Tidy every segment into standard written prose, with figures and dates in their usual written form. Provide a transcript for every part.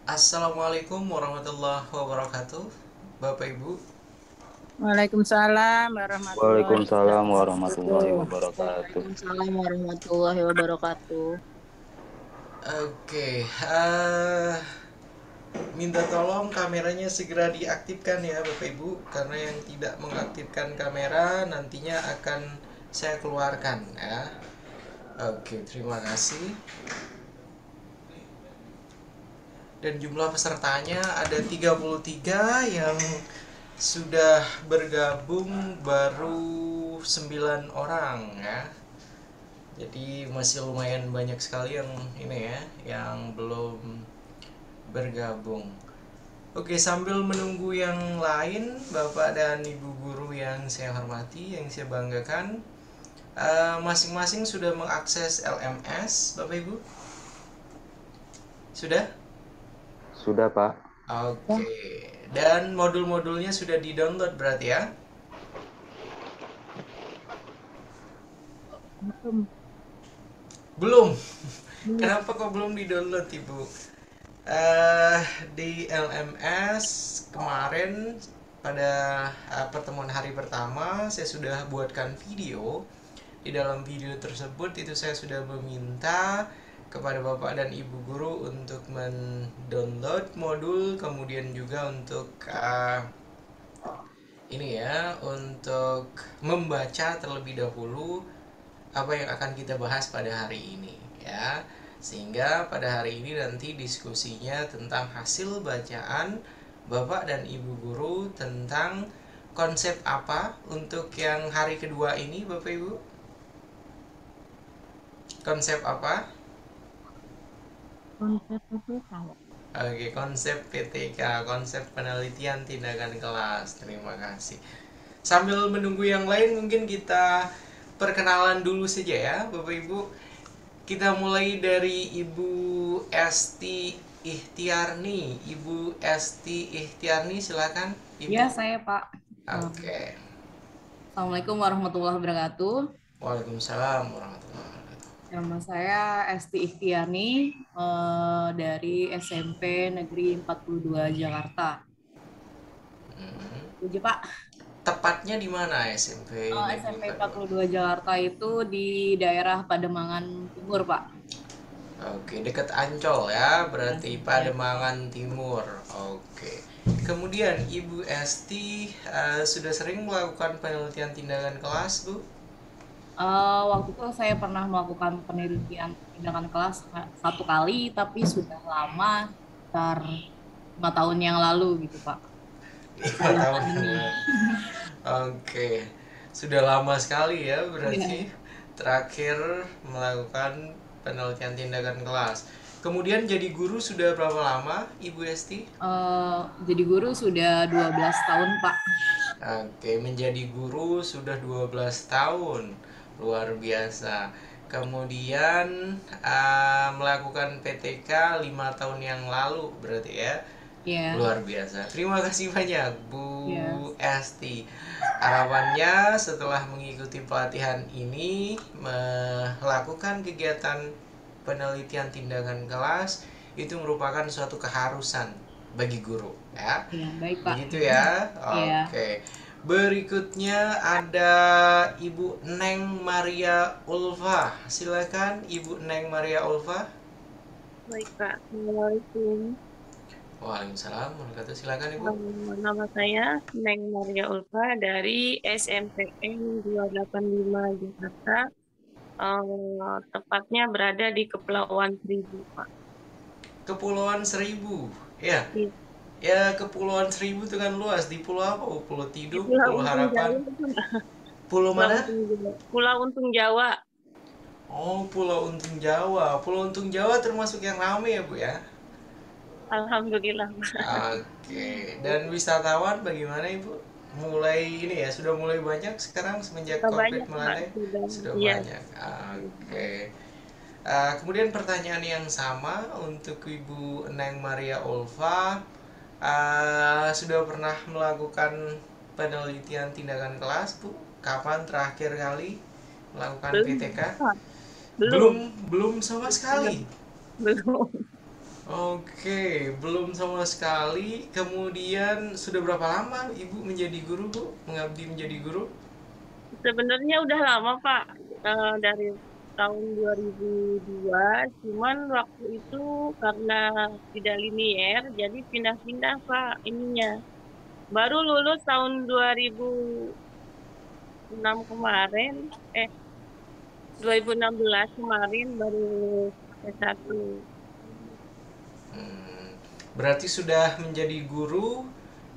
Assalamualaikum warahmatullahi wabarakatuh, Bapak Ibu. Waalaikumsalam warahmatullahi Waalaikumsalam warahmatullahi wabarakatuh. wabarakatuh. Waalaikumsalam warahmatullahi wabarakatuh. Oke, minta tolong kameranya segera diaktifkan ya Bapak Ibu, karena yang tidak mengaktifkan kamera nantinya akan saya keluarkan ya. Oke, terima kasih. Dan jumlah pesertanya ada 33 yang sudah bergabung baru 9 orang ya. Jadi masih lumayan banyak sekali yang ini ya, yang belum bergabung. Oke, sambil menunggu yang lain, Bapak dan Ibu guru yang saya hormati, yang saya banggakan, masing-masing sudah mengakses LMS, Bapak Ibu? Sudah? Sudah, Pak. Oke. Dan modul-modulnya sudah di-download berarti ya? Belum. Kenapa kok belum di-download, Ibu? eh di LMS kemarin pada pertemuan hari pertama saya sudah buatkan video. Di dalam video tersebut itu saya sudah meminta kepada Bapak dan Ibu guru untuk mendownload modul, kemudian juga untuk ini ya, untuk membaca terlebih dahulu apa yang akan kita bahas pada hari ini ya. Sehingga pada hari ini nanti diskusinya tentang hasil bacaan Bapak dan Ibu guru tentang konsep apa untuk yang hari kedua ini Bapak Ibu? Konsep apa? Konsep PPK. Oke, konsep PTK, konsep penelitian tindakan kelas. Terima kasih. Sambil menunggu yang lain mungkin kita perkenalan dulu saja ya Bapak Ibu. Kita mulai dari Ibu Esti Ikhtiarni. Ibu Esti Ikhtiarni, silakan Ibu. Ya, saya Pak. Oke. Assalamualaikum warahmatullahi wabarakatuh. Waalaikumsalam warahmatullahi wabarakatuh. Nama saya Esti Ikhtiani dari SMP Negeri 42 Jakarta. Puji Pak. Tepatnya di mana SMP Negeri SMP 42? 42 Jakarta itu di daerah Pademangan Timur, Pak. Oke, dekat Ancol ya, berarti Ya. Pademangan Timur. Oke. Kemudian Ibu Esti sudah sering melakukan penelitian tindakan kelas, Bu? Waktu itu saya pernah melakukan penelitian tindakan kelas satu kali, tapi sudah lama, sekitar 5 tahun yang lalu gitu, Pak. 5 tahun yang lalu. Oke, sudah lama sekali ya berarti terakhir melakukan penelitian tindakan kelas. Kemudian jadi guru sudah berapa lama, Ibu Esti? Jadi guru sudah 12 tahun, Pak. Oke, menjadi guru sudah 12 tahun. Luar biasa. Kemudian melakukan PTK 5 tahun yang lalu berarti ya. Ya. Luar biasa. Terima kasih banyak Bu Ya. Esti. Harapannya setelah mengikuti pelatihan ini melakukan kegiatan penelitian tindakan kelas itu merupakan suatu keharusan bagi guru ya. Ya, baik Pak. Begitu ya. Iya. Oke. Berikutnya ada Ibu Neng Maria Ulfa. Silakan Ibu Neng Maria Ulfa. Baik Pak, Assalamualaikum. Waalaikumsalam warahmatullahi. Silakan Ibu. Nama saya Neng Maria Ulfa dari SMPN 285 Jakarta. Tepatnya berada di Kepulauan Seribu, Pak. Kepulauan Seribu, ya. Iya. Ya, Kepulauan Seribu itu kan luas. Di pulau apa? Oh, Pulau Tidung, Pulau Pulau Untung Harapan. Jawa. Pulau mana? Pulau Untung Jawa. Oh, Pulau Untung Jawa. Pulau Untung Jawa termasuk yang ramai ya, Bu ya? Alhamdulillah, Pak. Oke. Dan wisatawan bagaimana, Ibu? Mulai ini ya, sudah mulai banyak sekarang semenjak Sudah COVID banyak, Pak. melandai? Sudah Iya. banyak. Oke. Kemudian pertanyaan yang sama untuk Ibu Neng Maria Ulfa. Sudah pernah melakukan penelitian tindakan kelas, Bu? Kapan terakhir kali melakukan Belum, PTK? Pak. Belum sama sekali. Belum. Oke, belum sama sekali. Kemudian sudah berapa lama Ibu menjadi guru, Bu? Mengabdi menjadi guru? Sebenarnya udah lama, Pak. Dari tahun 2002, cuman waktu itu karena tidak linier, jadi pindah-pindah, Pak, ininya. Baru lulus tahun 2006 kemarin, 2016 kemarin baru S1. Berarti sudah menjadi guru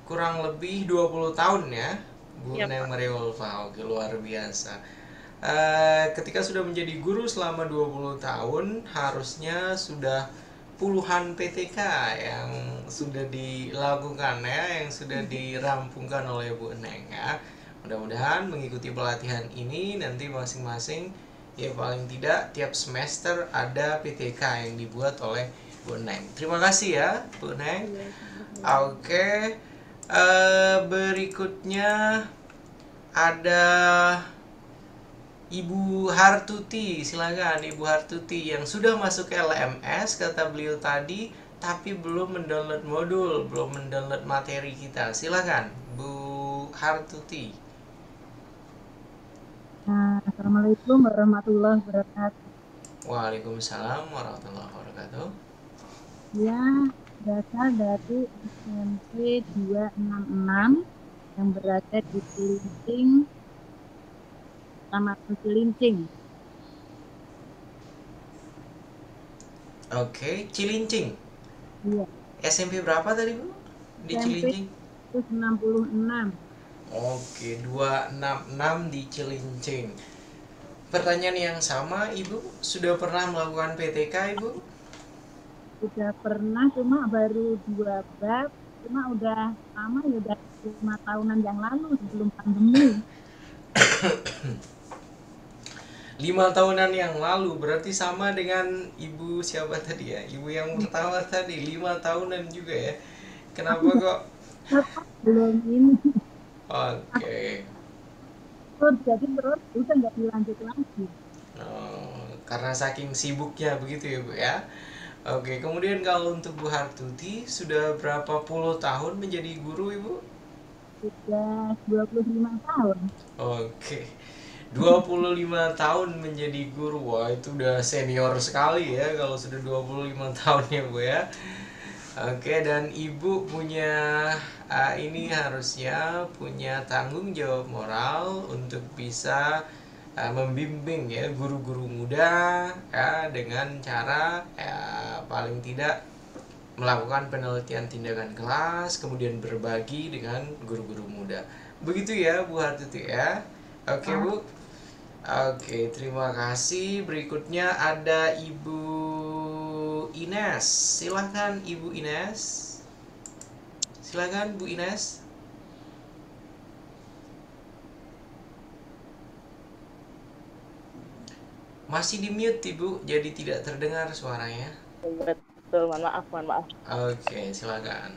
kurang lebih 20 tahun ya, Bu Iya, Neng Pak. Maria Ulfa. Oke, luar biasa. Ketika sudah menjadi guru selama 20 tahun, harusnya sudah puluhan PTK yang sudah dilakukan ya, yang sudah dirampungkan oleh Bu Neng ya. Mudah-mudahan mengikuti pelatihan ini nanti masing-masing ya paling tidak tiap semester ada PTK yang dibuat oleh Bu Neng. Terima kasih ya, Bu Neng. Iya. Oke, berikutnya ada Ibu Hartuti. Silakan Ibu Hartuti yang sudah masuk ke LMS kata beliau tadi, tapi belum mendownload modul, belum mendownload materi kita. Silakan Bu Hartuti. Assalamualaikum warahmatullahi wabarakatuh. Waalaikumsalam warahmatullahi wabarakatuh. Ya, berasal dari SMP 266 yang berada di Cilincing, Kecamatan Cilincing. Oke, Cilincing. Iya, SMP berapa tadi Bu? Di SMP Cilincing. 166. Oke, 266 di Cilincing. Pertanyaan yang sama, Ibu sudah pernah melakukan PTK, Ibu? Sudah pernah, cuma baru 2 bab, cuma udah lama ya, udah 5 tahunan yang lalu sebelum pandemi. 5 tahunan yang lalu, berarti sama dengan Ibu siapa tadi ya? Ibu yang pertama tadi, 5 tahunan juga ya. Kenapa kok? Belum ini. Oke. Jadi terus udah nggak dilanjut lagi. Oh, karena saking sibuknya begitu ya Bu ya. Oke, kemudian kalau untuk Bu Hartuti, sudah berapa puluh tahun menjadi guru Ibu? Sudah 25 tahun. Oke, 25 tahun menjadi guru. Wah, itu udah senior sekali ya kalau sudah 25 tahun ya Bu ya. Oke, dan Ibu punya ini harusnya punya tanggung jawab moral untuk bisa membimbing ya guru-guru muda ya dengan cara paling tidak melakukan penelitian tindakan kelas, kemudian berbagi dengan guru-guru muda. Begitu ya Bu Hartuti ya. Oke Bu. Oke, terima kasih. Berikutnya ada Ibu Ines. Silakan Ibu Ines. Silakan Bu Ines. Masih di mute Ibu, jadi tidak terdengar suaranya. Betul, mohon maaf. Oke, silakan.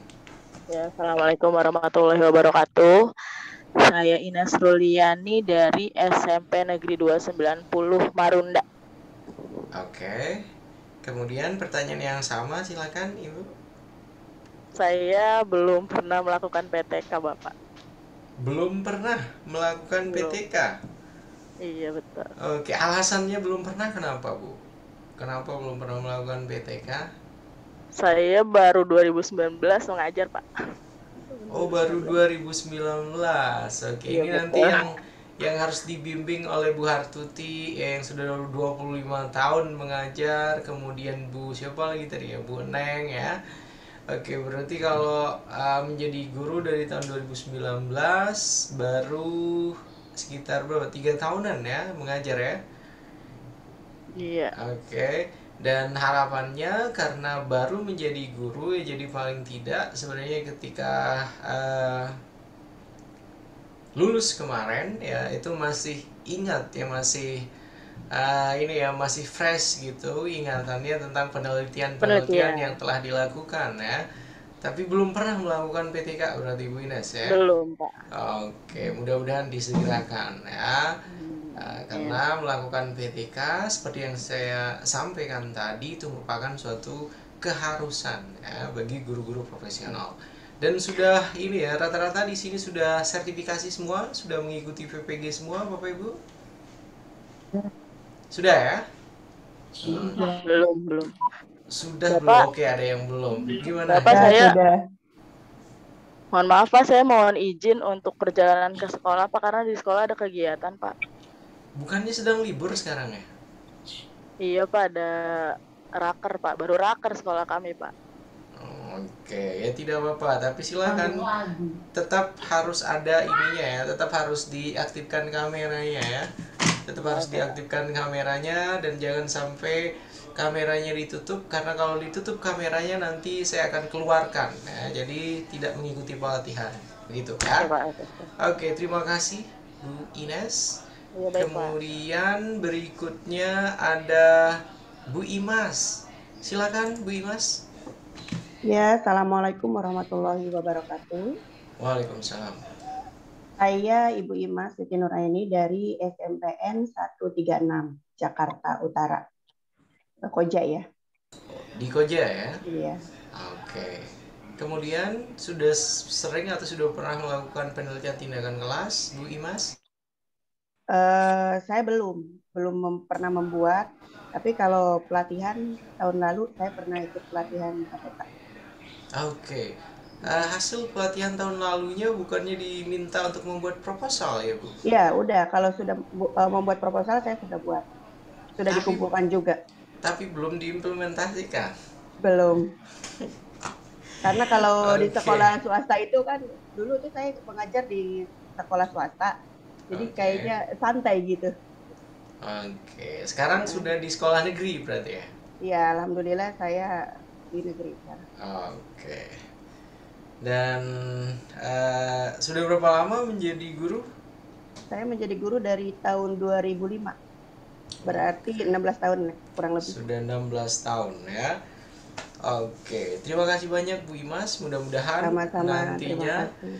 Ya, Assalamualaikum warahmatullahi wabarakatuh. Saya Ines Ruliani dari SMP Negeri 290 Marunda. Oke. Kemudian pertanyaan yang sama, silakan Ibu. Saya belum pernah melakukan PTK, Bapak. Belum pernah melakukan Belum. PTK. Iya, betul. Oke, alasannya belum pernah kenapa, Bu? Kenapa belum pernah melakukan PTK? Saya baru 2019 mengajar, Pak. Oh, baru 2019. Oke, Iya, ini betul. nanti yang harus dibimbing oleh Bu Hartuti yang sudah 25 tahun mengajar, kemudian Bu siapa lagi tadi ya? Bu Neng ya. Oke, berarti kalau menjadi guru dari tahun 2019 baru sekitar berapa? 3 tahunan ya mengajar ya. Iya. Oke, dan harapannya karena baru menjadi guru ya, jadi paling tidak sebenarnya ketika lulus kemarin ya itu masih ingat ya, masih ini ya masih fresh gitu ingatannya tentang penelitian yang telah dilakukan ya. Tapi belum pernah melakukan PTK berarti Bu Ines ya. Belum, Pak. Oke, mudah-mudahan disegerakan ya. Karena melakukan PTK seperti yang saya sampaikan tadi itu merupakan suatu keharusan ya bagi guru-guru profesional. Dan sudah ini ya, rata-rata di sini sudah sertifikasi semua, sudah mengikuti PPG semua, Bapak Ibu? Sudah ya? Belum. Sudah Bapak. belum? Oke, ada yang belum. Gimana? Bapak, saya sudah. mohon maaf Pak, saya mohon izin untuk perjalanan ke sekolah Pak, karena di sekolah ada kegiatan Pak. Bukannya sedang libur sekarang ya? Iya Pak, ada raker Pak, baru raker sekolah kami Pak. Oke, ya tidak apa-apa, tapi silakan tetap harus ada ininya ya, tetap harus diaktifkan kameranya ya. Tetap harus diaktifkan kameranya dan jangan sampai kameranya ditutup, karena kalau ditutup kameranya nanti saya akan keluarkan ya, jadi tidak mengikuti pelatihan. Begitu ya. Oke, Pak. Oke, terima kasih Bu Ines. Iya, baik, Pak. Kemudian berikutnya ada Bu Imas. Silakan Bu Imas. Ya, Assalamualaikum warahmatullahi wabarakatuh. Waalaikumsalam. Saya Ibu Imas Siti Nuraini dari SMPN 136 Jakarta Utara. Koja ya. Di Koja ya? Iya. Oke. Kemudian sudah sering atau sudah pernah melakukan penelitian tindakan kelas, Bu Imas? Saya belum pernah membuat, tapi kalau pelatihan tahun lalu saya pernah ikut pelatihan KPK. Oke. Hasil pelatihan tahun lalunya bukannya diminta untuk membuat proposal ya, Bu? Iya, udah. Kalau sudah membuat proposal saya sudah buat. Sudah dikumpulkan juga. Tapi belum diimplementasikan. Belum. Karena kalau di Oke. sekolah swasta itu kan dulu tuh saya mengajar di sekolah swasta. Jadi Oke. kayaknya santai gitu. Oke. Sekarang sudah di sekolah negeri berarti ya? Iya, alhamdulillah saya di negeri sekarang. Oke. Dan sudah berapa lama menjadi guru? Saya menjadi guru dari tahun 2005. Berarti 16 tahun kurang lebih. Sudah 16 tahun ya. Oke, terima kasih banyak Bu Imas. Mudah-mudahan Sama-sama, nantinya terima kasih.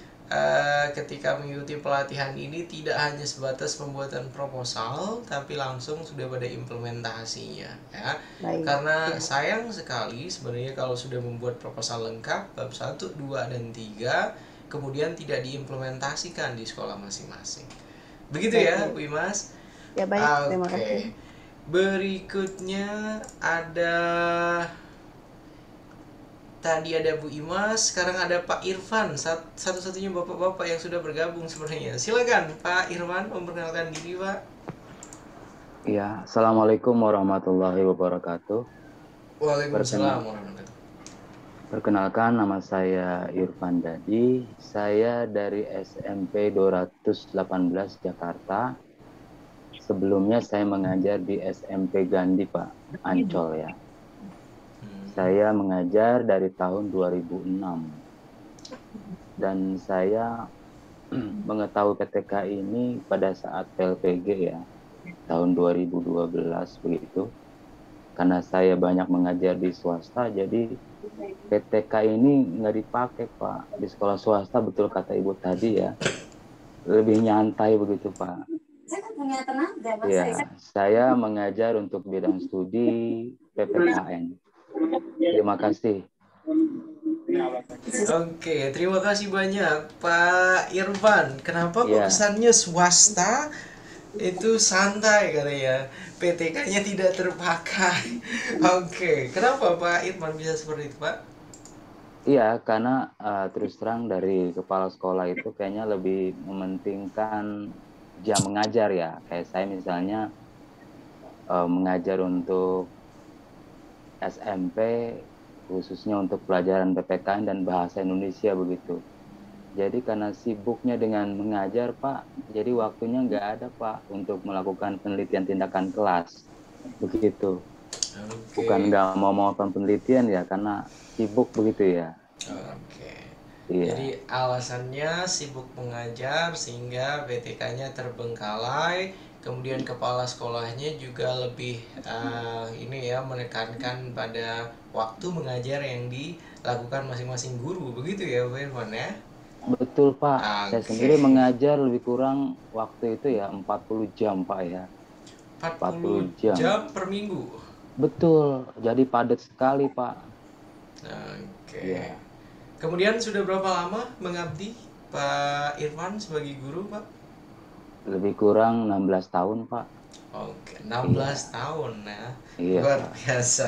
ketika mengikuti pelatihan ini tidak hanya sebatas pembuatan proposal, tapi langsung sudah pada implementasinya ya. Baik. Karena Ya. sayang sekali sebenarnya kalau sudah membuat proposal lengkap bab 1, 2, dan 3 kemudian tidak diimplementasikan di sekolah masing-masing. Begitu ya Baik. Bu Imas? Ya baik, terima kasih. Berikutnya ada tadi ada Bu Imas, sekarang ada Pak Irfan, satu-satunya bapak-bapak yang sudah bergabung sebenarnya. Silakan Pak Irfan memperkenalkan diri, Pak. Iya, Assalamualaikum warahmatullahi wabarakatuh. Waalaikumsalam warahmatullahi. Perkenalkan, nama saya Irfan Dadi. Saya dari SMP 218 Jakarta. Sebelumnya saya mengajar di SMP Gandhi, Pak, Ancol ya. Saya mengajar dari tahun 2006. Dan saya mengetahui PTK ini pada saat PLPG ya, tahun 2012 begitu. Karena saya banyak mengajar di swasta, jadi PTK ini nggak dipakai Pak. Di sekolah swasta, betul kata Ibu tadi ya, lebih nyantai begitu Pak. Ya, saya mengajar untuk bidang studi PPKN. Terima kasih. Oke, terima kasih banyak Pak Irfan. Kenapa kok Ya. kesannya swasta itu santai katanya, PTK-nya tidak terpakai. Oke, kenapa Pak Irfan bisa seperti itu, Pak? Iya, karena terus terang dari kepala sekolah itu kayaknya lebih mementingkan jam mengajar ya. Kayak saya misalnya mengajar untuk SMP, khususnya untuk pelajaran PPKN dan bahasa Indonesia begitu. Jadi karena sibuknya dengan mengajar Pak, jadi waktunya nggak ada Pak untuk melakukan penelitian tindakan kelas. Begitu. Oke. Bukan nggak mau melakukan penelitian ya, karena sibuk begitu ya. Oke. Iya. Jadi alasannya sibuk mengajar sehingga PTK-nya terbengkalai, kemudian kepala sekolahnya juga lebih ini ya, menekankan pada waktu mengajar yang dilakukan masing-masing guru, begitu ya Pak Irfan ya? Betul Pak, saya Oke. sendiri mengajar lebih kurang waktu itu ya 40 jam Pak ya. 40 jam per minggu. Betul, jadi padat sekali Pak. Oke. Iya. Kemudian sudah berapa lama mengabdi Pak Irfan sebagai guru, Pak? Lebih kurang 16 tahun, Pak. Oke, 16 tahun ya. Iya, Luar Pak. biasa.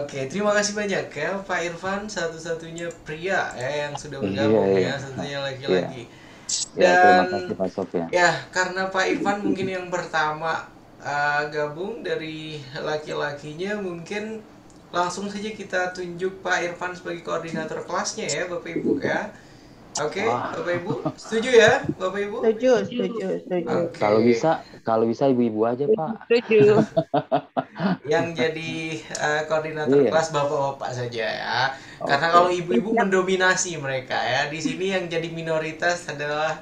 Oke, terima kasih banyak ya Pak Irfan, satu-satunya pria ya yang sudah bergabung Iya, iya. ya, satunya laki-laki. Ya, terima Dan kasih Pak Sofyan. ya, karena Pak Irfan mungkin yang pertama gabung dari laki-lakinya, mungkin langsung saja kita tunjuk Pak Irfan sebagai koordinator kelasnya ya Bapak Ibu ya. Oke, Wah. Bapak Ibu, setuju ya Bapak Ibu? Setuju. Oke. Kalau bisa ibu-ibu aja, Pak. Setuju. Yang jadi koordinator Iya. kelas bapak-bapak saja ya. Karena Oke. kalau ibu-ibu mendominasi mereka ya. Di sini yang jadi minoritas adalah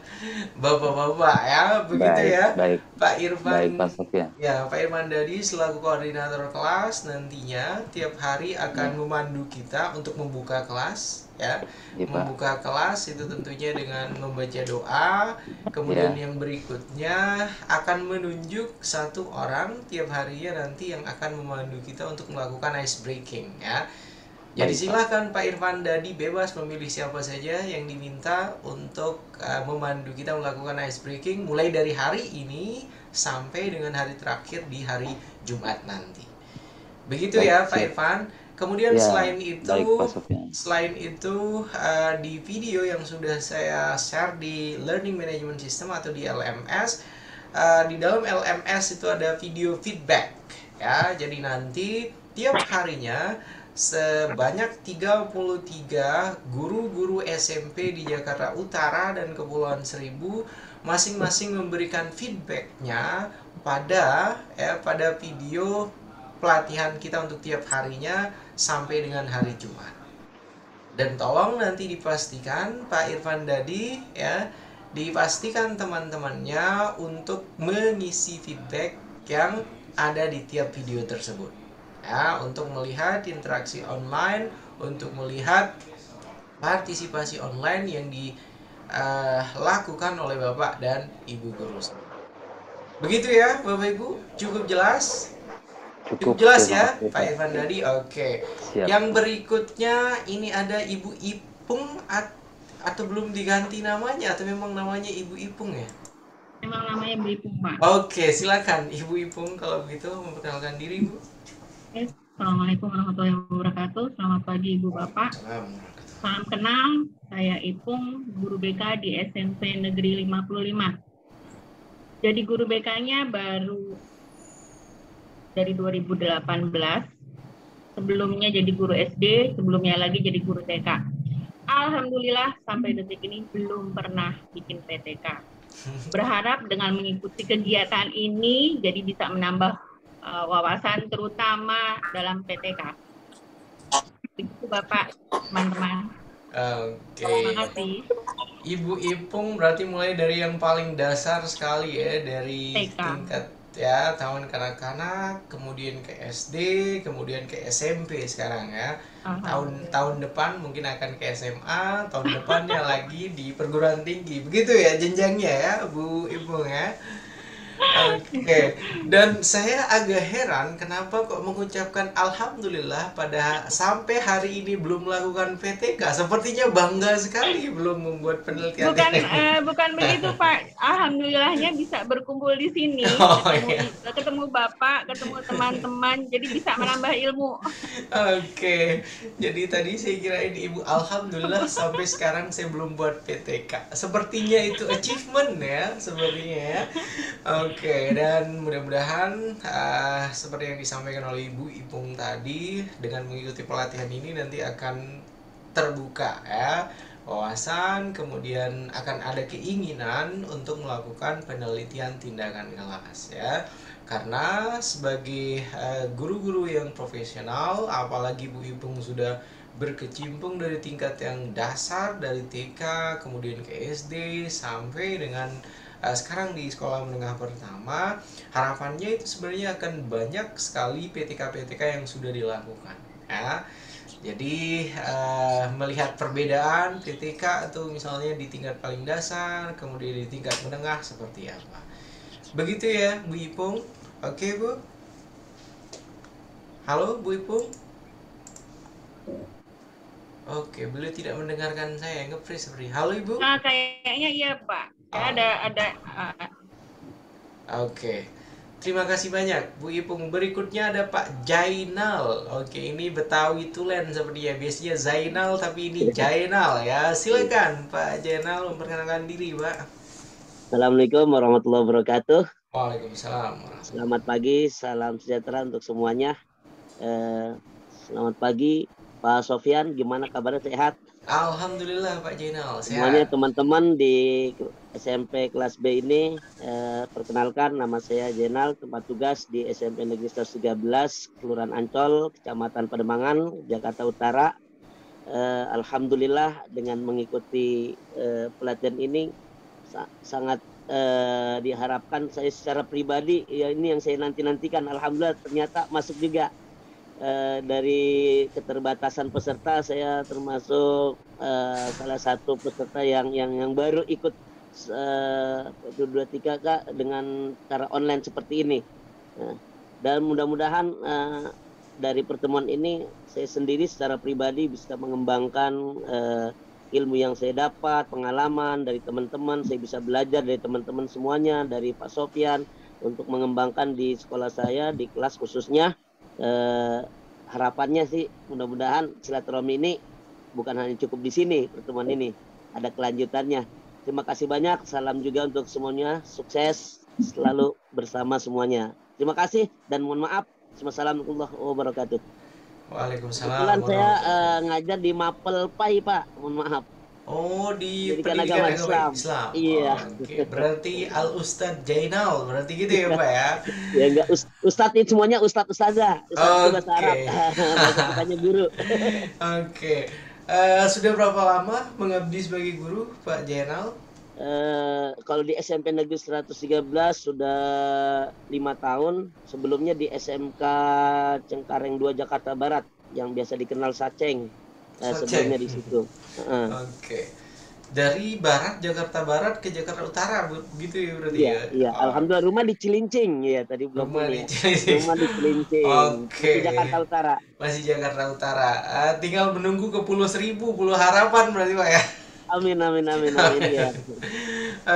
bapak-bapak ya. Begitu Baik, ya. baik. Pak Irfan. Baik, Pak Sofyan. Ya, Pak Irfan Dadi selaku koordinator kelas nantinya tiap hari akan memandu kita untuk membuka kelas ya. Iya, Pak. Membuka kelas itu tentunya dengan membaca doa. Kemudian Ya. yang berikutnya akan menunjuk satu orang tiap harinya nanti yang akan memandu kita untuk melakukan ice breaking ya. Jadi Baik, Pak. silakan Pak Irfan Dadi bebas memilih siapa saja yang diminta untuk memandu kita melakukan ice breaking mulai dari hari ini sampai dengan hari terakhir di hari Jumat nanti. Begitu Baik, ya Pak siap. Irfan. Kemudian Ya, selain baik, Pak Sofyan. di video yang sudah saya share di Learning Management System atau di LMS, di dalam LMS itu ada video feedback ya. Jadi nanti tiap harinya sebanyak 33 guru-guru SMP di Jakarta Utara dan Kepulauan Seribu masing-masing memberikan feedbacknya pada video pelatihan kita untuk tiap harinya sampai dengan hari Jumat. Dan tolong nanti dipastikan Pak Irfan Dadi ya, dipastikan teman-temannya untuk mengisi feedback yang ada di tiap video tersebut. Ya, untuk melihat interaksi online, untuk melihat partisipasi online yang dilakukan oleh Bapak dan Ibu guru. Begitu ya Bapak Ibu, cukup jelas? Cukup jelas terima ya kasih, Pak Irfan Dadi. Oke. Siap. Yang berikutnya ini ada Ibu Ipung atau belum diganti namanya atau memang namanya Ibu Ipung ya? Memang namanya Bu Ipung, Pak. Oke, silakan Ibu Ipung kalau begitu memperkenalkan diri, Bu. Assalamualaikum warahmatullahi wabarakatuh. Selamat pagi Ibu Bapak. Salam kenal, saya Ipung, guru BK di SMP Negeri 55. Jadi guru BK-nya baru dari 2018. Sebelumnya jadi guru SD, sebelumnya lagi jadi guru TK. Alhamdulillah sampai detik ini belum pernah bikin PTK. Berharap dengan mengikuti kegiatan ini jadi bisa menambah wawasan terutama dalam PTK. Begitu Bapak, teman-teman. Oke. Terima kasih. Ibu Ipung berarti mulai dari yang paling dasar sekali ya, dari TK. tingkat ya tahun kanak-kanak, kemudian ke SD, kemudian ke SMP sekarang ya. Tahun depan mungkin akan ke SMA, tahun depannya lagi di perguruan tinggi. Begitu ya jenjangnya ya, Bu Ipung ya. Oke, dan saya agak heran kenapa kok mengucapkan alhamdulillah pada sampai hari ini belum melakukan PTK. Sepertinya bangga sekali belum membuat penelitian. Bukan begitu Pak. Alhamdulillahnya bisa berkumpul di sini, ketemu Bapak, ketemu teman-teman, jadi bisa menambah ilmu. Oke, jadi tadi saya kirain Ibu alhamdulillah sampai sekarang saya belum buat PTK. Sepertinya itu achievement ya, sepertinya ya. Oke, dan mudah-mudahan seperti yang disampaikan oleh Ibu Ipung tadi, dengan mengikuti pelatihan ini nanti akan terbuka ya wawasan, kemudian akan ada keinginan untuk melakukan penelitian tindakan kelas ya. Karena sebagai guru-guru yang profesional, apalagi Bu Ipung sudah berkecimpung dari tingkat yang dasar, dari TK, kemudian ke SD, sampai dengan sekarang di sekolah menengah pertama, harapannya itu sebenarnya akan banyak sekali PTK-PTK yang sudah dilakukan ya. Jadi melihat perbedaan PTK atau misalnya di tingkat paling dasar, kemudian di tingkat menengah seperti apa. Begitu ya Bu Ipung. Oke Bu. Halo Bu Ipung. Oke, beliau tidak mendengarkan saya, nge-freeze seperti. Halo Ibu. Nah, kayaknya iya Pak. Ada. Oke. Terima kasih banyak Bu Ipung. Berikutnya ada Pak Jainal. Oke, ini Betawi Tulen sepertinya. Biasanya Zainal tapi ini Jainal ya. Silakan Pak Jainal memperkenalkan diri, Pak. Assalamualaikum warahmatullahi wabarakatuh. Waalaikumsalam. Selamat pagi, salam sejahtera untuk semuanya. Selamat pagi Pak Sofyan, gimana kabarnya, sehat? Alhamdulillah Pak Jainal, sehat. Semuanya teman-teman di SMP kelas B ini, perkenalkan nama saya Jainal, tempat tugas di SMP Negeri 113, Kelurahan Ancol, Kecamatan Pademangan, Jakarta Utara. Alhamdulillah dengan mengikuti pelatihan ini sangat diharapkan saya secara pribadi, ya ini yang saya nantikan. Alhamdulillah ternyata masuk juga. Dari keterbatasan peserta, saya termasuk salah satu peserta yang baru ikut 23 Kak, dengan cara online seperti ini. Dan mudah-mudahan dari pertemuan ini saya sendiri secara pribadi bisa mengembangkan ilmu yang saya dapat, pengalaman dari teman-teman, saya bisa belajar dari teman-teman semuanya, dari Pak Sofyan untuk mengembangkan di sekolah saya, di kelas khususnya. Harapannya sih mudah-mudahan silaturahmi ini bukan hanya cukup di sini, pertemuan ini ada kelanjutannya. Terima kasih banyak, salam juga untuk semuanya, sukses selalu bersama semuanya. Terima kasih dan mohon maaf. Assalamualaikum warahmatullahi wabarakatuh. Waalaikumsalam. Kebetulan saya ngajar di Mapel Pai, Pak, mohon maaf. Oh, di Pendidikan Agama Islam. Iya. Oke, berarti Al Ustadz Jainal, berarti gitu ya Pak ya? Ya enggak, Ustadz itu semuanya Ustadz-Ustazah. Ustadz itu bahasa Arab. Bahasa kitanya guru. Oke. Sudah berapa lama mengabdi sebagai guru Pak Jainal? Kalau di SMP Negeri 113 sudah 5 tahun. Sebelumnya di SMK Cengkareng 2 Jakarta Barat yang biasa dikenal Saceng. Sebelumnya di situ. Oke. Dari Barat, Jakarta Barat ke Jakarta Utara, begitu ya berarti ya? Ya. Iya. Alhamdulillah, rumah di Cilincing ya, tadi belum Rumah ini. di Cilincing. Rumah di Cilincing. Oke. Di Jakarta Utara. Masih Jakarta Utara. Tinggal menunggu ke Pulau Seribu, Pulau Harapan berarti Pak ya. Amin ya.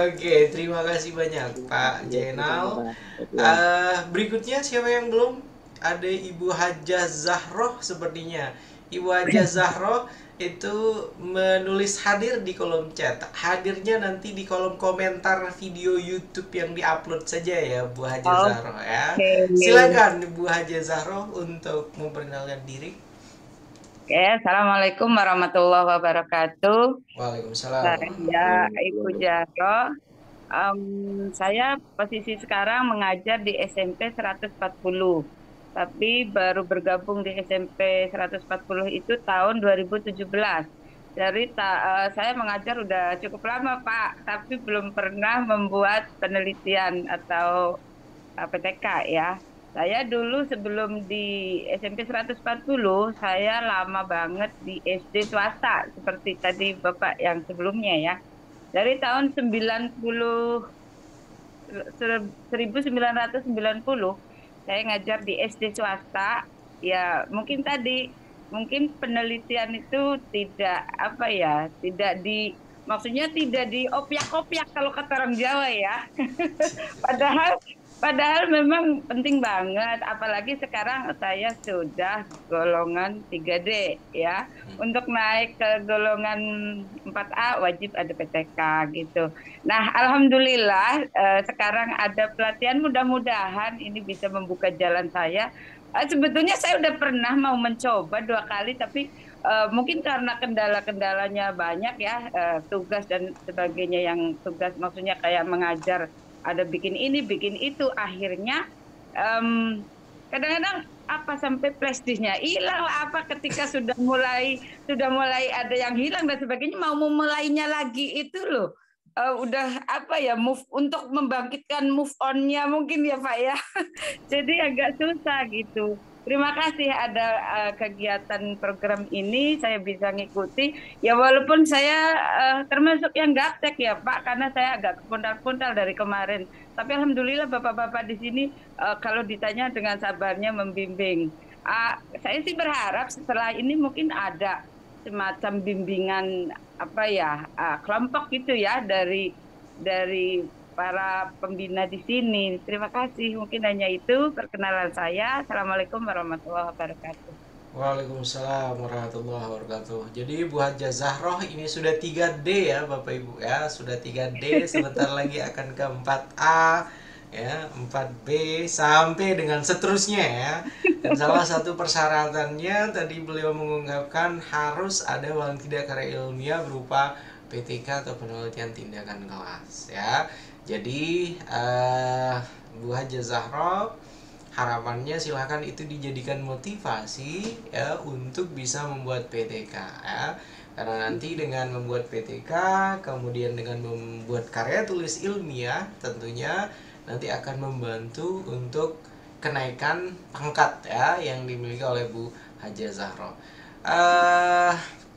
Oke, terima kasih banyak Pak Jainal. Berikutnya siapa yang belum? Ada Ibu Hajah Zahroh sepertinya. Ibu Hajah Zahroh itu menulis hadir di kolom chat. Hadirnya nanti di kolom komentar video YouTube yang diupload saja ya, Bu Hajah Zahroh ya. Silakan Bu Hajah Zahroh untuk memperkenalkan diri. Oke, Assalamualaikum warahmatullahi wabarakatuh. Waalaikumsalam. Saya Ibu Jaro. Saya posisi sekarang mengajar di SMP 140. Tapi baru bergabung di SMP 140 itu tahun 2017. Jadi saya mengajar udah cukup lama Pak, tapi belum pernah membuat penelitian atau PTK ya. Saya dulu sebelum di SMP 140, saya lama banget di SD swasta, seperti tadi Bapak yang sebelumnya ya. Dari tahun 1990, saya ngajar di SD swasta. Ya, mungkin penelitian itu maksudnya tidak diopyak-opyak kalau kata orang Jawa ya. Padahal memang penting banget, apalagi sekarang saya sudah golongan 3D ya. Untuk naik ke golongan 4A wajib ada PTK gitu. Nah, alhamdulillah sekarang ada pelatihan, mudah-mudahan ini bisa membuka jalan saya. Sebetulnya saya udah pernah mau mencoba 2 kali, tapi mungkin karena kendala-kendalanya banyak ya, tugas dan sebagainya, yang tugas maksudnya kayak mengajar, ada bikin ini, bikin itu, akhirnya kadang-kadang sampai flashdisknya hilang ketika sudah mulai ada yang hilang dan sebagainya, mau memulainya lagi itu loh, udah untuk membangkitkan move on-nya mungkin ya Pak ya. Jadi agak susah gitu. Terima kasih ada kegiatan program ini, saya bisa ngikuti. Ya walaupun saya termasuk yang gaptek ya Pak, karena saya agak kepuntal-puntal dari kemarin. Tapi alhamdulillah bapak-bapak di sini kalau ditanya dengan sabarnya membimbing. Saya sih berharap setelah ini mungkin ada semacam bimbingan apa ya, kelompok gitu ya dari para pembina di sini. Terima kasih. Mungkin hanya itu perkenalan saya. Assalamualaikum warahmatullahi wabarakatuh. Waalaikumsalam warahmatullahi wabarakatuh. Jadi Bu Hajah Zahroh ini sudah 3D ya Bapak Ibu ya, sudah 3D, sebentar lagi akan ke 4A ya, 4B sampai dengan seterusnya ya. Dan salah satu persyaratannya tadi beliau mengungkapkan harus ada paling tidak karya ilmiah berupa PTK atau penelitian tindakan kelas ya. Jadi Bu Hajah Zahroh, harapannya silahkan itu dijadikan motivasi ya untuk bisa membuat PTK ya. Karena nanti dengan membuat PTK, kemudian dengan membuat karya tulis ilmiah, tentunya nanti akan membantu untuk kenaikan pangkat ya yang dimiliki oleh Bu Hajah Zahroh.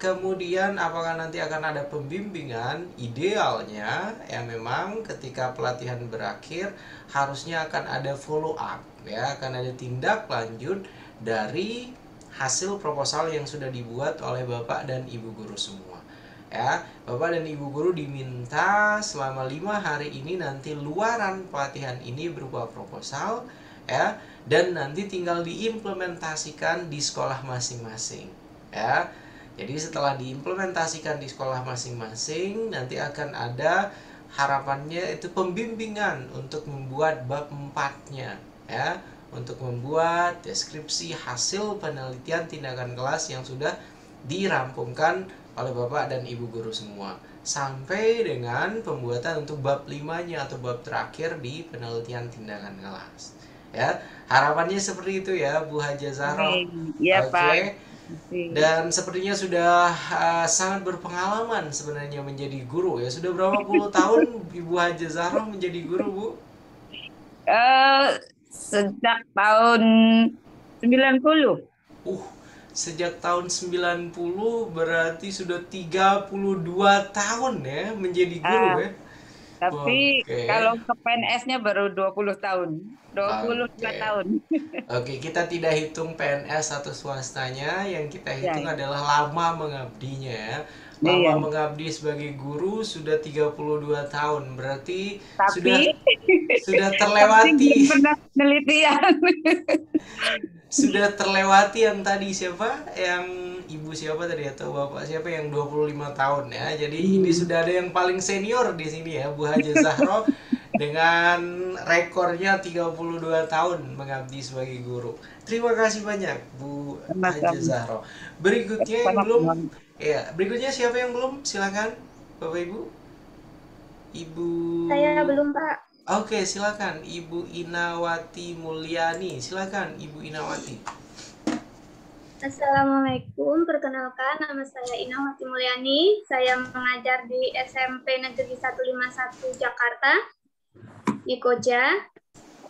Kemudian apakah nanti akan ada pembimbingan? Idealnya ya memang ketika pelatihan berakhir harusnya akan ada follow up ya, akan ada tindak lanjut dari hasil proposal yang sudah dibuat oleh Bapak dan Ibu guru semua. Ya, Bapak dan Ibu guru diminta selama 5 hari ini nanti luaran pelatihan ini berupa proposal ya, dan nanti tinggal diimplementasikan di sekolah masing-masing ya. Jadi setelah diimplementasikan di sekolah masing-masing, nanti akan ada harapannya itu pembimbingan untuk membuat bab 4-nya ya, untuk membuat deskripsi hasil penelitian tindakan kelas yang sudah dirampungkan oleh Bapak dan Ibu guru semua, sampai dengan pembuatan untuk bab 5-nya atau bab terakhir di penelitian tindakan kelas ya. Harapannya seperti itu ya Bu Hajah Zahroh. Iya, Oke. Pak. Dan sepertinya sudah sangat berpengalaman sebenarnya menjadi guru ya. Sudah berapa puluh tahun Ibu Hajah Zahroh menjadi guru, Bu? Sejak tahun 90. Sejak tahun 90 berarti sudah 32 tahun ya menjadi guru ya. Tapi kalau ke PNS-nya baru 20 tahun. 22 tahun. Oke, kita tidak hitung PNS atau swastanya, yang kita hitung adalah lama mengabdinya ya. Lama mengabdi sebagai guru sudah 32 tahun. Berarti sudah terlewati. Pernah penelitian. Sudah terlewati yang tadi siapa? Yang ibu siapa tadi atau bapak siapa yang 25 tahun ya. Jadi ini sudah ada yang paling senior di sini ya, Bu Hajah Zahroh dengan rekornya 32 tahun mengabdi sebagai guru. Terima kasih banyak Bu Hajah Zahroh. Berikutnya yang belum ya, berikutnya siapa yang belum? Silakan Bapak Ibu. Ibu Saya belum, Pak. Oke, silakan Ibu Inawati Mulyani. Silakan Ibu Inawati. Assalamualaikum, perkenalkan nama saya Inawati Mulyani. Saya mengajar di SMP Negeri 151 Jakarta, di Koja.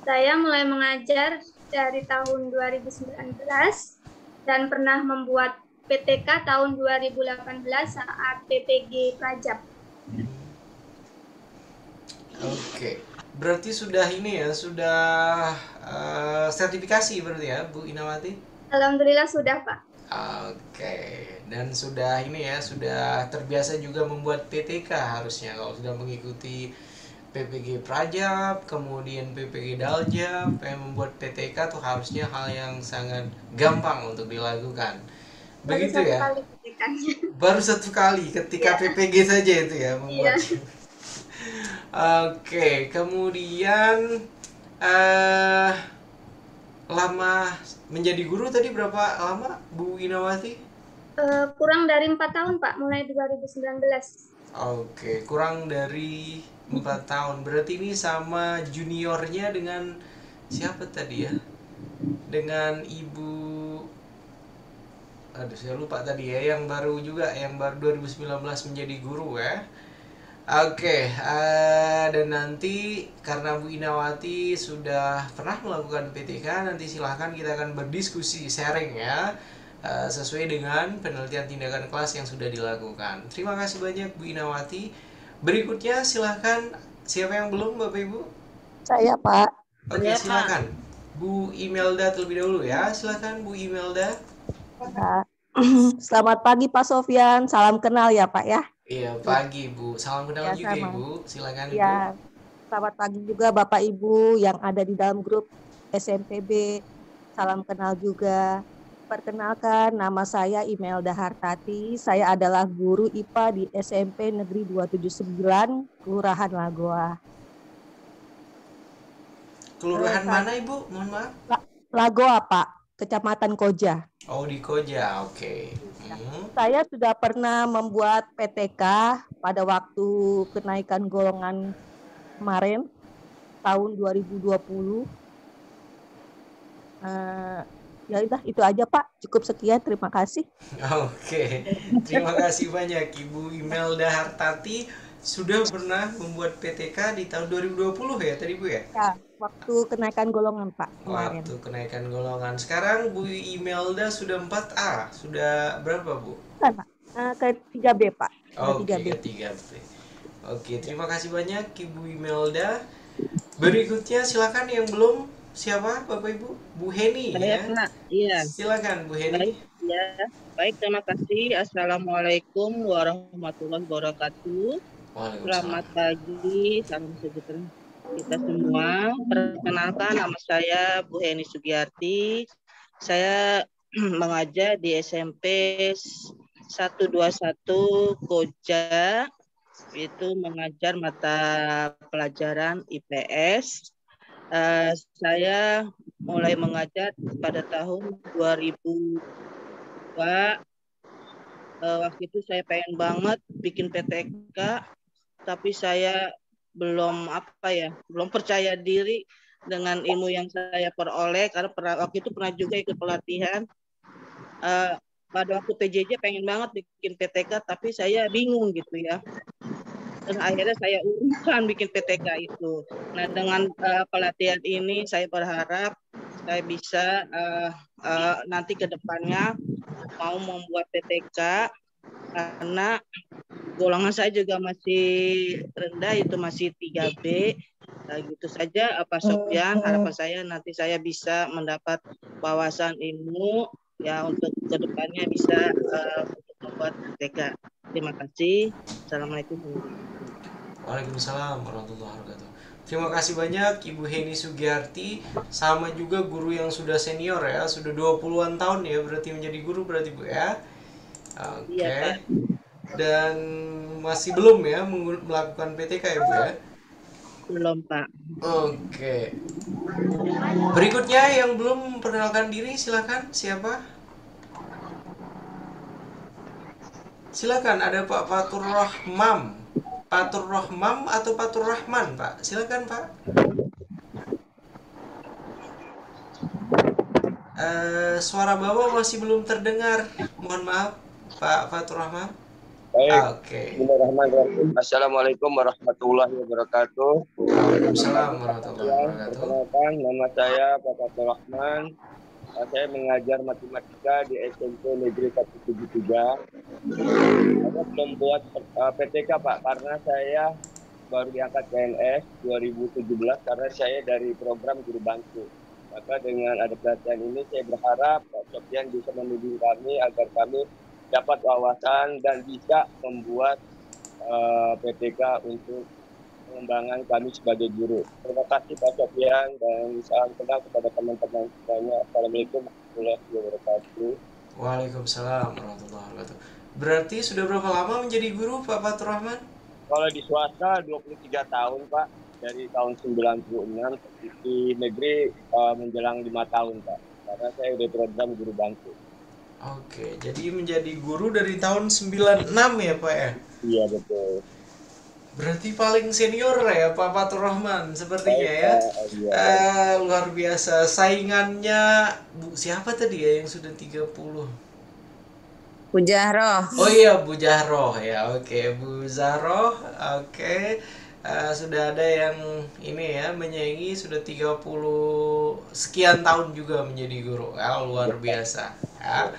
Saya mulai mengajar dari tahun 2019 dan pernah membuat PTK tahun 2018 saat PPG Prajab. Oke. Berarti sudah ini ya, sudah sertifikasi berarti ya, Bu Inawati? Alhamdulillah sudah, Pak. Oke. Dan sudah ini ya, sudah terbiasa juga membuat PTK harusnya kalau sudah mengikuti PPG Prajab, kemudian PPG Daljab, membuat PTK tuh harusnya hal yang sangat gampang untuk dilakukan. Begitu ya? Baru satu kali ketika PPG saja itu ya membuat. Oke, kemudian lama menjadi guru tadi berapa lama Bu Inawati? Kurang dari 4 tahun, Pak, mulai 2019. Oke, kurang dari 4 tahun. Berarti ini sama juniornya dengan siapa tadi ya? Dengan Ibu, aduh saya lupa tadi ya, yang baru juga, yang baru 2019 menjadi guru ya. Oke, dan nanti karena Bu Inawati sudah pernah melakukan PTK, nanti silahkan kita akan berdiskusi, sharing ya, sesuai dengan penelitian tindakan kelas yang sudah dilakukan. Terima kasih banyak Bu Inawati. Berikutnya silahkan, siapa yang belum Bapak Ibu? Saya, Pak. Oke, silahkan Bu Imelda terlebih dahulu ya, silahkan Bu Imelda. Selamat pagi Pak Sofyan, salam kenal ya Pak ya. Iya, pagi Bu. Salam kenal Ya juga sama. Ibu. Silakan Ibu. Ya, selamat pagi juga Bapak Ibu yang ada di dalam grup SMPB. Salam kenal juga. Perkenalkan, nama saya Imelda Hartati. Saya adalah guru IPA di SMP Negeri 279, Kelurahan Lagoa. Kelurahan mana Ibu? Mohon maaf. Lagoa Pak, Kecamatan Koja. Oh, di Koja. Oke. Saya sudah pernah membuat PTK pada waktu kenaikan golongan kemarin, tahun 2020. Ya udah, itu aja Pak. Cukup sekian, terima kasih. Oke. Terima kasih banyak Ibu Imelda Hartati. Sudah pernah membuat PTK di tahun 2020 ya tadi Bu ya? Ya, waktu kenaikan golongan Pak kemarin. Waktu kenaikan golongan. Sekarang Bu Imelda sudah 4A. Sudah berapa Bu? Bukan Pak, ke 3B Pak. Oke, 3B. Oke, terima kasih banyak Ibu Imelda. Berikutnya silakan yang belum, siapa Bapak Ibu? Bu Heni ya. Iya. Silakan Bu Heni. Baik, terima kasih. Assalamualaikum warahmatullahi wabarakatuh. Selamat pagi, salam sejahtera kita semua. Perkenalkan, nama saya Bu Heni Sugiyarti. Saya mengajar di SMP 121 Koja, itu mengajar mata pelajaran IPS. Saya mulai mengajar pada tahun 2002. Waktu itu saya pengen banget bikin PTK, tapi saya belum percaya diri dengan ilmu yang saya peroleh, karena waktu itu pernah juga ikut pelatihan. Pada waktu PJJ pengen banget bikin PTK, tapi saya bingung gitu ya. Dan akhirnya saya urungkan bikin PTK itu. Nah, dengan pelatihan ini saya berharap saya bisa nanti ke depannya mau membuat PTK, karena golongan saya juga masih rendah, itu masih 3B. Nah, gitu saja Pak Sofyan, harapan saya nanti saya bisa mendapat wawasan ilmu ya untuk kedepannya bisa untuk membuat PTK. Terima kasih. Assalamualaikum. Waalaikumsalam warahmatullahi wabarakatuh. Terima kasih banyak Ibu Heni Sugiyarti, sama juga guru yang sudah senior ya, sudah 20-an tahun ya berarti menjadi guru berarti Bu ya. Oke. Iya, Pak. Dan masih belum ya melakukan PTK ya Bu ya? Belum Pak. Oke. Berikutnya yang belum memperkenalkan diri silakan, siapa? Silakan, ada Pak Fatur Rahman. Fatur Rahman atau Fatur Rahman Pak? Silakan Pak. Suara Bapak masih belum terdengar. Mohon maaf Pak Fatur Rahman. Baik. Bismillahirrahmanirrahim. Assalamualaikum warahmatullahi wabarakatuh. Waalaikumsalam warahmatullahi wabarakatuh. Nama saya Pak Fatur Rahman. Saya mengajar matematika di SMP Negeri 173. Saya belum buat PTK Pak, karena saya baru diangkat PNS 2017 karena saya dari program guru bantu. Maka dengan ada pelatihan ini saya berharap Pak Sofyan bisa membimbing kami agar kami dapat wawasan dan bisa membuat PTK untuk pengembangan kami sebagai guru. Terima kasih Pak Sofyan dan salam kenal kepada teman-teman semuanya. Assalamualaikum warahmatullahi wabarakatuh. Waalaikumsalam warahmatullahi wabarakatuh. Berarti sudah berapa lama menjadi guru Pak Fatur Rahman? Kalau di swasta 23 tahun Pak, dari tahun 96, di negeri menjelang 5 tahun Pak, karena saya udah program guru bantu. Oke, jadi menjadi guru dari tahun 96 ya Pak ya? Iya betul. Berarti paling senior ya Pak Fatur Rahman sepertinya ya. Luar biasa. Saingannya Bu siapa tadi ya yang sudah 30? Bu Jahroh. Oh iya Bu Jahroh ya. Oke, Bu Zahroh. Oke. Sudah ada yang ini ya menyaingi sudah 30 sekian tahun juga menjadi guru. Luar biasa. Ya.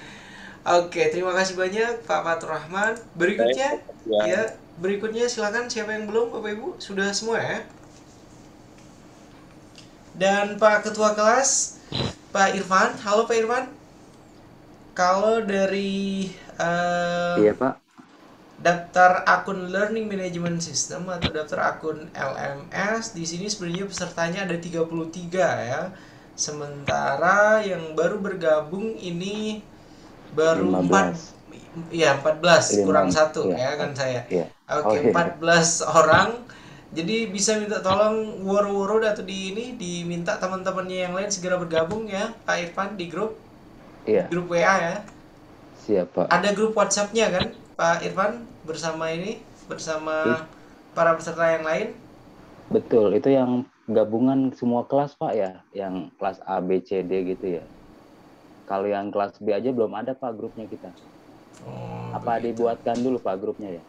Oke, terima kasih banyak Pak Fatur Rahman. Berikutnya ya. Berikutnya silakan siapa yang belum Bapak Ibu? Sudah semua ya? Dan Pak Ketua Kelas, Pak Irfan. Halo Pak Irfan. Kalau dari Iya Pak. daftar akun Learning Management System atau daftar akun LMS, di sini sebenarnya pesertanya ada 33 ya. Sementara yang baru bergabung ini baru 14 kurang 1 ya kan saya. Oke, 14 orang. Jadi bisa minta tolong woro-woro atau diminta teman-temannya yang lain segera bergabung ya Pak Irfan di grup. Grup WA ya. Siap Pak. Ada grup WhatsApp-nya kan Pak Irfan bersama para peserta yang lain? Betul, itu yang gabungan semua kelas Pak ya, yang kelas A, B, C, D gitu ya. Kalau yang kelas B aja belum ada Pak grupnya kita. Apa dibuatkan dulu Pak grupnya ya?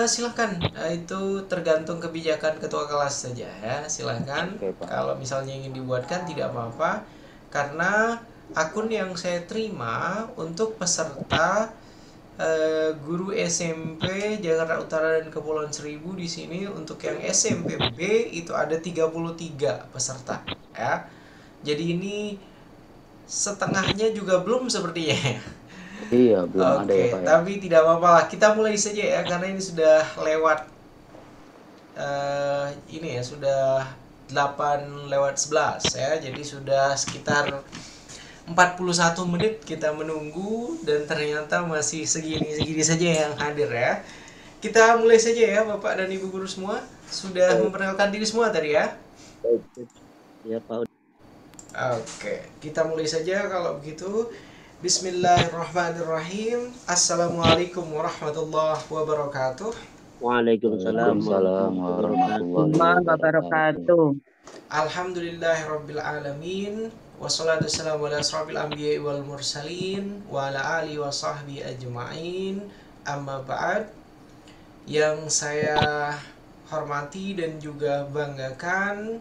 Silahkan, itu tergantung kebijakan ketua kelas saja ya. Silahkan, kalau misalnya ingin dibuatkan tidak apa-apa. Karena akun yang saya terima untuk peserta guru SMP Jakarta Utara dan Kepulauan Seribu di sini untuk yang SMP B itu ada 33 peserta ya. Jadi ini setengahnya juga belum sepertinya ya. Iya, belum ada ya Pak ya. Tapi tidak apa-apa lah, kita mulai saja ya karena ini sudah lewat ini ya, sudah 8:11 ya. Jadi sudah sekitar 41 menit kita menunggu dan ternyata masih segini saja yang hadir ya. Kita mulai saja ya Bapak dan Ibu guru semua. Sudah memperkenalkan diri semua tadi ya? Ya Pak. Oke, kita mulai saja kalau begitu. Bismillahirrahmanirrahim. Assalamualaikum warahmatullahi wabarakatuh. Waalaikumsalam warahmatullahi wabarakatuh. Alhamdulillahirabbil alamin. Wassalatu wassalamu ala asrofil anbiya'i wal mursalin wa ala alihi wa sahbihi ajma'in. Amma ba'd. Yang saya hormati dan juga banggakan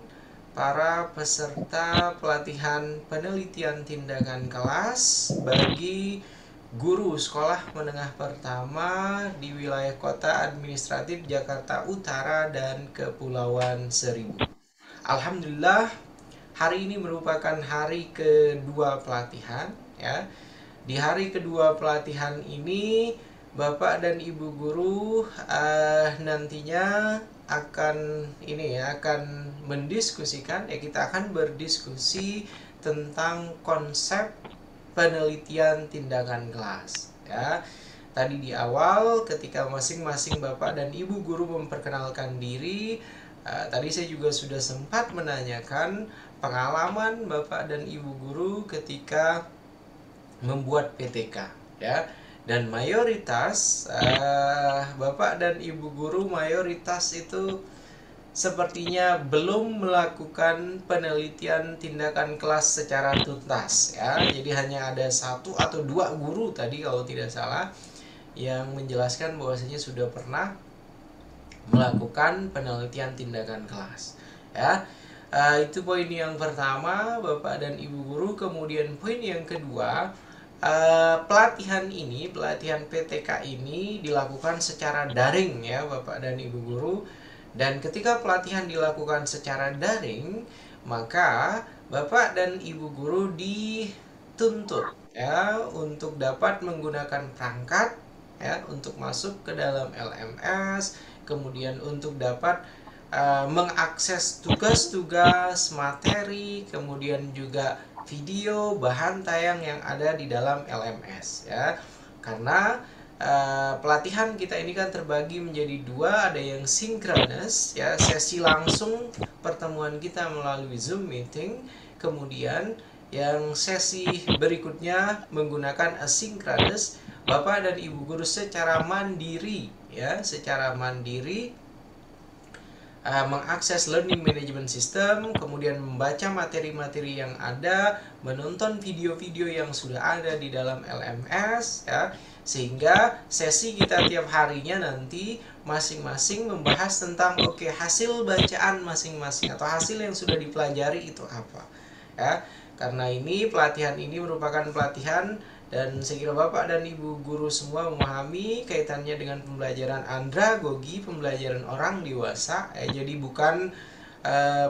para peserta pelatihan penelitian tindakan kelas bagi guru sekolah menengah pertama di wilayah kota administratif Jakarta Utara dan Kepulauan Seribu. Alhamdulillah, hari ini merupakan hari kedua pelatihan ya. Di hari kedua pelatihan ini Bapak dan Ibu guru nantinya akan mendiskusikan kita akan berdiskusi tentang konsep penelitian tindakan kelas ya. Tadi di awal ketika masing-masing Bapak dan Ibu guru memperkenalkan diri, tadi saya juga sudah sempat menanyakan pengalaman Bapak dan Ibu guru ketika membuat PTK ya. Dan mayoritas Bapak dan Ibu guru mayoritas itu sepertinya belum melakukan penelitian tindakan kelas secara tuntas ya. Jadi hanya ada 1 atau 2 guru tadi kalau tidak salah yang menjelaskan bahwasanya sudah pernah melakukan penelitian tindakan kelas ya. Itu poin yang pertama Bapak dan Ibu guru. Kemudian poin yang kedua, pelatihan PTK ini dilakukan secara daring ya Bapak dan Ibu guru. Dan ketika pelatihan dilakukan secara daring, maka Bapak dan Ibu guru dituntut ya untuk dapat menggunakan perangkat ya untuk masuk ke dalam LMS, kemudian untuk dapat mengakses tugas-tugas, materi, kemudian juga video, bahan tayang yang ada di dalam LMS ya. Karena pelatihan kita ini kan terbagi menjadi 2, ada yang sinkronus ya, sesi langsung pertemuan kita melalui Zoom meeting, kemudian yang sesi berikutnya menggunakan asinkronus. Bapak dan Ibu guru secara mandiri ya, mengakses learning management system, kemudian membaca materi-materi yang ada, menonton video-video yang sudah ada di dalam LMS ya, sehingga sesi kita tiap harinya nanti masing-masing membahas tentang hasil bacaan masing-masing atau hasil yang sudah dipelajari itu apa ya. Karena ini pelatihan ini merupakan pelatihan dan saya kira Bapak dan Ibu guru semua memahami kaitannya dengan pembelajaran andragogi, pembelajaran orang dewasa ya. Jadi bukan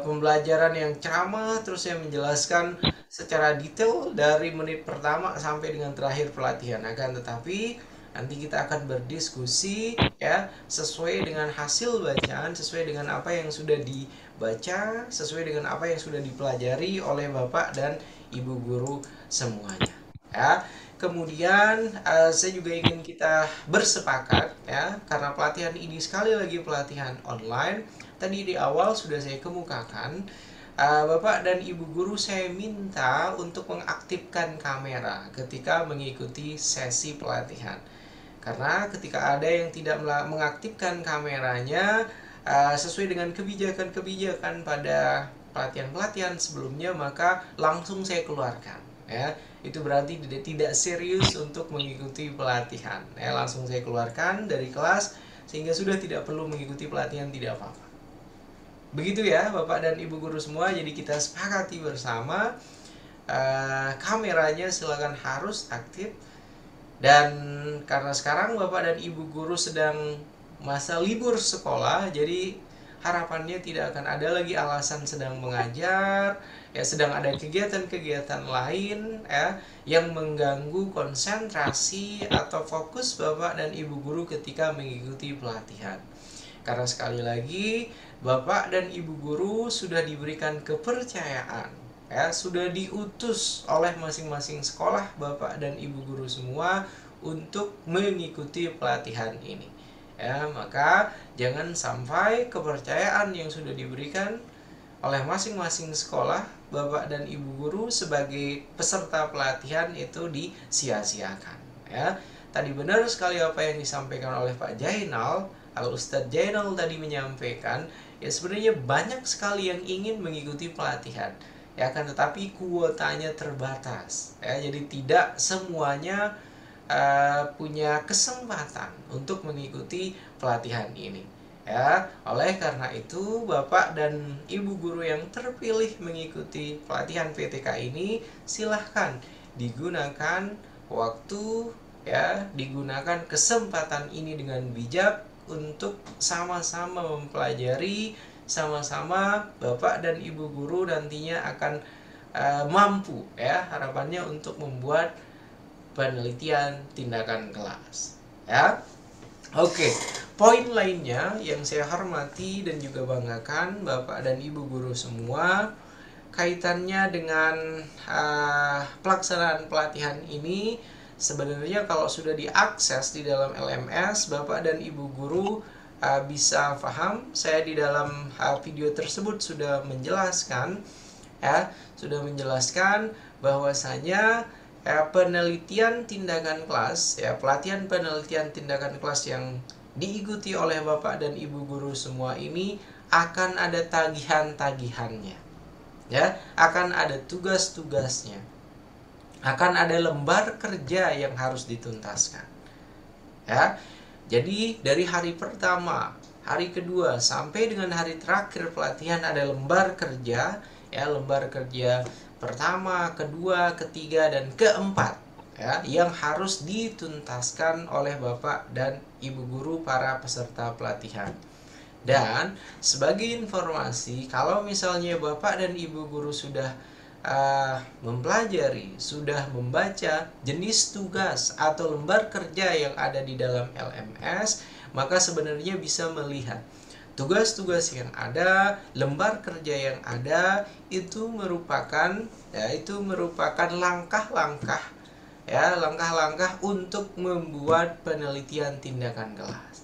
pembelajaran yang ceramah, terus saya menjelaskan secara detail dari menit pertama sampai dengan terakhir pelatihan. Akan tetapi nanti kita akan berdiskusi ya sesuai dengan hasil bacaan, sesuai dengan apa yang sudah dibaca, sesuai dengan apa yang sudah dipelajari oleh Bapak dan Ibu guru semuanya. Ya. Kemudian saya juga ingin kita bersepakat ya, karena pelatihan ini sekali lagi pelatihan online. Tadi di awal sudah saya kemukakan, Bapak dan Ibu guru saya minta untuk mengaktifkan kamera ketika mengikuti sesi pelatihan. Karena ketika ada yang tidak mengaktifkan kameranya sesuai dengan kebijakan-kebijakan pada pelatihan-pelatihan sebelumnya, maka langsung saya keluarkan ya. Itu berarti tidak serius untuk mengikuti pelatihan ya. Langsung saya keluarkan dari kelas sehingga sudah tidak perlu mengikuti pelatihan, tidak apa-apa. Begitu ya Bapak dan Ibu guru semua. Jadi kita sepakati bersama, kameranya silakan harus aktif. Dan karena sekarang Bapak dan Ibu guru sedang masa libur sekolah, jadi harapannya tidak akan ada lagi alasan sedang mengajar ya, sedang ada kegiatan-kegiatan lain ya yang mengganggu konsentrasi atau fokus Bapak dan Ibu guru ketika mengikuti pelatihan. Karena sekali lagi Bapak dan Ibu guru sudah diberikan kepercayaan ya, sudah diutus oleh masing-masing sekolah Bapak dan Ibu guru semua untuk mengikuti pelatihan ini ya. Maka jangan sampai kepercayaan yang sudah diberikan oleh masing-masing sekolah Bapak dan Ibu guru sebagai peserta pelatihan itu disia-siakan ya. Tadi benar sekali apa yang disampaikan oleh Pak Jainal, Al-Ustadz Jainal tadi menyampaikan ya, sebenarnya banyak sekali yang ingin mengikuti pelatihan ya, kan tetapi kuotanya terbatas ya, jadi tidak semuanya punya kesempatan untuk mengikuti pelatihan ini ya. Oleh karena itu Bapak dan Ibu guru yang terpilih mengikuti pelatihan PTK ini, silahkan digunakan waktu ya, digunakan kesempatan ini dengan bijak untuk sama-sama mempelajari, sama-sama Bapak dan Ibu guru nantinya akan mampu ya, harapannya untuk membuat penelitian tindakan kelas ya. Oke, poin lainnya yang saya hormati dan juga banggakan Bapak dan Ibu guru semua, kaitannya dengan pelaksanaan pelatihan ini. Sebenarnya kalau sudah diakses di dalam LMS, Bapak dan Ibu guru bisa paham. Saya di dalam video tersebut sudah menjelaskan ya, sudah menjelaskan bahwasanya penelitian tindakan kelas ya, pelatihan penelitian tindakan kelas yang diikuti oleh Bapak dan Ibu guru semua ini akan ada tagihan-tagihannya ya, akan ada tugas-tugasnya, akan ada lembar kerja yang harus dituntaskan ya. Jadi dari hari pertama, hari kedua sampai dengan hari terakhir pelatihan ada lembar kerja ya, lembar kerja pertama, kedua, ketiga, dan keempat ya, yang harus dituntaskan oleh Bapak dan Ibu guru para peserta pelatihan. Dan sebagai informasi, kalau misalnya Bapak dan Ibu guru sudah mempelajari, sudah membaca jenis tugas atau lembar kerja yang ada di dalam LMS, maka sebenarnya bisa melihat tugas-tugas yang ada, lembar kerja yang ada itu merupakan langkah-langkah ya, langkah-langkah untuk membuat penelitian tindakan kelas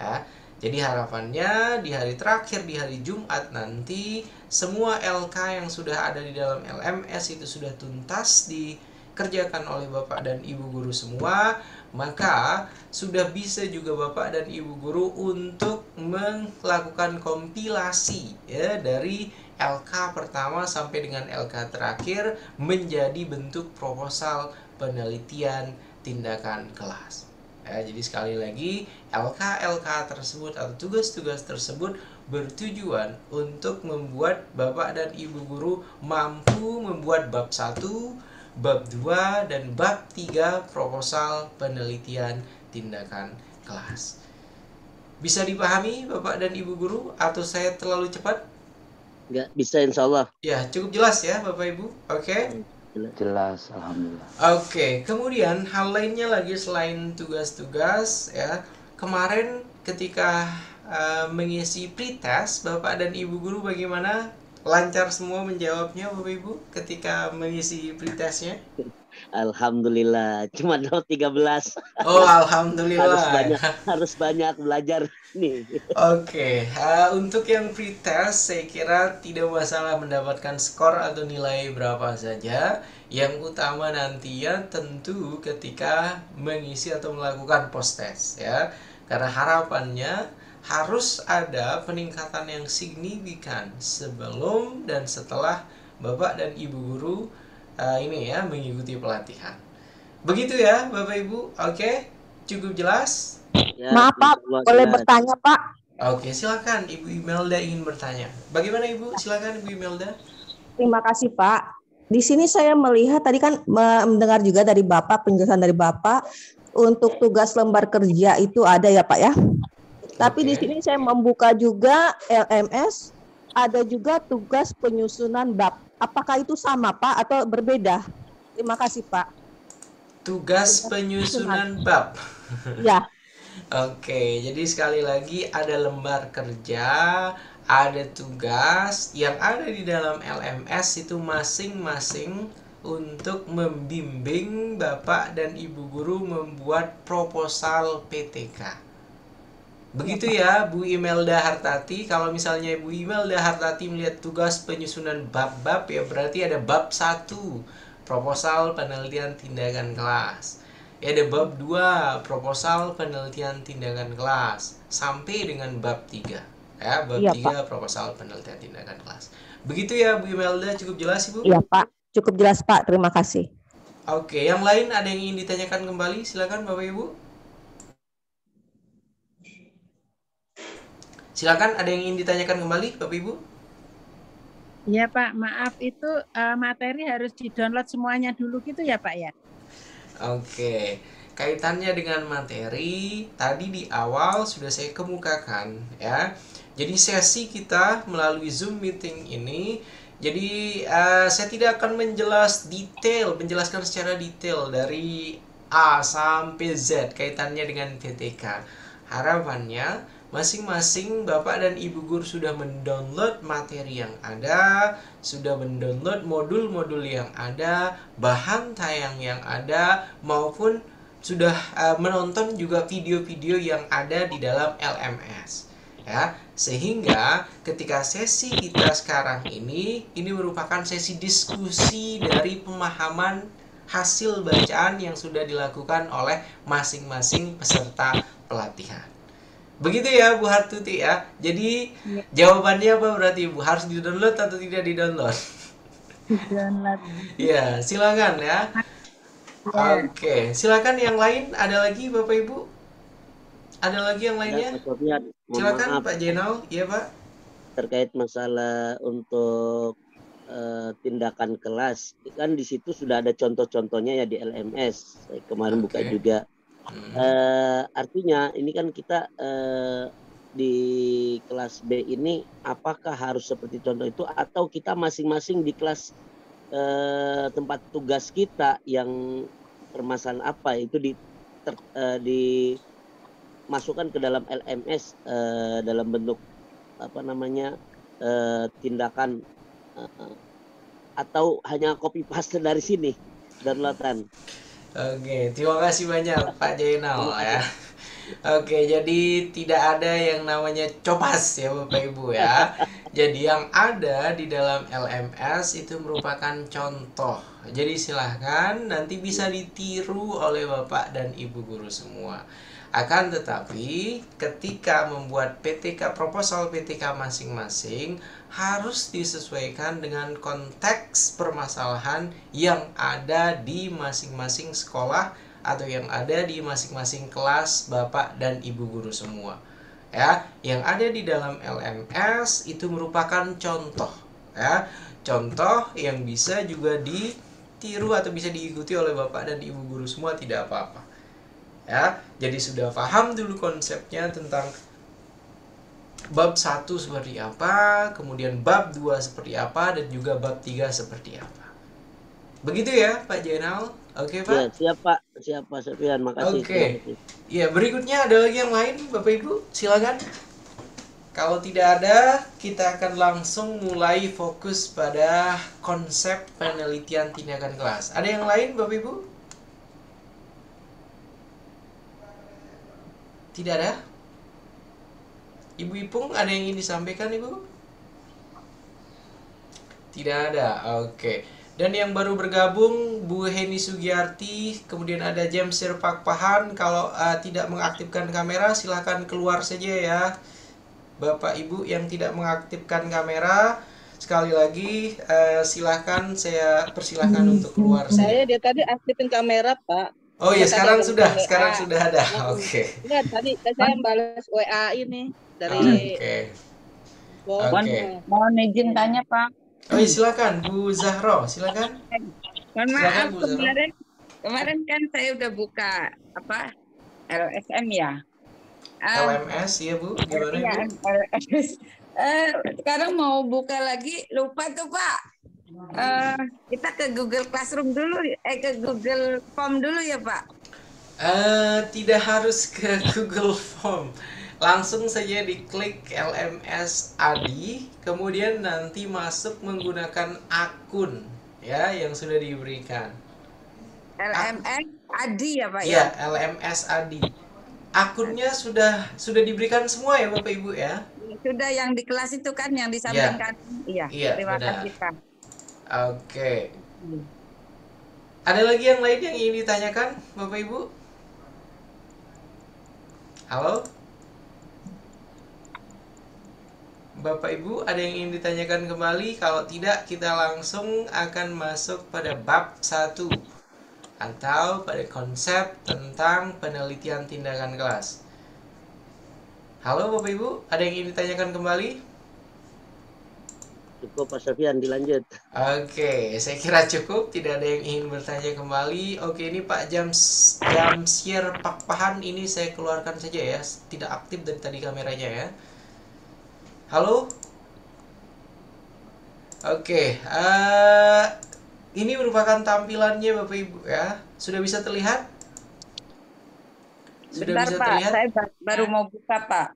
ya. Jadi harapannya di hari terakhir, di hari Jumat nanti, semua LK yang sudah ada di dalam LMS itu sudah tuntas dikerjakan oleh Bapak dan Ibu guru semua. Maka sudah bisa juga Bapak dan Ibu guru untuk melakukan kompilasi ya, dari LK pertama sampai dengan LK terakhir menjadi bentuk proposal penelitian tindakan kelas ya. Jadi sekali lagi, LK tersebut atau tugas-tugas tersebut bertujuan untuk membuat Bapak dan Ibu guru mampu membuat bab 1, bab 2, dan bab 3 proposal penelitian tindakan kelas. Bisa dipahami Bapak dan Ibu guru atau saya terlalu cepat? Nggak bisa, insya Allah. Ya, cukup jelas ya Bapak Ibu. Oke. Jelas, alhamdulillah. Oke, kemudian hal lainnya lagi selain tugas-tugas ya. Kemarin ketika mengisi pretest, Bapak dan Ibu guru bagaimana? Lancar semua menjawabnya Bapak Ibu ketika mengisi pretestnya? Alhamdulillah, cuma dapat 13. Oh, alhamdulillah. harus banyak belajar nih. Oke, untuk yang pretest saya kira tidak masalah mendapatkan skor atau nilai berapa saja. Yang utama nantinya tentu ketika mengisi atau melakukan post test ya. Karena harapannya harus ada peningkatan yang signifikan sebelum dan setelah Bapak dan Ibu guru ini ya mengikuti pelatihan. Begitu ya Bapak Ibu. Oke, cukup jelas? Ya, Maaf Pak, boleh bertanya Pak? Oke, silakan Ibu Imelda ingin bertanya. Bagaimana Ibu? Silakan Ibu Imelda. Terima kasih Pak. Di sini saya melihat tadi kan mendengar juga dari Bapak, penjelasan dari Bapak untuk tugas lembar kerja itu ada ya Pak ya. Tapi di sini saya membuka juga LMS, ada juga tugas penyusunan bab. Apakah itu sama Pak atau berbeda? Terima kasih Pak. Tugas penyusunan bab. Ya. Oke, jadi sekali lagi ada lembar kerja, ada tugas yang ada di dalam LMS itu masing-masing untuk membimbing Bapak dan Ibu guru membuat proposal PTK. Begitu ya Bu Imelda Hartati. Kalau misalnya Bu Imelda Hartati melihat tugas penyusunan bab-bab ya berarti ada bab 1 proposal penelitian tindakan kelas. Ya ada bab 2 proposal penelitian tindakan kelas sampai dengan bab 3. Ya, bab 3 proposal penelitian tindakan kelas. Begitu ya Bu Imelda, cukup jelas Ibu? Iya Pak, cukup jelas Pak. Terima kasih. Oke, yang lain ada yang ingin ditanyakan kembali? Silakan Bapak Ibu. Silakan, ada yang ingin ditanyakan kembali, Bapak Ibu? Iya Pak, maaf itu materi harus di-download semuanya dulu gitu ya Pak ya? Oke, kaitannya dengan materi tadi di awal sudah saya kemukakan ya. Jadi sesi kita melalui Zoom meeting ini, jadi saya tidak akan menjelaskan secara detail dari A sampai Z kaitannya dengan PTK. Harapannya masing-masing Bapak dan Ibu guru sudah mendownload materi yang ada, sudah mendownload modul-modul yang ada, bahan tayang yang ada, maupun sudah menonton juga video-video yang ada di dalam LMS. Ya, sehingga ketika sesi kita sekarang ini merupakan sesi diskusi dari pemahaman hasil bacaan yang sudah dilakukan oleh masing-masing peserta pelatihan. Begitu ya Bu Hartuti ya. Jadi jawabannya apa berarti Bu? Harus di-download atau tidak di-download? Di-download. Ya, silakan ya. Oke, silakan yang lain. Ada lagi Bapak Ibu? Ada lagi yang lainnya? Silakan Pak Jenal. Iya Pak. Terkait masalah untuk tindakan kelas, kan di situ sudah ada contoh-contohnya ya di LMS. Saya kemarin buka juga. Artinya ini kan kita di kelas B ini apakah harus seperti contoh itu atau kita masing-masing di kelas tempat tugas kita yang permasalahan apa itu dimasukkan ke dalam LMS dalam bentuk apa namanya tindakan atau hanya copy paste dari sini downloadan. Oke, terima kasih banyak Pak Jainal ya. Oke, jadi tidak ada yang namanya copas ya Bapak Ibu ya. Jadi yang ada di dalam LMS itu merupakan contoh. Jadi silahkan nanti bisa ditiru oleh Bapak dan Ibu guru semua. Akan tetapi ketika membuat PTK, proposal PTK masing-masing harus disesuaikan dengan konteks permasalahan yang ada di masing-masing sekolah atau yang ada di masing-masing kelas Bapak dan Ibu guru semua. Ya, yang ada di dalam LMS itu merupakan contoh ya. Contoh yang bisa juga ditiru atau bisa diikuti oleh Bapak dan Ibu guru semua, tidak apa-apa. Ya, jadi sudah paham dulu konsepnya tentang bab 1 seperti apa, kemudian bab 2 seperti apa, dan juga bab 3 seperti apa. Begitu ya Pak Jainal? Oke Pak? Ya, siap Pak. Siap Pak Sofian, makasih. Oke. Ya, berikutnya ada lagi yang lain Bapak Ibu? Silakan. Kalau tidak ada, kita akan langsung mulai fokus pada konsep penelitian tindakan kelas. Ada yang lain Bapak Ibu? Tidak ada? Ibu Ipung, ada yang ingin disampaikan Ibu? Tidak ada, oke. Dan yang baru bergabung, Bu Heni Sugiyarti, kemudian ada James Pakpahan. Kalau tidak mengaktifkan kamera, silahkan keluar saja ya. Bapak Ibu yang tidak mengaktifkan kamera, sekali lagi silahkan, saya persilahkan untuk keluar saja. Saya dia tadi aktifin kamera, Pak. Oh iya, sekarang sudah ada. Oke. Enggak, tadi saya balas WA ini dari Mohon izin tanya, Pak. Oh iya, silakan Bu Zahro, silakan. Mohon maaf, kemarin kan saya udah buka LSM ya. LMS ya Bu, gimana iya, Bu? LMS. Sekarang mau buka lagi, lupa tuh Pak. Kita ke Google Classroom dulu, ke Google Form dulu ya Pak. Tidak harus ke Google Form. Langsung saja diklik LMS ADI, kemudian nanti masuk menggunakan akun ya yang sudah diberikan. LMS ADI ya Pak ya? Ya, LMS ADI. Akunnya sudah diberikan semua ya Bapak Ibu ya? Sudah, yang di kelas itu kan yang disampaikan. Iya, terima benar. kasih Pak. Oke. Ada lagi yang lain yang ingin ditanyakan Bapak Ibu? Halo? Bapak Ibu, ada yang ingin ditanyakan kembali? Kalau tidak, kita langsung akan masuk pada bab 1 atau pada konsep tentang penelitian tindakan kelas. Halo Bapak Ibu, ada yang ingin ditanyakan kembali? Cukup Pak Sofian, dilanjut. Oke, saya kira cukup, tidak ada yang ingin bertanya kembali. Oke, ini Pak Jamsir Pakpahan, ini saya keluarkan saja ya, tidak aktif dari tadi kameranya ya. Halo? Oke, ini merupakan tampilannya Bapak Ibu ya. Sudah bisa terlihat? Sudah Bentar, bisa Pak, terlihat? saya baru mau buka Pak.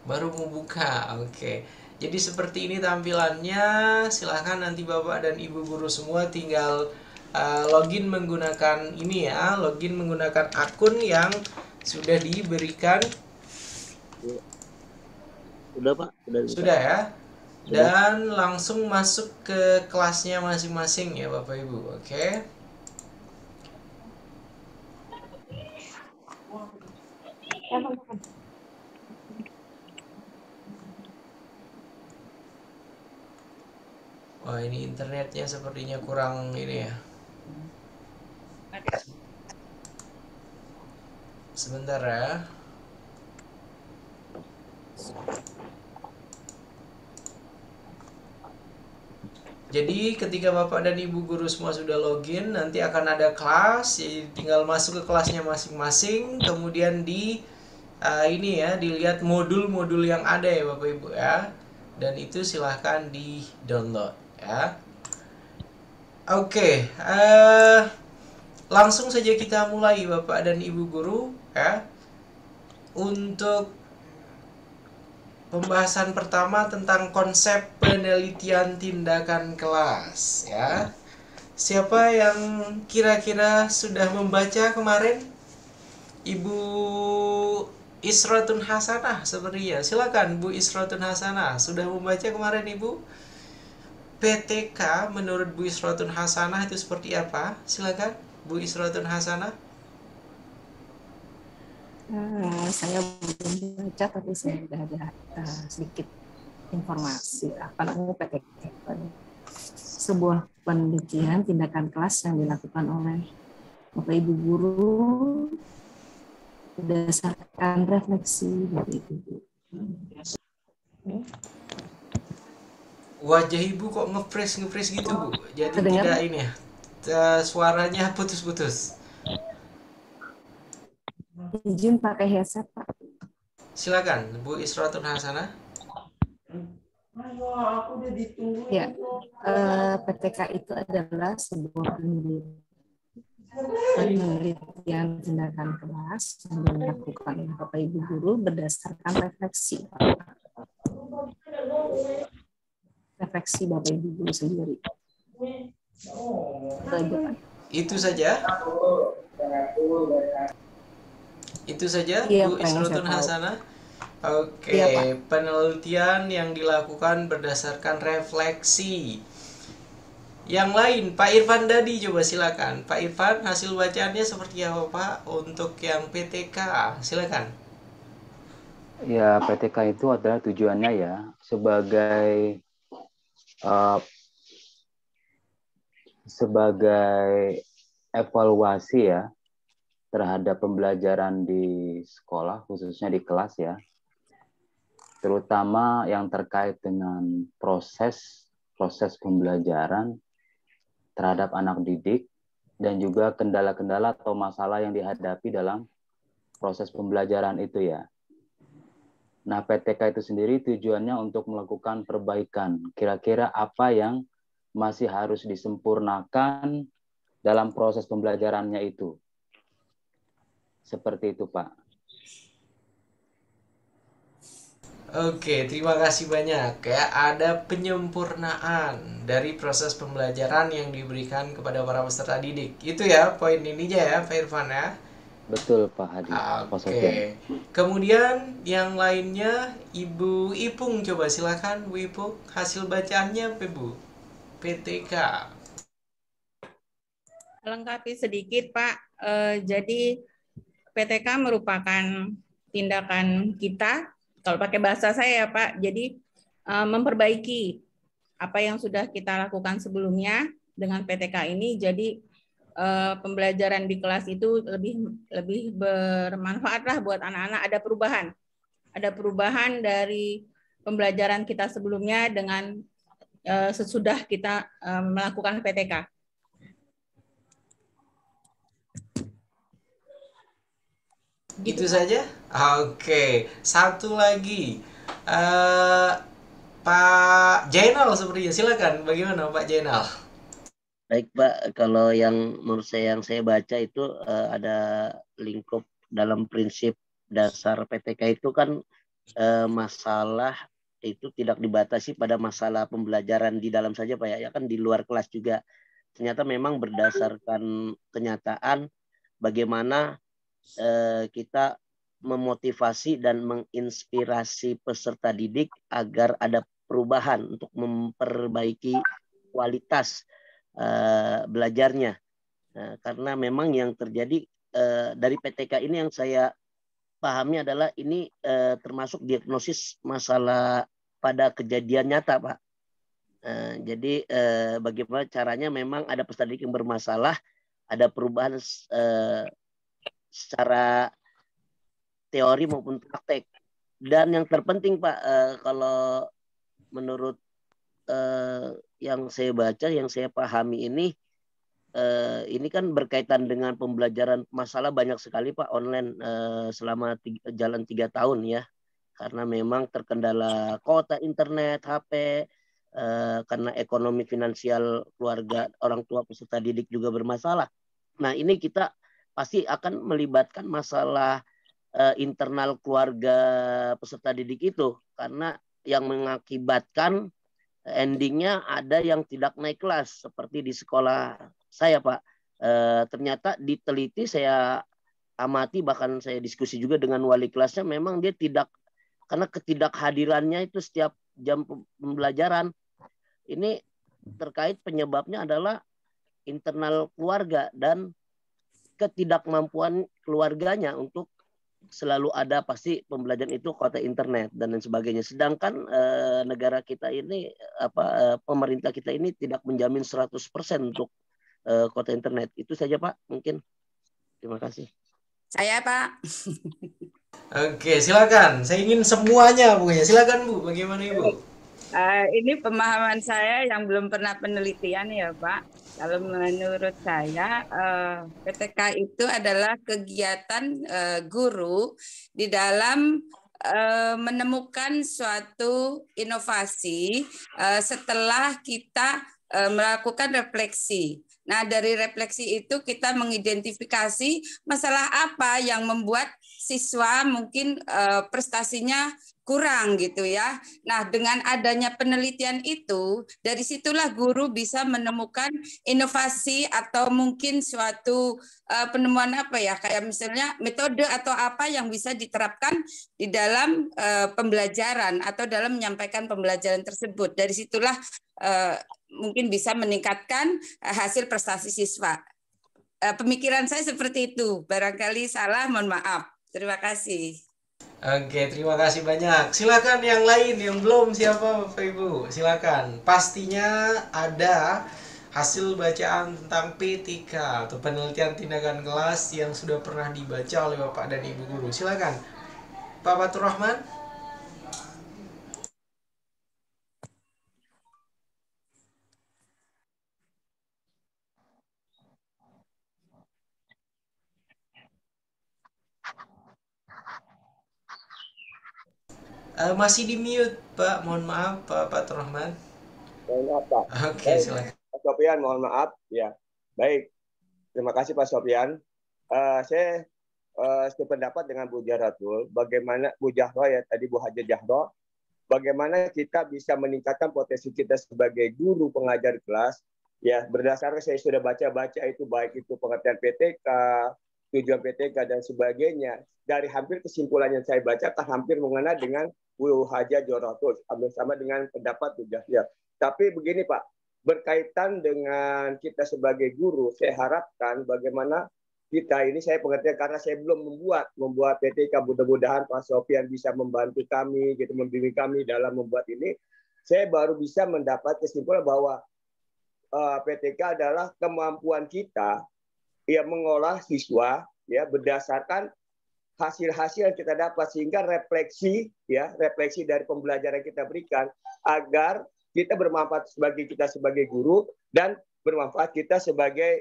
Baru mau buka, oke. Jadi seperti ini tampilannya. Silahkan nanti Bapak dan Ibu guru semua tinggal login menggunakan ini ya, login menggunakan akun yang sudah diberikan. Sudah Pak, sudah ya. Dan langsung masuk ke kelasnya masing-masing ya Bapak Ibu, oke? Wah, ini internetnya sepertinya kurang ini ya. Sebentar ya. Jadi ketika Bapak dan Ibu guru semua sudah login, nanti akan ada kelas, jadi tinggal masuk ke kelasnya masing-masing, kemudian ini ya, dilihat modul-modul yang ada ya Bapak Ibu ya. Dan itu silahkan di-download ya. Oke, langsung saja kita mulai Bapak dan Ibu guru ya. Untuk pembahasan pertama tentang konsep penelitian tindakan kelas ya. Siapa yang kira-kira sudah membaca kemarin? Ibu Isratun Hasanah sepertinya. Silakan Bu Isratun Hasanah. Sudah membaca kemarin Ibu? PTK menurut Bu Isratun Hasanah itu seperti apa? Silakan Bu Isratun Hasanah. Saya belum baca, tapi saya sudah ada sedikit informasi. Apa namanya PTK? Sebuah penelitian tindakan kelas yang dilakukan oleh Bapak Ibu guru berdasarkan refleksi dari Ibu. Wajah Ibu kok nge-freeze gitu Bu? Jadi Kedengar? tidak ini ya, suaranya putus-putus. Izin pakai headset Pak. Silakan Bu Isratun Hasanah. Ya, PTK itu adalah sebuah penelitian tindakan kelas yang dilakukan oleh Bapak Ibu guru berdasarkan refleksi Bapak Ibu guru sendiri. Itu saja? Itu saja, iya, Bu Isrotun Hasanah? Oke, iya, penelitian yang dilakukan berdasarkan refleksi. Yang lain, Pak Irfan Dadi, coba silakan. Pak Irfan, hasil bacaannya seperti apa, Pak? Untuk yang PTK, silakan. Ya, PTK itu adalah tujuannya ya sebagai evaluasi ya terhadap pembelajaran di sekolah, khususnya di kelas ya, terutama yang terkait dengan proses pembelajaran terhadap anak didik dan juga kendala-kendala atau masalah yang dihadapi dalam proses pembelajaran itu ya. Nah, PTK itu sendiri tujuannya untuk melakukan perbaikan. Kira-kira apa yang masih harus disempurnakan dalam proses pembelajarannya itu. Seperti itu, Pak. Oke, terima kasih banyak ya. Ada penyempurnaan dari proses pembelajaran yang diberikan kepada para peserta didik. Itu ya poin ininya ya, Pak Irfan ya. Betul, Pak Hadi. Oke. Kemudian yang lainnya Ibu Ipung, coba silakan Bu Ipung, hasil bacaannya apa, Bu? PTK. Lengkapi sedikit, Pak. Jadi PTK merupakan tindakan kita, kalau pakai bahasa saya ya Pak, jadi memperbaiki apa yang sudah kita lakukan sebelumnya dengan PTK ini, jadi pembelajaran di kelas itu lebih bermanfaat lah buat anak-anak. Ada perubahan dari pembelajaran kita sebelumnya dengan sesudah kita melakukan PTK. Gitu saja? Oke, satu lagi. Pak Jainal sepertinya, silakan. Bagaimana Pak Jainal? Baik Pak, kalau yang menurut saya baca itu ada lingkup dalam prinsip dasar PTK itu kan masalah itu tidak dibatasi pada masalah pembelajaran di dalam saja Pak ya kan di luar kelas juga. Ternyata memang berdasarkan kenyataan bagaimana kita memotivasi dan menginspirasi peserta didik agar ada perubahan untuk memperbaiki kualitas belajarnya. Karena memang yang terjadi dari PTK ini yang saya pahami adalah ini termasuk diagnosis masalah pada kejadian nyata, Pak. Jadi bagaimana caranya memang ada peserta didik yang bermasalah, ada perubahan secara teori maupun praktek. Dan yang terpenting Pak, kalau menurut yang saya baca, yang saya pahami ini kan berkaitan dengan pembelajaran masalah banyak sekali Pak online selama jalan 3 tahun ya. Karena memang terkendala kuota internet, HP, karena ekonomi finansial keluarga, orang tua peserta didik juga bermasalah. Nah ini kita pasti akan melibatkan masalah internal keluarga peserta didik itu. Karena yang mengakibatkan endingnya ada yang tidak naik kelas. Seperti di sekolah saya Pak. Ternyata diteliti, saya amati, bahkan saya diskusi juga dengan wali kelasnya, memang dia tidak, karena ketidakhadirannya itu setiap jam pembelajaran. Ini terkait penyebabnya adalah internal keluarga dan ketidakmampuan keluarganya untuk selalu ada pasti pembelajaran itu kuota internet dan lain sebagainya. Sedangkan negara kita ini pemerintah kita ini tidak menjamin 100% untuk kuota internet. Itu saja Pak, mungkin. Terima kasih. Saya Pak. Oke, silakan. Saya ingin semuanya Bu. Silakan Bu, bagaimana Ibu? Ini pemahaman saya yang belum pernah penelitian ya Pak. Kalau menurut saya PTK itu adalah kegiatan guru di dalam menemukan suatu inovasi setelah kita melakukan refleksi. Nah, dari refleksi itu kita mengidentifikasi masalah apa yang membuat siswa mungkin prestasinya kurang gitu ya. Nah, dengan adanya penelitian itu, dari situlah guru bisa menemukan inovasi atau mungkin suatu penemuan apa ya, kayak misalnya metode atau apa yang bisa diterapkan di dalam pembelajaran atau dalam menyampaikan pembelajaran tersebut. Dari situlah mungkin bisa meningkatkan hasil prestasi siswa. Pemikiran saya seperti itu. Barangkali salah, mohon maaf. Terima kasih. Oke, terima kasih banyak. Silakan yang lain yang belum, siapa Bapak Ibu? Silakan. Pastinya ada hasil bacaan tentang PTK atau penelitian tindakan kelas yang sudah pernah dibaca oleh Bapak dan Ibu guru. Silakan. Pak Fatur Rahman. Masih di mute, Pak. Mohon maaf, Pak Fatur Rahman. Mohon maaf, Pak. Oke, silakan. Pak Sofian, mohon maaf. Ya, baik. Terima kasih, Pak Sofian. Saya sependapat dengan Bu Jahratul. Bagaimana Bu Jahro ya, tadi Bu Haja Jahro. Bagaimana kita bisa meningkatkan potensi kita sebagai guru pengajar kelas. Ya, berdasarkan saya sudah baca-baca itu, baik itu pengertian PTK, tujuan PTK dan sebagainya. Dari hampir kesimpulan yang saya baca, hampir mengenai dengan Bu Haja Jahratul, sama dengan pendapat Bu Jahro. Tapi begini Pak, berkaitan dengan kita sebagai guru, saya harapkan bagaimana kita ini, saya pengertian karena saya belum membuat PTK, mudah-mudahan Pak Sofian bisa membantu kami, gitu, membimbing kami dalam membuat ini. Saya baru bisa mendapat kesimpulan bahwa PTK adalah kemampuan kita yang mengolah siswa ya berdasarkan hasil-hasil yang kita dapat, sehingga refleksi dari pembelajaran yang kita berikan agar kita bermanfaat sebagai guru dan bermanfaat kita sebagai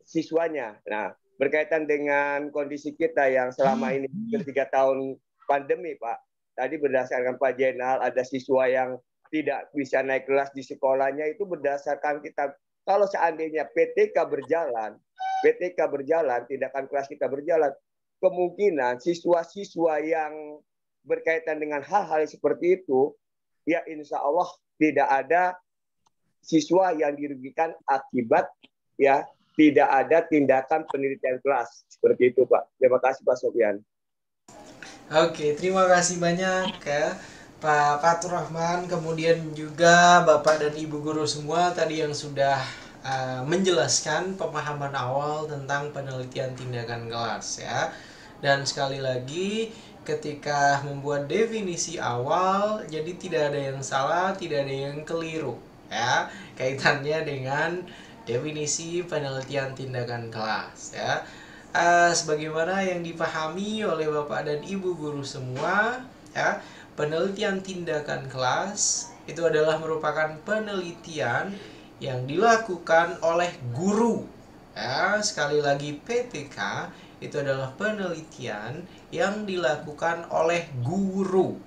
siswanya. Nah, berkaitan dengan kondisi kita yang selama ini 3 tahun pandemi, Pak. Tadi berdasarkan Pak Jenal, ada siswa yang tidak bisa naik kelas di sekolahnya, itu berdasarkan kita. Kalau seandainya PTK berjalan, tindakan kelas kita berjalan, kemungkinan siswa-siswa yang berkaitan dengan hal-hal seperti itu, ya insya Allah tidak ada siswa yang dirugikan akibat ya tidak ada tindakan penelitian kelas. Seperti itu Pak. Terima kasih Pak Sofian. Oke, terima kasih banyak ya Pak Fatur Rahman, kemudian juga Bapak dan Ibu guru semua tadi yang sudah menjelaskan pemahaman awal tentang penelitian tindakan kelas ya. Dan sekali lagi ketika membuat definisi awal, jadi tidak ada yang salah, tidak ada yang keliru ya kaitannya dengan definisi penelitian tindakan kelas ya. Sebagaimana yang dipahami oleh Bapak dan Ibu guru semua ya, penelitian tindakan kelas itu adalah merupakan penelitian yang dilakukan oleh guru ya. Sekali lagi, PTK itu adalah penelitian yang dilakukan oleh guru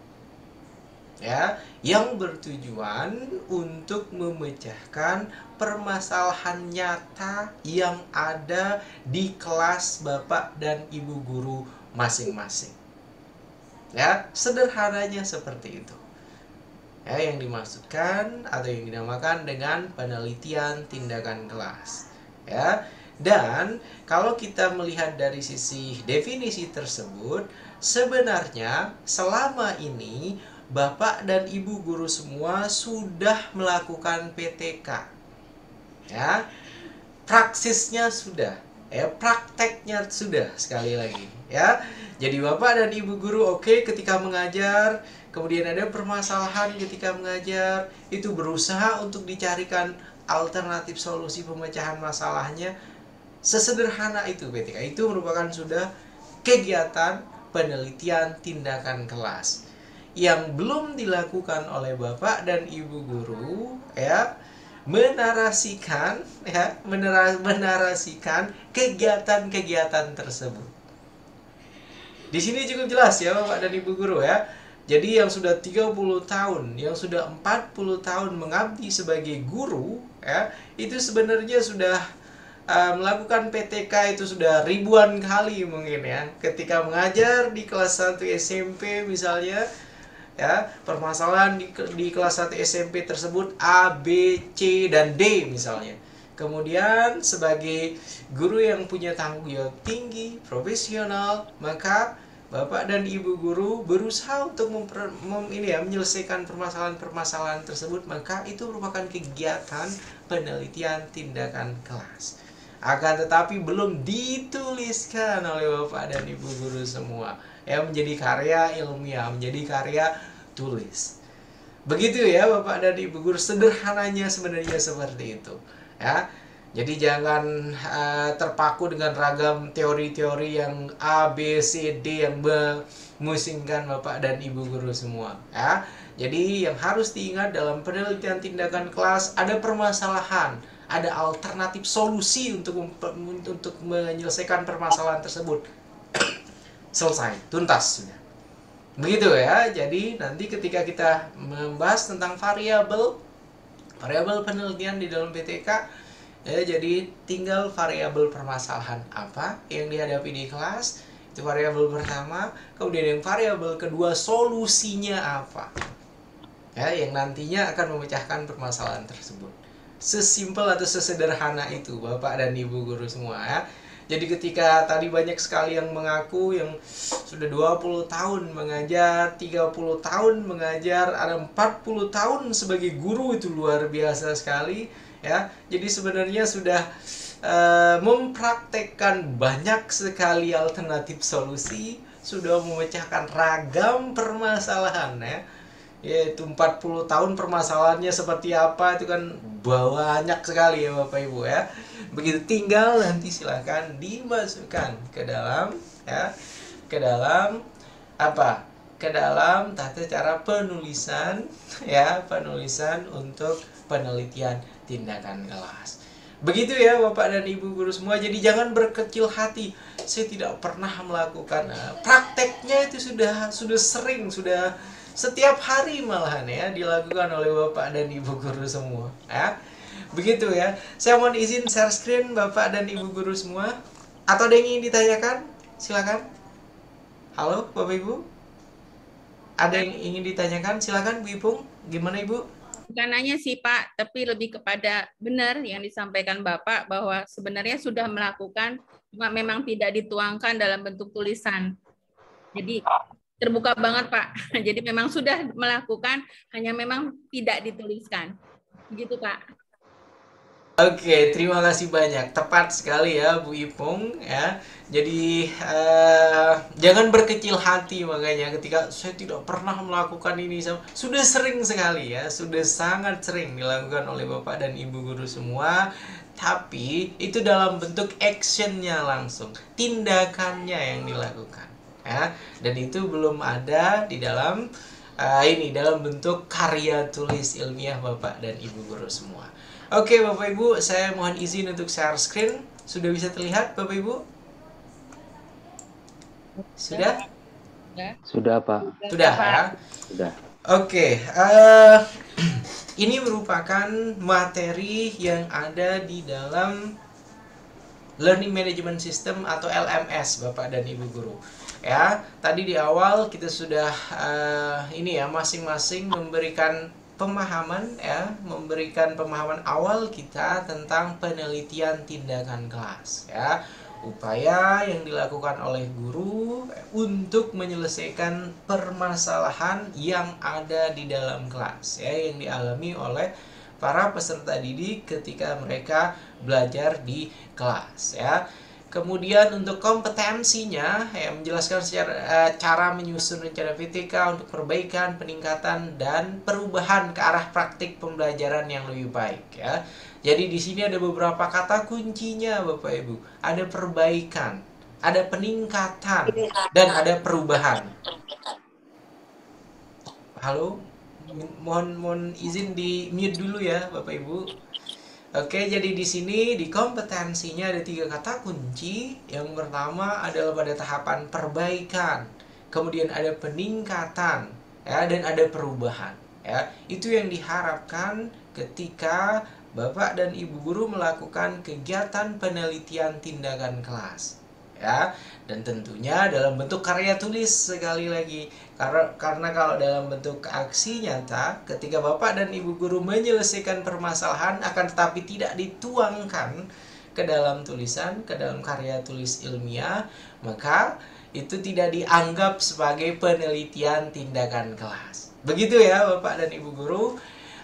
ya, yang bertujuan untuk memecahkan permasalahan nyata yang ada di kelas Bapak dan Ibu guru masing-masing. Ya, sederhananya seperti itu. Ya, yang dimaksudkan atau yang dinamakan dengan penelitian tindakan kelas. Ya. Dan kalau kita melihat dari sisi definisi tersebut, sebenarnya selama ini Bapak dan Ibu guru semua sudah melakukan PTK. Ya. Praksisnya sudah, ya, prakteknya sudah sekali lagi, ya. Jadi Bapak dan Ibu guru ketika mengajar, kemudian ada permasalahan ketika mengajar, itu berusaha untuk dicarikan alternatif solusi pemecahan masalahnya. Sesederhana itu PTK. Itu merupakan sudah kegiatan penelitian tindakan kelas yang belum dilakukan oleh Bapak dan Ibu guru ya, menarasikan kegiatan-kegiatan tersebut. Di sini cukup jelas ya Bapak dan Ibu guru ya. Jadi yang sudah 30 tahun, yang sudah 40 tahun mengabdi sebagai guru ya, itu sebenarnya sudah melakukan PTK itu sudah ribuan kali mungkin ya. Ketika mengajar di kelas 1 SMP misalnya ya, permasalahan di kelas 1 SMP tersebut A, B, C, dan D misalnya. Kemudian sebagai guru yang punya tanggung jawab tinggi, profesional, maka Bapak dan Ibu guru berusaha untuk menyelesaikan permasalahan-permasalahan tersebut, maka itu merupakan kegiatan penelitian tindakan kelas. Akan tetapi belum dituliskan oleh Bapak dan Ibu guru semua. Ya, menjadi karya ilmiah, menjadi karya tulis. Begitu ya Bapak dan Ibu guru, sederhananya sebenarnya seperti itu. Ya. Jadi jangan terpaku dengan ragam teori-teori yang A, B, C, D yang memusingkan Bapak dan Ibu guru semua. Ya. Jadi yang harus diingat dalam penelitian tindakan kelas, ada permasalahan, ada alternatif solusi untuk menyelesaikan permasalahan tersebut. Selesai, tuntas sudah. Begitu ya. Jadi nanti ketika kita membahas tentang variabel penelitian di dalam PTK, ya, jadi tinggal variabel permasalahan apa yang dihadapi di kelas, itu variabel pertama. Kemudian yang variabel kedua, solusinya apa, ya, yang nantinya akan memecahkan permasalahan tersebut. Sesimpel atau sesederhana itu Bapak dan Ibu guru semua ya. Jadi ketika tadi banyak sekali yang mengaku yang sudah 20 tahun mengajar, 30 tahun mengajar, ada 40 tahun sebagai guru, itu luar biasa sekali ya. Jadi sebenarnya sudah mempraktekkan banyak sekali alternatif solusi, sudah memecahkan ragam permasalahan ya. Yaitu 40 tahun permasalahannya seperti apa itu kan banyak sekali ya Bapak Ibu ya. Begitu, tinggal nanti silakan dimasukkan ke dalam ya, ke dalam apa? Ke dalam tata cara penulisan ya, penulisan untuk penelitian tindakan kelas. Begitu ya Bapak dan Ibu guru semua. Jadi jangan berkecil hati, saya tidak pernah melakukan. Prakteknya itu sudah sering, sudah setiap hari malahan ya dilakukan oleh Bapak dan Ibu guru semua ya. Begitu ya. Saya mohon izin share screen Bapak dan Ibu guru semua. Atau ada yang ingin ditanyakan? Silakan. Halo Bapak Ibu. Ada yang ingin ditanyakan? Silakan Bu Ipung. Gimana Ibu? Bukan nanya sih Pak, tapi lebih kepada benar yang disampaikan Bapak bahwa sebenarnya sudah melakukan, cuma memang tidak dituangkan dalam bentuk tulisan. Jadi terbuka banget Pak. Jadi memang sudah melakukan, hanya memang tidak dituliskan. Begitu Pak. Oke, terima kasih banyak. Tepat sekali ya Bu Ipung ya. Jadi jangan berkecil hati, makanya ketika saya tidak pernah melakukan ini, sudah sering sekali ya, sudah sangat sering dilakukan oleh Bapak dan Ibu guru semua. Tapi itu dalam bentuk actionnya langsung, tindakannya yang dilakukan ya. Dan itu belum ada di dalam dalam bentuk karya tulis ilmiah Bapak dan Ibu guru semua. Oke Bapak Ibu, saya mohon izin untuk share screen. Sudah bisa terlihat Bapak Ibu? Sudah? Sudah Pak. Sudah ya? Sudah. Oke, ini merupakan materi yang ada di dalam Learning Management System atau LMS Bapak dan Ibu guru. Ya, tadi di awal kita sudah masing-masing memberikan pemahaman ya, memberikan pemahaman awal kita tentang penelitian tindakan kelas ya, upaya yang dilakukan oleh guru untuk menyelesaikan permasalahan yang ada di dalam kelas ya, yang dialami oleh para peserta didik ketika mereka belajar di kelas ya. Kemudian untuk kompetensinya, menjelaskan secara cara menyusun rencana PTK untuk perbaikan, peningkatan, dan perubahan ke arah praktik pembelajaran yang lebih baik ya. Jadi di sini ada beberapa kata kuncinya Bapak Ibu. Ada perbaikan, ada peningkatan, dan ada perubahan. Halo, mohon izin di mute dulu ya Bapak Ibu. Oke, jadi di sini di kompetensinya ada 3 kata kunci. Yang pertama adalah pada tahapan perbaikan, kemudian ada peningkatan, ya, dan ada perubahan. Ya, itu yang diharapkan ketika Bapak dan Ibu guru melakukan kegiatan penelitian tindakan kelas. Ya, dan tentunya dalam bentuk karya tulis sekali lagi, karena kalau dalam bentuk aksi nyata ketika Bapak dan Ibu guru menyelesaikan permasalahan akan tetapi tidak dituangkan ke dalam tulisan, ke dalam karya tulis ilmiah, maka itu tidak dianggap sebagai penelitian tindakan kelas. Begitu ya Bapak dan Ibu guru.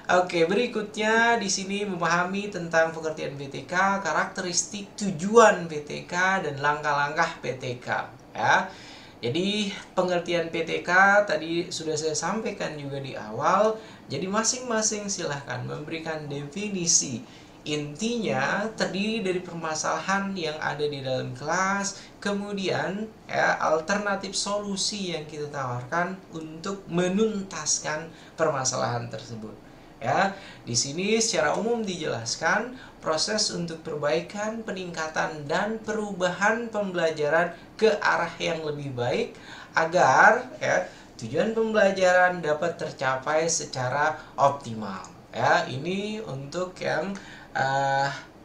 Oke, berikutnya di sini memahami tentang pengertian PTK, karakteristik tujuan PTK, dan langkah-langkah PTK. Ya, jadi pengertian PTK tadi sudah saya sampaikan juga di awal. Jadi masing-masing silahkan memberikan definisi. Intinya terdiri dari permasalahan yang ada di dalam kelas, kemudian ya alternatif solusi yang kita tawarkan untuk menuntaskan permasalahan tersebut. Ya, di sini secara umum dijelaskan proses untuk perbaikan, peningkatan, dan perubahan pembelajaran ke arah yang lebih baik agar ya tujuan pembelajaran dapat tercapai secara optimal. Ya, ini untuk yang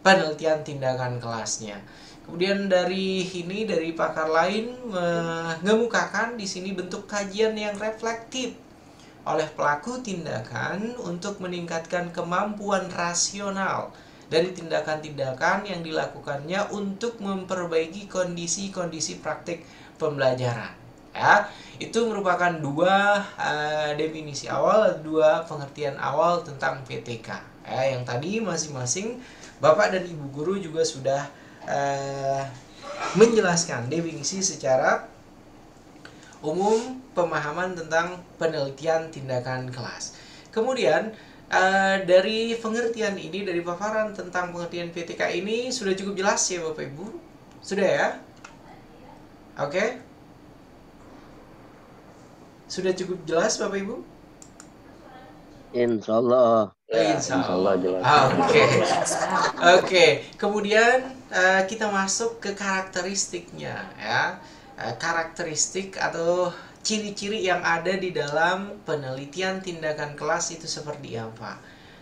penelitian tindakan kelasnya. Kemudian dari pakar lain mengemukakan di sini bentuk kajian yang reflektif oleh pelaku tindakan untuk meningkatkan kemampuan rasional dari tindakan-tindakan yang dilakukannya untuk memperbaiki kondisi-kondisi praktik pembelajaran. Ya, itu merupakan 2 definisi awal, 2 pengertian awal tentang PTK. Ya, yang tadi masing-masing Bapak dan Ibu guru juga sudah menjelaskan definisi secara umum pemahaman tentang penelitian tindakan kelas. Kemudian dari pengertian ini, dari paparan tentang pengertian PTK ini sudah cukup jelas ya Bapak Ibu? Sudah ya? Oke? Sudah cukup jelas Bapak Ibu? Insya Allah. Insya Allah jelas. Oke. Kemudian kita masuk ke karakteristiknya ya. Karakteristik atau ciri-ciri yang ada di dalam penelitian tindakan kelas itu seperti apa.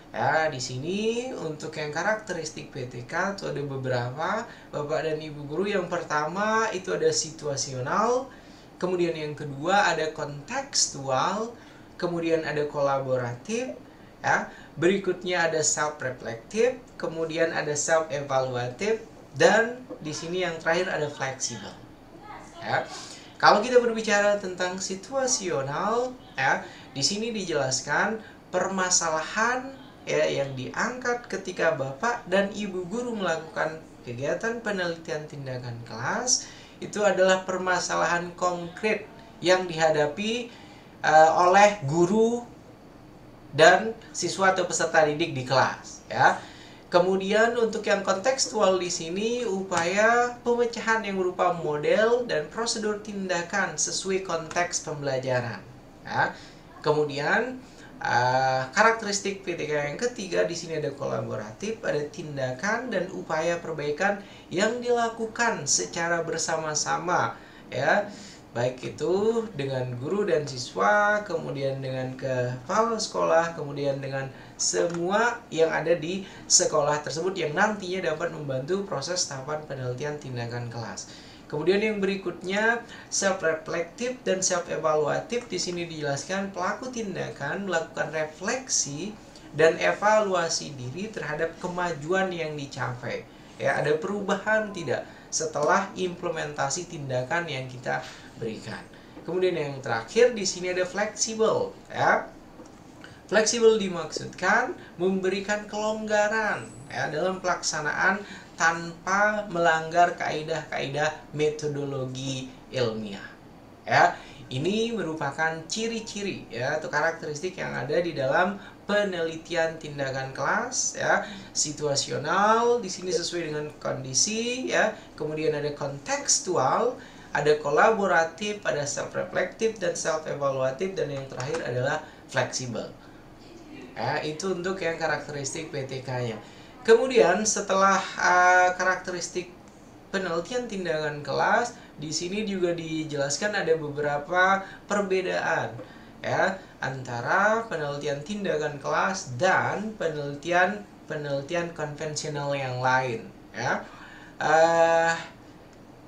Ya, di sini untuk yang karakteristik PTK itu ada beberapa Bapak dan Ibu guru. Yang pertama itu ada situasional, kemudian yang kedua ada kontekstual, kemudian ada kolaboratif, ya. Berikutnya ada self-reflective, kemudian ada self-evaluative, dan di sini yang terakhir ada fleksibel. Ya. Kalau kita berbicara tentang situasional, ya, di sini dijelaskan permasalahan ya yang diangkat ketika Bapak dan Ibu guru melakukan kegiatan penelitian tindakan kelas itu adalah permasalahan konkret yang dihadapi oleh guru dan siswa atau peserta didik di kelas, ya. Kemudian untuk yang kontekstual di sini upaya pemecahan yang berupa model dan prosedur tindakan sesuai konteks pembelajaran. Ya. Kemudian karakteristik PTK yang ketiga di sini ada kolaboratif, ada tindakan dan upaya perbaikan yang dilakukan secara bersama-sama, ya. Baik itu dengan guru dan siswa, kemudian dengan kepala sekolah, kemudian dengan semua yang ada di sekolah tersebut yang nantinya dapat membantu proses tahapan penelitian tindakan kelas. Kemudian yang berikutnya self-reflective dan self-evaluative. Di sini dijelaskan pelaku tindakan melakukan refleksi dan evaluasi diri terhadap kemajuan yang dicapai. Ya, ada perubahan tidak setelah implementasi tindakan yang kita berikan. Kemudian yang terakhir di sini ada fleksibel, ya. Fleksibel dimaksudkan memberikan kelonggaran ya dalam pelaksanaan tanpa melanggar kaidah-kaidah metodologi ilmiah. Ya, ini merupakan ciri-ciri ya atau karakteristik yang ada di dalam penelitian tindakan kelas ya. Situasional di sini sesuai dengan kondisi ya. Kemudian ada kontekstual, ada kolaboratif, ada self-reflective dan self-evaluatif, dan yang terakhir adalah fleksibel. Ya, itu untuk yang karakteristik PTK-nya. Kemudian setelah karakteristik penelitian tindakan kelas, di sini juga dijelaskan ada beberapa perbedaan ya antara penelitian tindakan kelas dan penelitian konvensional yang lain ya.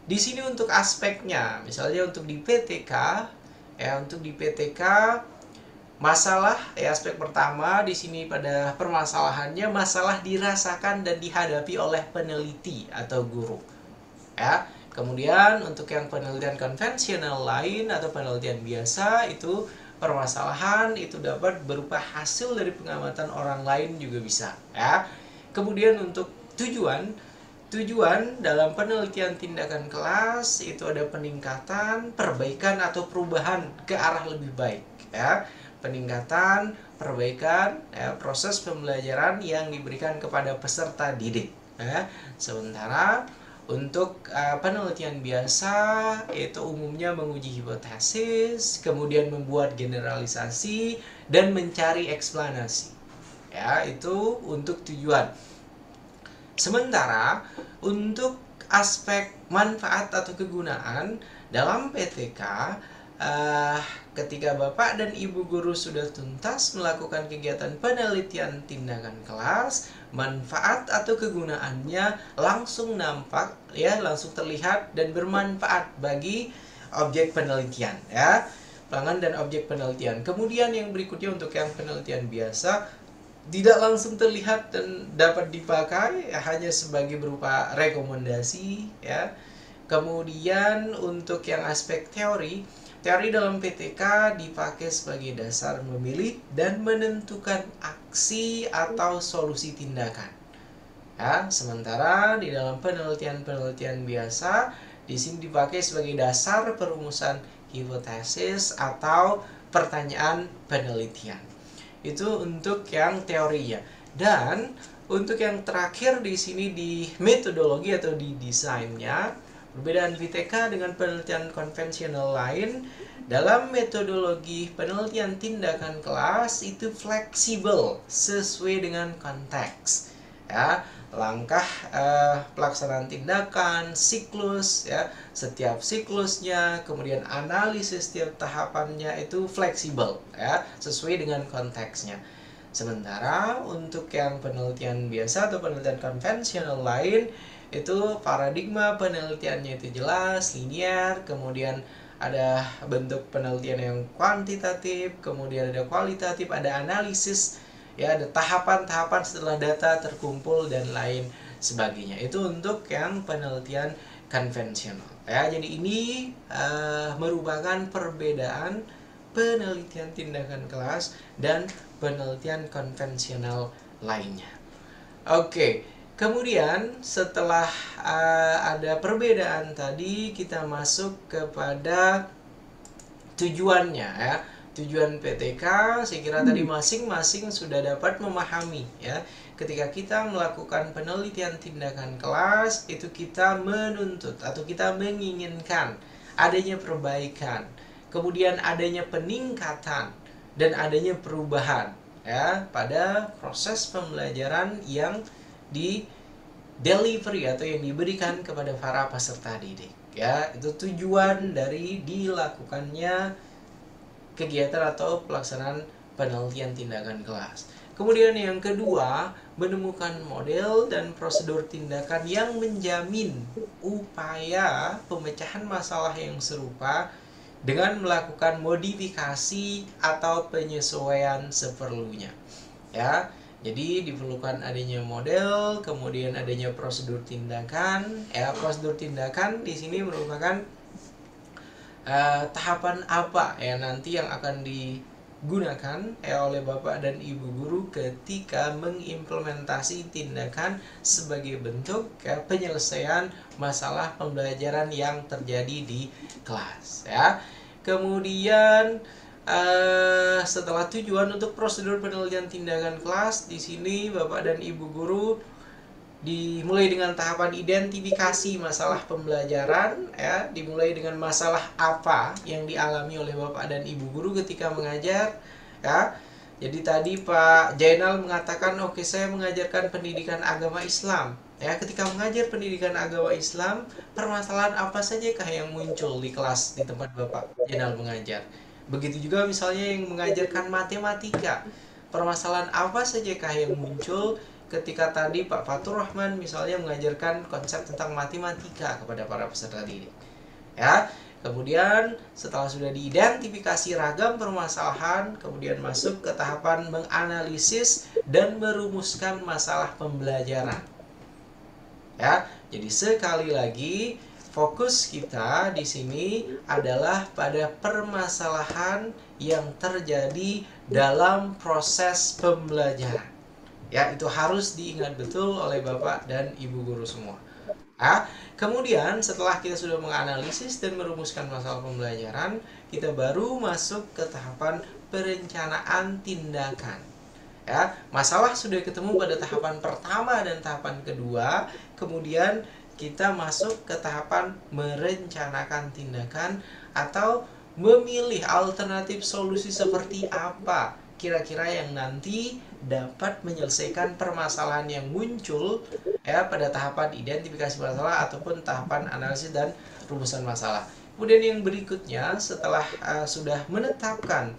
Di sini untuk aspeknya, misalnya untuk di PTK ya, untuk di PTK masalah ya, aspek pertama di sini pada permasalahannya masalah dirasakan dan dihadapi oleh peneliti atau guru ya. Kemudian untuk yang penelitian konvensional lain atau penelitian biasa, itu permasalahan itu dapat berupa hasil dari pengamatan orang lain juga bisa ya. Kemudian untuk tujuan dalam penelitian tindakan kelas itu ada peningkatan, perbaikan atau perubahan ke arah lebih baik ya. Peningkatan, perbaikan ya, proses pembelajaran yang diberikan kepada peserta didik ya. Sementara untuk penelitian biasa itu umumnya menguji hipotesis, kemudian membuat generalisasi dan mencari eksplanasi ya. Itu untuk tujuan. Sementara untuk aspek manfaat atau kegunaan dalam PTK, ketika Bapak dan Ibu guru sudah tuntas melakukan kegiatan penelitian tindakan kelas, manfaat atau kegunaannya langsung nampak ya, langsung terlihat dan bermanfaat bagi objek penelitian ya, pelanggan dan objek penelitian. Kemudian yang berikutnya untuk yang penelitian biasa tidak langsung terlihat dan dapat dipakai ya, hanya sebagai berupa rekomendasi ya. Kemudian untuk yang aspek teori dalam PTK dipakai sebagai dasar memilih dan menentukan aksi atau solusi tindakan ya. Sementara di dalam penelitian biasa di sini dipakai sebagai dasar perumusan hipotesis atau pertanyaan penelitian. Itu untuk yang teorinya. Dan untuk yang terakhir di sini di metodologi atau di desainnya, perbedaan PTK dengan penelitian konvensional lain, dalam metodologi penelitian tindakan kelas itu fleksibel sesuai dengan konteks ya. Langkah pelaksanaan tindakan, siklus ya, setiap siklusnya, kemudian analisis setiap tahapannya itu fleksibel ya, sesuai dengan konteksnya. Sementara untuk yang penelitian biasa atau penelitian konvensional lain, itu paradigma penelitiannya itu jelas, linear, kemudian ada bentuk penelitian yang kuantitatif, kemudian ada kualitatif, ada analisis, ya ada tahapan-tahapan setelah data terkumpul dan lain sebagainya. Itu untuk yang penelitian konvensional. Ya, jadi ini merupakan perbedaan penelitian tindakan kelas dan penelitian konvensional lainnya. Oke. Kemudian setelah ada perbedaan tadi, kita masuk kepada tujuannya ya. Tujuan PTK, saya kira tadi masing-masing sudah dapat memahami ya. Ketika kita melakukan penelitian tindakan kelas, itu kita menuntut atau kita menginginkan adanya perbaikan, kemudian adanya peningkatan dan adanya perubahan ya pada proses pembelajaran yang di delivery atau yang diberikan kepada para peserta didik ya. Itu tujuan dari dilakukannya kegiatan atau pelaksanaan penelitian tindakan kelas. Kemudian yang kedua, menemukan model dan prosedur tindakan yang menjamin upaya pemecahan masalah yang serupa dengan melakukan modifikasi atau penyesuaian seperlunya ya. Jadi diperlukan adanya model, kemudian adanya prosedur tindakan. Ya, prosedur tindakan di sini merupakan tahapan apa ya nanti yang akan digunakan oleh Bapak dan Ibu guru ketika mengimplementasi tindakan sebagai bentuk penyelesaian masalah pembelajaran yang terjadi di kelas ya. Kemudian setelah tujuan untuk prosedur penelitian tindakan kelas, di sini Bapak dan Ibu guru dimulai dengan tahapan identifikasi masalah pembelajaran ya, dimulai dengan masalah apa yang dialami oleh Bapak dan Ibu guru ketika mengajar ya. Jadi tadi Pak Jainal mengatakan, oke, saya mengajarkan pendidikan agama Islam. Ya, ketika mengajar pendidikan agama Islam, permasalahan apa sajakah yang muncul di kelas di tempat Bapak Jainal mengajar? Begitu juga misalnya yang mengajarkan matematika. Permasalahan apa sajakah yang muncul ketika tadi Pak Fatur Rahman misalnya mengajarkan konsep tentang matematika kepada para peserta didik. Ya, kemudian setelah sudah diidentifikasi ragam permasalahan, kemudian masuk ke tahapan menganalisis dan merumuskan masalah pembelajaran. Ya, jadi sekali lagi fokus kita di sini adalah pada permasalahan yang terjadi dalam proses pembelajaran. Ya, itu harus diingat betul oleh Bapak dan Ibu guru semua. Nah, kemudian setelah kita sudah menganalisis dan merumuskan masalah pembelajaran, kita baru masuk ke tahapan perencanaan tindakan. Ya, masalah sudah ketemu pada tahapan pertama dan tahapan kedua, kemudian kita masuk ke tahapan merencanakan tindakan atau memilih alternatif solusi seperti apa kira-kira yang nanti dapat menyelesaikan permasalahan yang muncul ya pada tahapan identifikasi masalah ataupun tahapan analisis dan rumusan masalah. Kemudian yang berikutnya setelah sudah menetapkan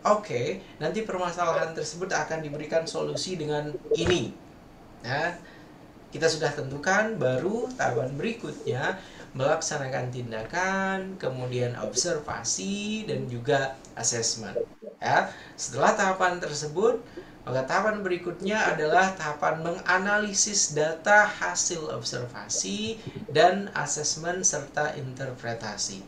oke, nanti permasalahan tersebut akan diberikan solusi dengan ini. Nah, kita sudah tentukan, baru tahapan berikutnya melaksanakan tindakan, kemudian observasi dan juga asesmen. Ya, setelah tahapan tersebut, maka tahapan berikutnya adalah tahapan menganalisis data hasil observasi dan asesmen serta interpretasi.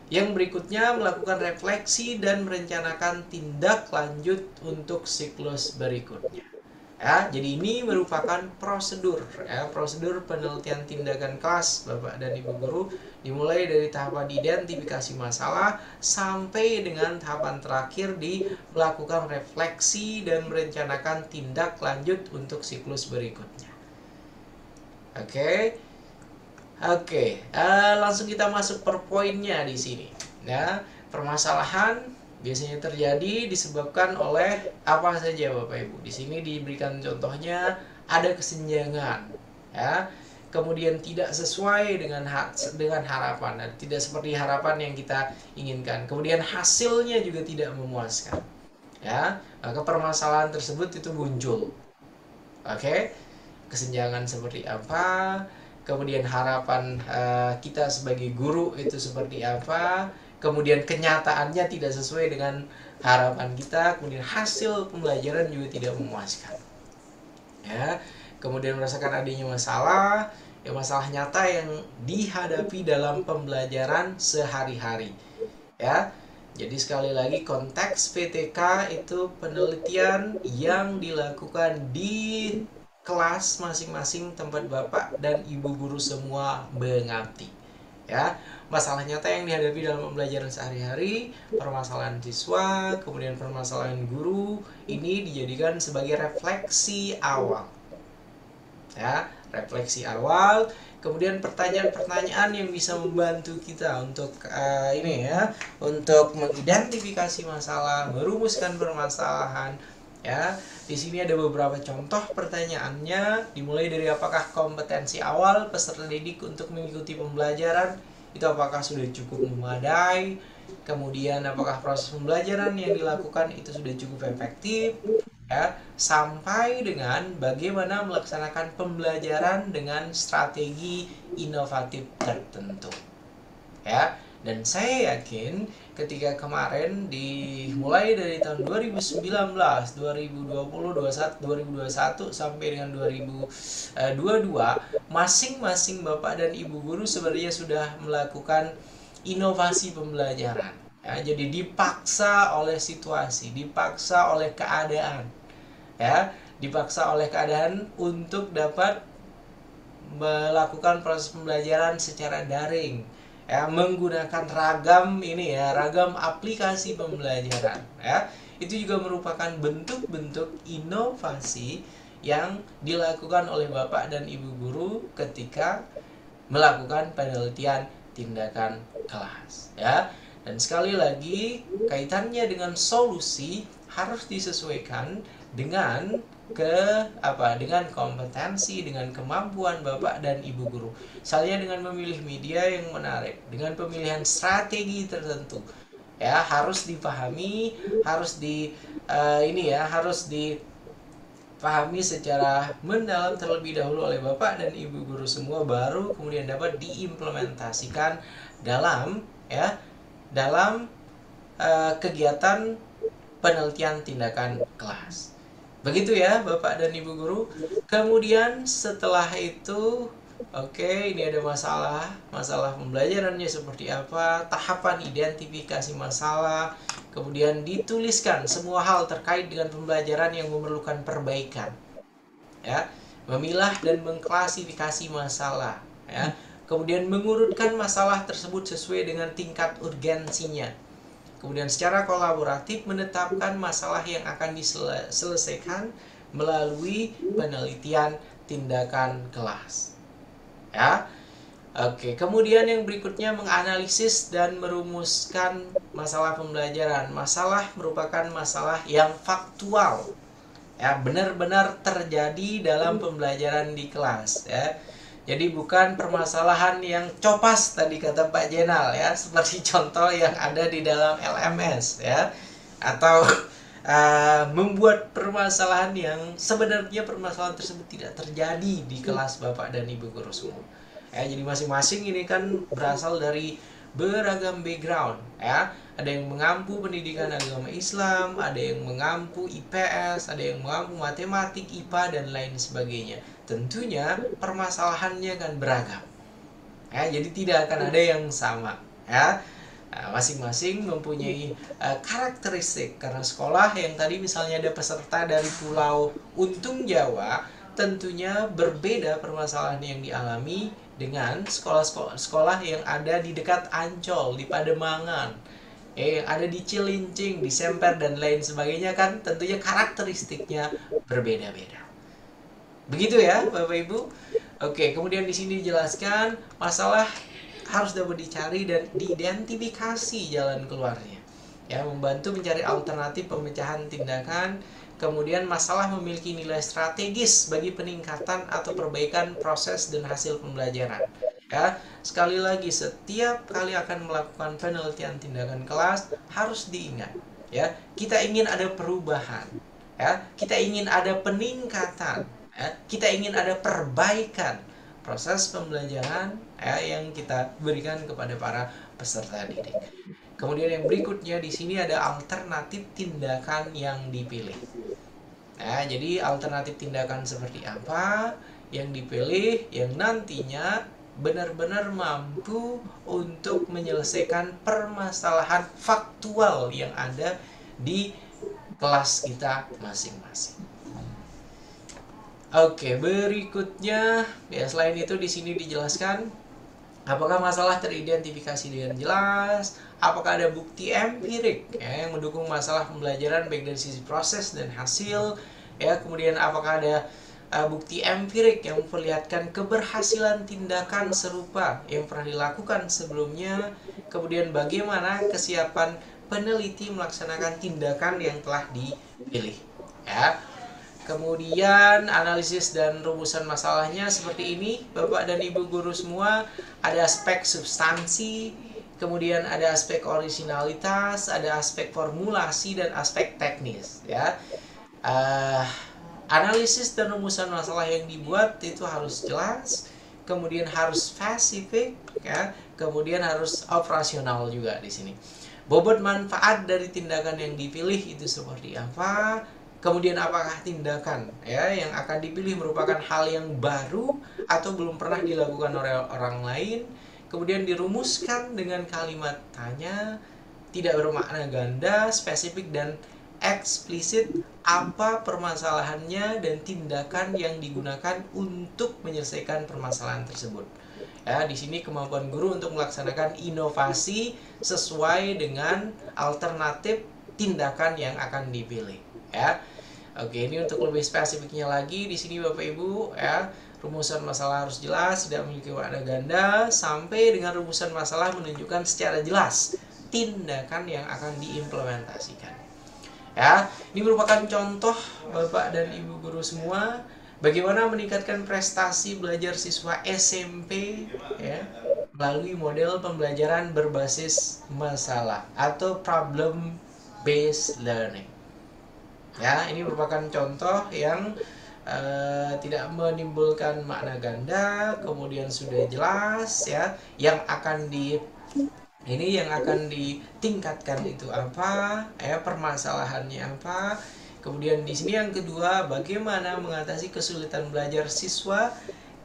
Yang berikutnya melakukan refleksi dan merencanakan tindak lanjut untuk siklus berikutnya. Ya, jadi ini merupakan prosedur, ya, prosedur penelitian tindakan kelas Bapak dan Ibu guru, dimulai dari tahapan identifikasi masalah sampai dengan tahapan terakhir di melakukan refleksi dan merencanakan tindak lanjut untuk siklus berikutnya. Oke. Langsung kita masuk per poinnya di sini. Ya, permasalahan biasanya terjadi disebabkan oleh apa saja Bapak Ibu. Di sini diberikan contohnya ada kesenjangan, ya. Kemudian tidak sesuai dengan harapan dan tidak seperti harapan yang kita inginkan. Kemudian hasilnya juga tidak memuaskan. Ya, maka permasalahan tersebut itu muncul. Oke. Kesenjangan seperti apa? Kemudian harapan kita sebagai guru itu seperti apa? Kemudian kenyataannya tidak sesuai dengan harapan kita, kemudian hasil pembelajaran juga tidak memuaskan. Ya, kemudian merasakan adanya masalah, ya masalah nyata yang dihadapi dalam pembelajaran sehari-hari. Ya, jadi sekali lagi konteks PTK itu penelitian yang dilakukan di kelas masing-masing tempat Bapak dan Ibu guru semua mengabdi. Ya, masalah nyata yang dihadapi dalam pembelajaran sehari-hari, permasalahan siswa, kemudian permasalahan guru, ini dijadikan sebagai refleksi awal. Ya, refleksi awal, kemudian pertanyaan-pertanyaan yang bisa membantu kita untuk untuk mengidentifikasi masalah, merumuskan permasalahan. Ya, di sini ada beberapa contoh pertanyaannya, dimulai dari apakah kompetensi awal peserta didik untuk mengikuti pembelajaran itu apakah sudah cukup memadai, kemudian apakah proses pembelajaran yang dilakukan itu sudah cukup efektif, ya, sampai dengan bagaimana melaksanakan pembelajaran dengan strategi inovatif tertentu. Ya, dan saya yakin ketika kemarin dimulai dari tahun 2019, 2020, 2021 sampai dengan 2022, masing-masing Bapak dan Ibu guru sebenarnya sudah melakukan inovasi pembelajaran. Ya, jadi dipaksa oleh situasi, dipaksa oleh keadaan. Ya, dipaksa oleh keadaan untuk dapat melakukan proses pembelajaran secara daring. Ya, menggunakan ragam aplikasi pembelajaran, ya. Itu juga merupakan bentuk-bentuk inovasi yang dilakukan oleh Bapak dan Ibu guru ketika melakukan penelitian tindakan kelas, ya. Dan sekali lagi kaitannya dengan solusi harus disesuaikan dengan dengan kompetensi, dengan kemampuan Bapak dan Ibu guru. Misalnya dengan memilih media yang menarik, dengan pemilihan strategi tertentu. Ya, harus dipahami, harus dipahami secara mendalam terlebih dahulu oleh Bapak dan Ibu guru semua, baru kemudian dapat diimplementasikan dalam kegiatan penelitian tindakan kelas. Begitu ya Bapak dan Ibu guru. Kemudian setelah itu, ini ada masalah pembelajarannya seperti apa, tahapan identifikasi masalah, kemudian dituliskan semua hal terkait dengan pembelajaran yang memerlukan perbaikan. Ya, memilah dan mengklasifikasi masalah, ya. Kemudian mengurutkan masalah tersebut sesuai dengan tingkat urgensinya. Kemudian secara kolaboratif menetapkan masalah yang akan diselesaikan melalui penelitian tindakan kelas. Ya. Kemudian yang berikutnya menganalisis dan merumuskan masalah pembelajaran. Masalah merupakan masalah yang faktual. Ya, benar-benar terjadi dalam pembelajaran di kelas, ya. Jadi bukan permasalahan yang copas tadi kata Pak Jenal, ya, seperti contoh yang ada di dalam LMS, ya, atau membuat permasalahan yang sebenarnya permasalahan tersebut tidak terjadi di kelas Bapak dan Ibu guru semua. Ya, jadi masing-masing ini kan berasal dari beragam background, ya. Ada yang mengampu pendidikan agama Islam, ada yang mengampu IPS, ada yang mengampu matematik, IPA, dan lain sebagainya. Tentunya permasalahannya kan beragam, ya, jadi tidak akan ada yang sama, ya. Masing-masing mempunyai karakteristik. Karena sekolah yang tadi misalnya ada peserta dari Pulau Untung Jawa, tentunya berbeda permasalahan yang dialami dengan sekolah yang ada di dekat Ancol, di Pademangan, yang ada di Cilincing, di Semper, dan lain sebagainya, kan tentunya karakteristiknya berbeda-beda. Begitu ya Bapak Ibu. Kemudian di sini dijelaskan masalah harus dapat dicari dan diidentifikasi jalan keluarnya. Ya, membantu mencari alternatif pemecahan tindakan. Kemudian masalah memiliki nilai strategis bagi peningkatan atau perbaikan proses dan hasil pembelajaran. Ya, sekali lagi setiap kali akan melakukan penelitian tindakan kelas harus diingat, ya, kita ingin ada perubahan, ya, kita ingin ada peningkatan, ya, kita ingin ada perbaikan proses pembelajaran, ya, yang kita berikan kepada para peserta didik. Kemudian yang berikutnya di sini ada alternatif tindakan yang dipilih. Nah, jadi alternatif tindakan seperti apa yang dipilih yang nantinya benar-benar mampu untuk menyelesaikan permasalahan faktual yang ada di kelas kita masing-masing. Berikutnya, ya, selain itu di sini dijelaskan apakah masalah teridentifikasi dengan jelas, apakah ada bukti empirik, ya, yang mendukung masalah pembelajaran baik dari sisi proses dan hasil, ya, kemudian apakah ada bukti empirik yang memperlihatkan keberhasilan tindakan serupa yang pernah dilakukan sebelumnya, kemudian bagaimana kesiapan peneliti melaksanakan tindakan yang telah dipilih, ya. Kemudian analisis dan rumusan masalahnya seperti ini Bapak dan Ibu guru semua. Ada aspek substansi, kemudian ada aspek originalitas, ada aspek formulasi, dan aspek teknis, ya. Analisis dan rumusan masalah yang dibuat itu harus jelas, kemudian harus spesifik, ya, kemudian harus operasional juga di sini. Bobot manfaat dari tindakan yang dipilih itu seperti apa? Kemudian apakah tindakan, ya, yang akan dipilih merupakan hal yang baru atau belum pernah dilakukan oleh orang lain? Kemudian dirumuskan dengan kalimat tanya, tidak bermakna ganda, spesifik dan eksplisit apa permasalahannya dan tindakan yang digunakan untuk menyelesaikan permasalahan tersebut. Ya, di sini kemampuan guru untuk melaksanakan inovasi sesuai dengan alternatif tindakan yang akan dipilih, ya. Ini untuk lebih spesifiknya lagi di sini Bapak Ibu, ya, rumusan masalah harus jelas, tidak memiliki makna ganda, sampai dengan rumusan masalah menunjukkan secara jelas tindakan yang akan diimplementasikan. Ya, ini merupakan contoh Bapak dan Ibu guru semua bagaimana meningkatkan prestasi belajar siswa SMP ya melalui model pembelajaran berbasis masalah atau problem based learning. Ya, ini merupakan contoh yang tidak menimbulkan makna ganda, kemudian sudah jelas ya yang akan ditingkatkan itu apa, ya permasalahannya apa. Kemudian di sini yang kedua, bagaimana mengatasi kesulitan belajar siswa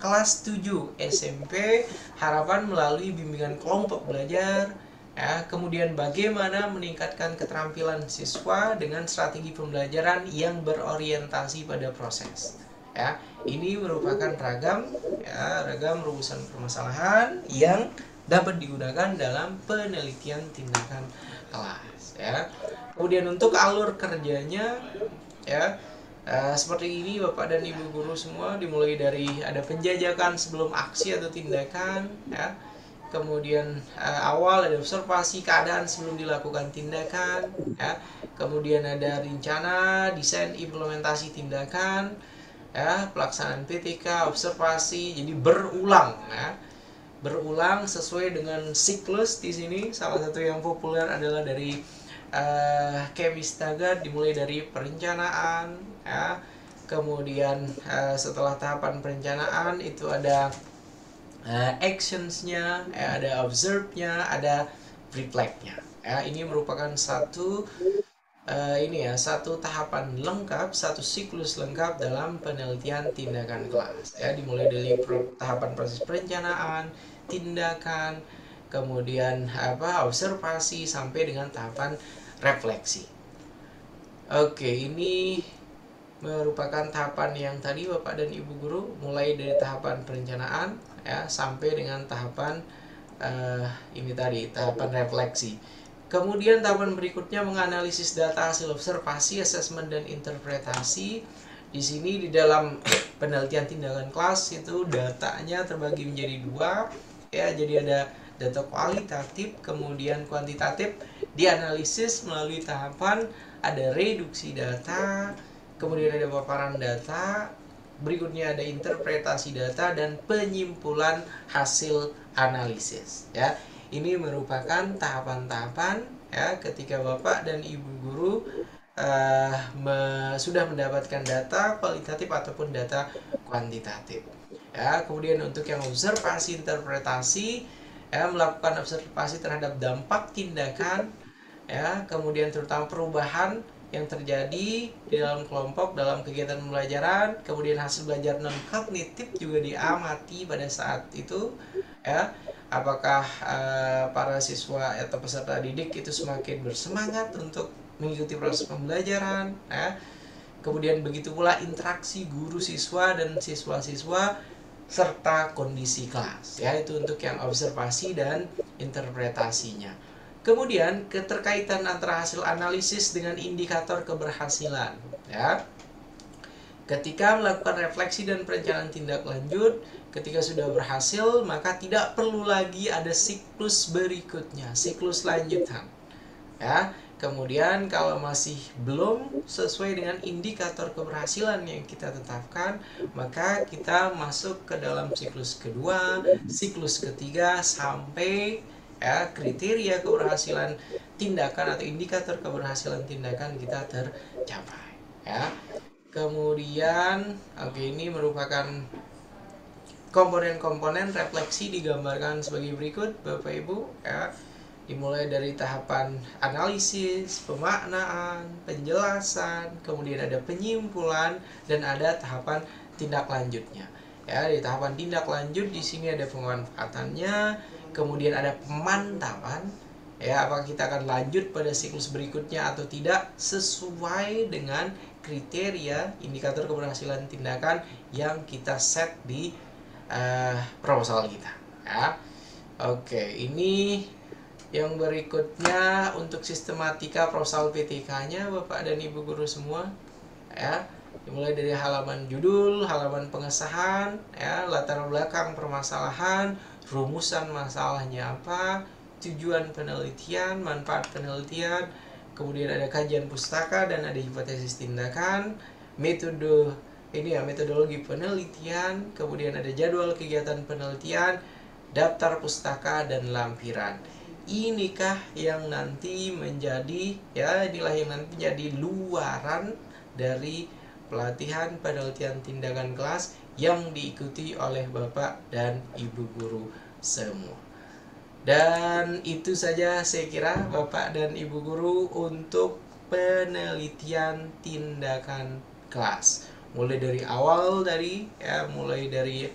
kelas 7 SMP, harapan melalui bimbingan kelompok belajar. Ya, kemudian bagaimana meningkatkan keterampilan siswa dengan strategi pembelajaran yang berorientasi pada proses. Ya, ini merupakan ragam rumusan permasalahan yang dapat digunakan dalam penelitian tindakan kelas ya. Kemudian untuk alur kerjanya ya seperti ini Bapak dan Ibu guru semua, dimulai dari ada penjajakan sebelum aksi atau tindakan ya. Kemudian awal ada observasi keadaan sebelum dilakukan tindakan ya. Kemudian ada rencana, desain, implementasi tindakan ya, pelaksanaan PTK, observasi, jadi berulang ya. Berulang sesuai dengan siklus. Di sini salah satu yang populer adalah dari Kemis Taggart, dimulai dari perencanaan ya. Kemudian setelah tahapan perencanaan itu ada actions-nya, ada observe-nya, ada reflect-nya ya. Ini merupakan satu tahapan lengkap, satu siklus lengkap dalam penelitian tindakan kelas ya, dimulai dari tahapan proses perencanaan, tindakan, kemudian observasi sampai dengan tahapan refleksi. Oke, ini merupakan tahapan yang tadi Bapak dan Ibu guru, mulai dari tahapan perencanaan ya sampai dengan tahapan tahapan refleksi. Kemudian tahapan berikutnya menganalisis data hasil observasi, asesmen dan interpretasi. Di sini di dalam penelitian tindakan kelas itu datanya terbagi menjadi dua ya, jadi ada data kualitatif kemudian kuantitatif. Dianalisis melalui tahapan ada reduksi data, kemudian ada paparan data, berikutnya ada interpretasi data dan penyimpulan hasil analisis ya. Ini merupakan tahapan-tahapan ya ketika Bapak dan Ibu guru sudah mendapatkan data kualitatif ataupun data kuantitatif ya. Kemudian untuk yang observasi interpretasi ya, melakukan observasi terhadap dampak tindakan ya, kemudian terutama perubahan yang terjadi di dalam kelompok dalam kegiatan pembelajaran, kemudian hasil belajar non kognitif juga diamati pada saat itu ya. Apakah para siswa atau peserta didik itu semakin bersemangat untuk mengikuti proses pembelajaran ya. Kemudian begitu pula interaksi guru siswa dan siswa-siswa serta kondisi kelas ya, itu untuk yang observasi dan interpretasinya. Kemudian keterkaitan antara hasil analisis dengan indikator keberhasilan ya. Ketika melakukan refleksi dan perencanaan tindak lanjut, ketika sudah berhasil maka tidak perlu lagi ada siklus berikutnya, siklus lanjutan ya. Kemudian kalau masih belum sesuai dengan indikator keberhasilan yang kita tetapkan, maka kita masuk ke dalam siklus kedua, siklus ketiga sampai ya kriteria keberhasilan tindakan atau indikator keberhasilan tindakan kita tercapai ya. Kemudian ini merupakan komponen-komponen refleksi digambarkan sebagai berikut Bapak Ibu ya. Dimulai dari tahapan analisis, pemaknaan, penjelasan, kemudian ada penyimpulan dan ada tahapan tindak lanjutnya. Ya, di tahapan tindak lanjut di sini ada pemanfaatannya, kemudian ada pemantauan ya, apakah kita akan lanjut pada siklus berikutnya atau tidak sesuai dengan kriteria indikator keberhasilan tindakan yang kita set di proposal kita ya. Oke, ini yang berikutnya untuk sistematika proposal PTK-nya Bapak dan Ibu guru semua ya. Dimulai dari halaman judul, halaman pengesahan ya, latar belakang permasalahan, rumusan masalahnya apa, tujuan penelitian, manfaat penelitian, kemudian ada kajian pustaka, dan ada hipotesis tindakan, metodologi penelitian, kemudian ada jadwal kegiatan penelitian, daftar pustaka, dan lampiran. Inikah yang nanti menjadi, inilah yang nanti menjadi luaran dari pelatihan penelitian tindakan kelas yang diikuti oleh Bapak dan Ibu guru semua. Dan itu saja saya kira Bapak dan Ibu guru untuk penelitian tindakan kelas. Mulai dari awal mulai dari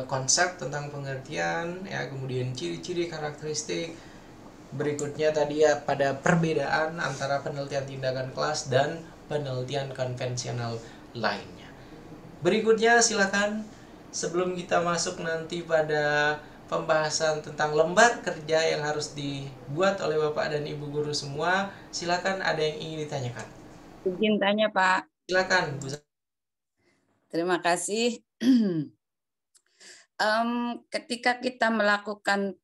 konsep tentang pengertian, kemudian ciri-ciri karakteristik. Berikutnya tadi pada perbedaan antara penelitian tindakan kelas dan penelitian konvensional lainnya. Berikutnya silakan, sebelum kita masuk nanti pada pembahasan tentang lembar kerja yang harus dibuat oleh Bapak dan Ibu guru semua, silakan, ada yang ingin ditanyakan. Izin tanya, Pak. Silakan, Bu. Terima kasih. Ketika kita melakukan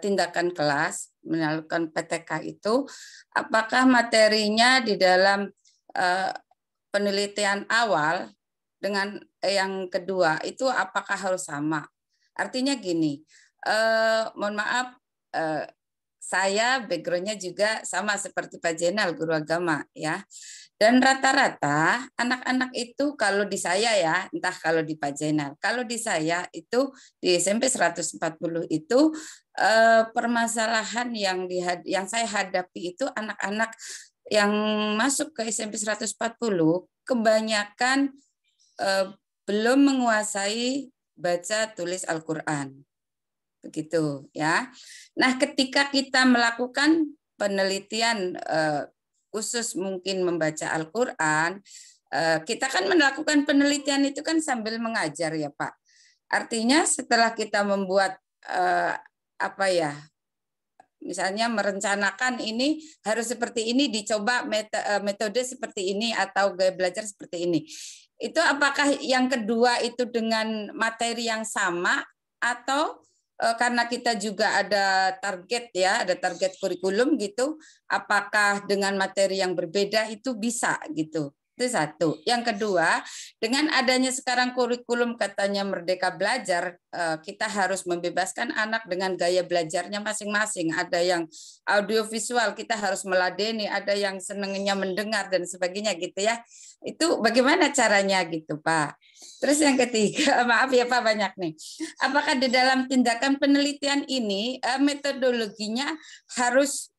tindakan kelas, melakukan PTK itu, apakah materinya di dalam penelitian awal dengan yang kedua itu apakah harus sama? Artinya gini, mohon maaf, saya backgroundnya juga sama seperti Pak Jenal, guru agama ya. Dan rata-rata anak-anak itu kalau di saya ya, entah kalau di Pak Jenal, kalau di saya itu di SMP 140 itu permasalahan yang saya hadapi itu anak-anak yang masuk ke SMP 140 kebanyakan belum menguasai baca tulis Al-Qur'an. Begitu ya. Nah, ketika kita melakukan penelitian khusus mungkin membaca Al-Qur'an, kita kan melakukan penelitian itu kan sambil mengajar ya, Pak. Artinya setelah kita membuat misalnya merencanakan ini harus seperti ini, dicoba metode seperti ini atau gaya belajar seperti ini. Itu apakah yang kedua itu dengan materi yang sama atau karena kita juga ada target ya, ada target kurikulum gitu, apakah dengan materi yang berbeda itu bisa gitu. Itu satu. Yang kedua, dengan adanya sekarang kurikulum katanya Merdeka Belajar, kita harus membebaskan anak dengan gaya belajarnya masing-masing. Ada yang audiovisual, kita harus meladeni, ada yang senangnya mendengar dan sebagainya gitu ya. Itu bagaimana caranya gitu, Pak? Terus yang ketiga, maaf ya Pak, banyak nih. Apakah di dalam tindakan penelitian ini metodologinya harus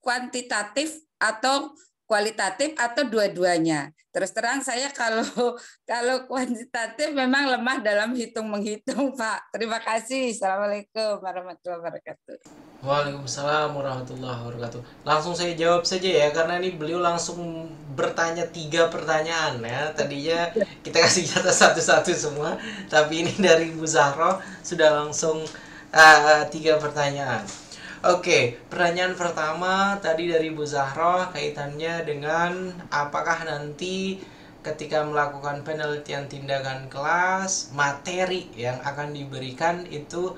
kuantitatif atau kualitatif atau dua-duanya? Terus terang saya kalau kuantitatif memang lemah dalam hitung-menghitung, Pak. Terima kasih. Assalamualaikum warahmatullahi wabarakatuh. Waalaikumsalam warahmatullahi wabarakatuh. Langsung saya jawab saja ya, karena ini beliau langsung bertanya 3 pertanyaan ya. Tadinya kita kasih jatah satu-satu semua, tapi ini dari Bu Zahro sudah langsung 3 pertanyaan. Oke, pertanyaan pertama tadi dari Bu Zahro kaitannya dengan apakah nanti ketika melakukan penelitian tindakan kelas, materi yang akan diberikan itu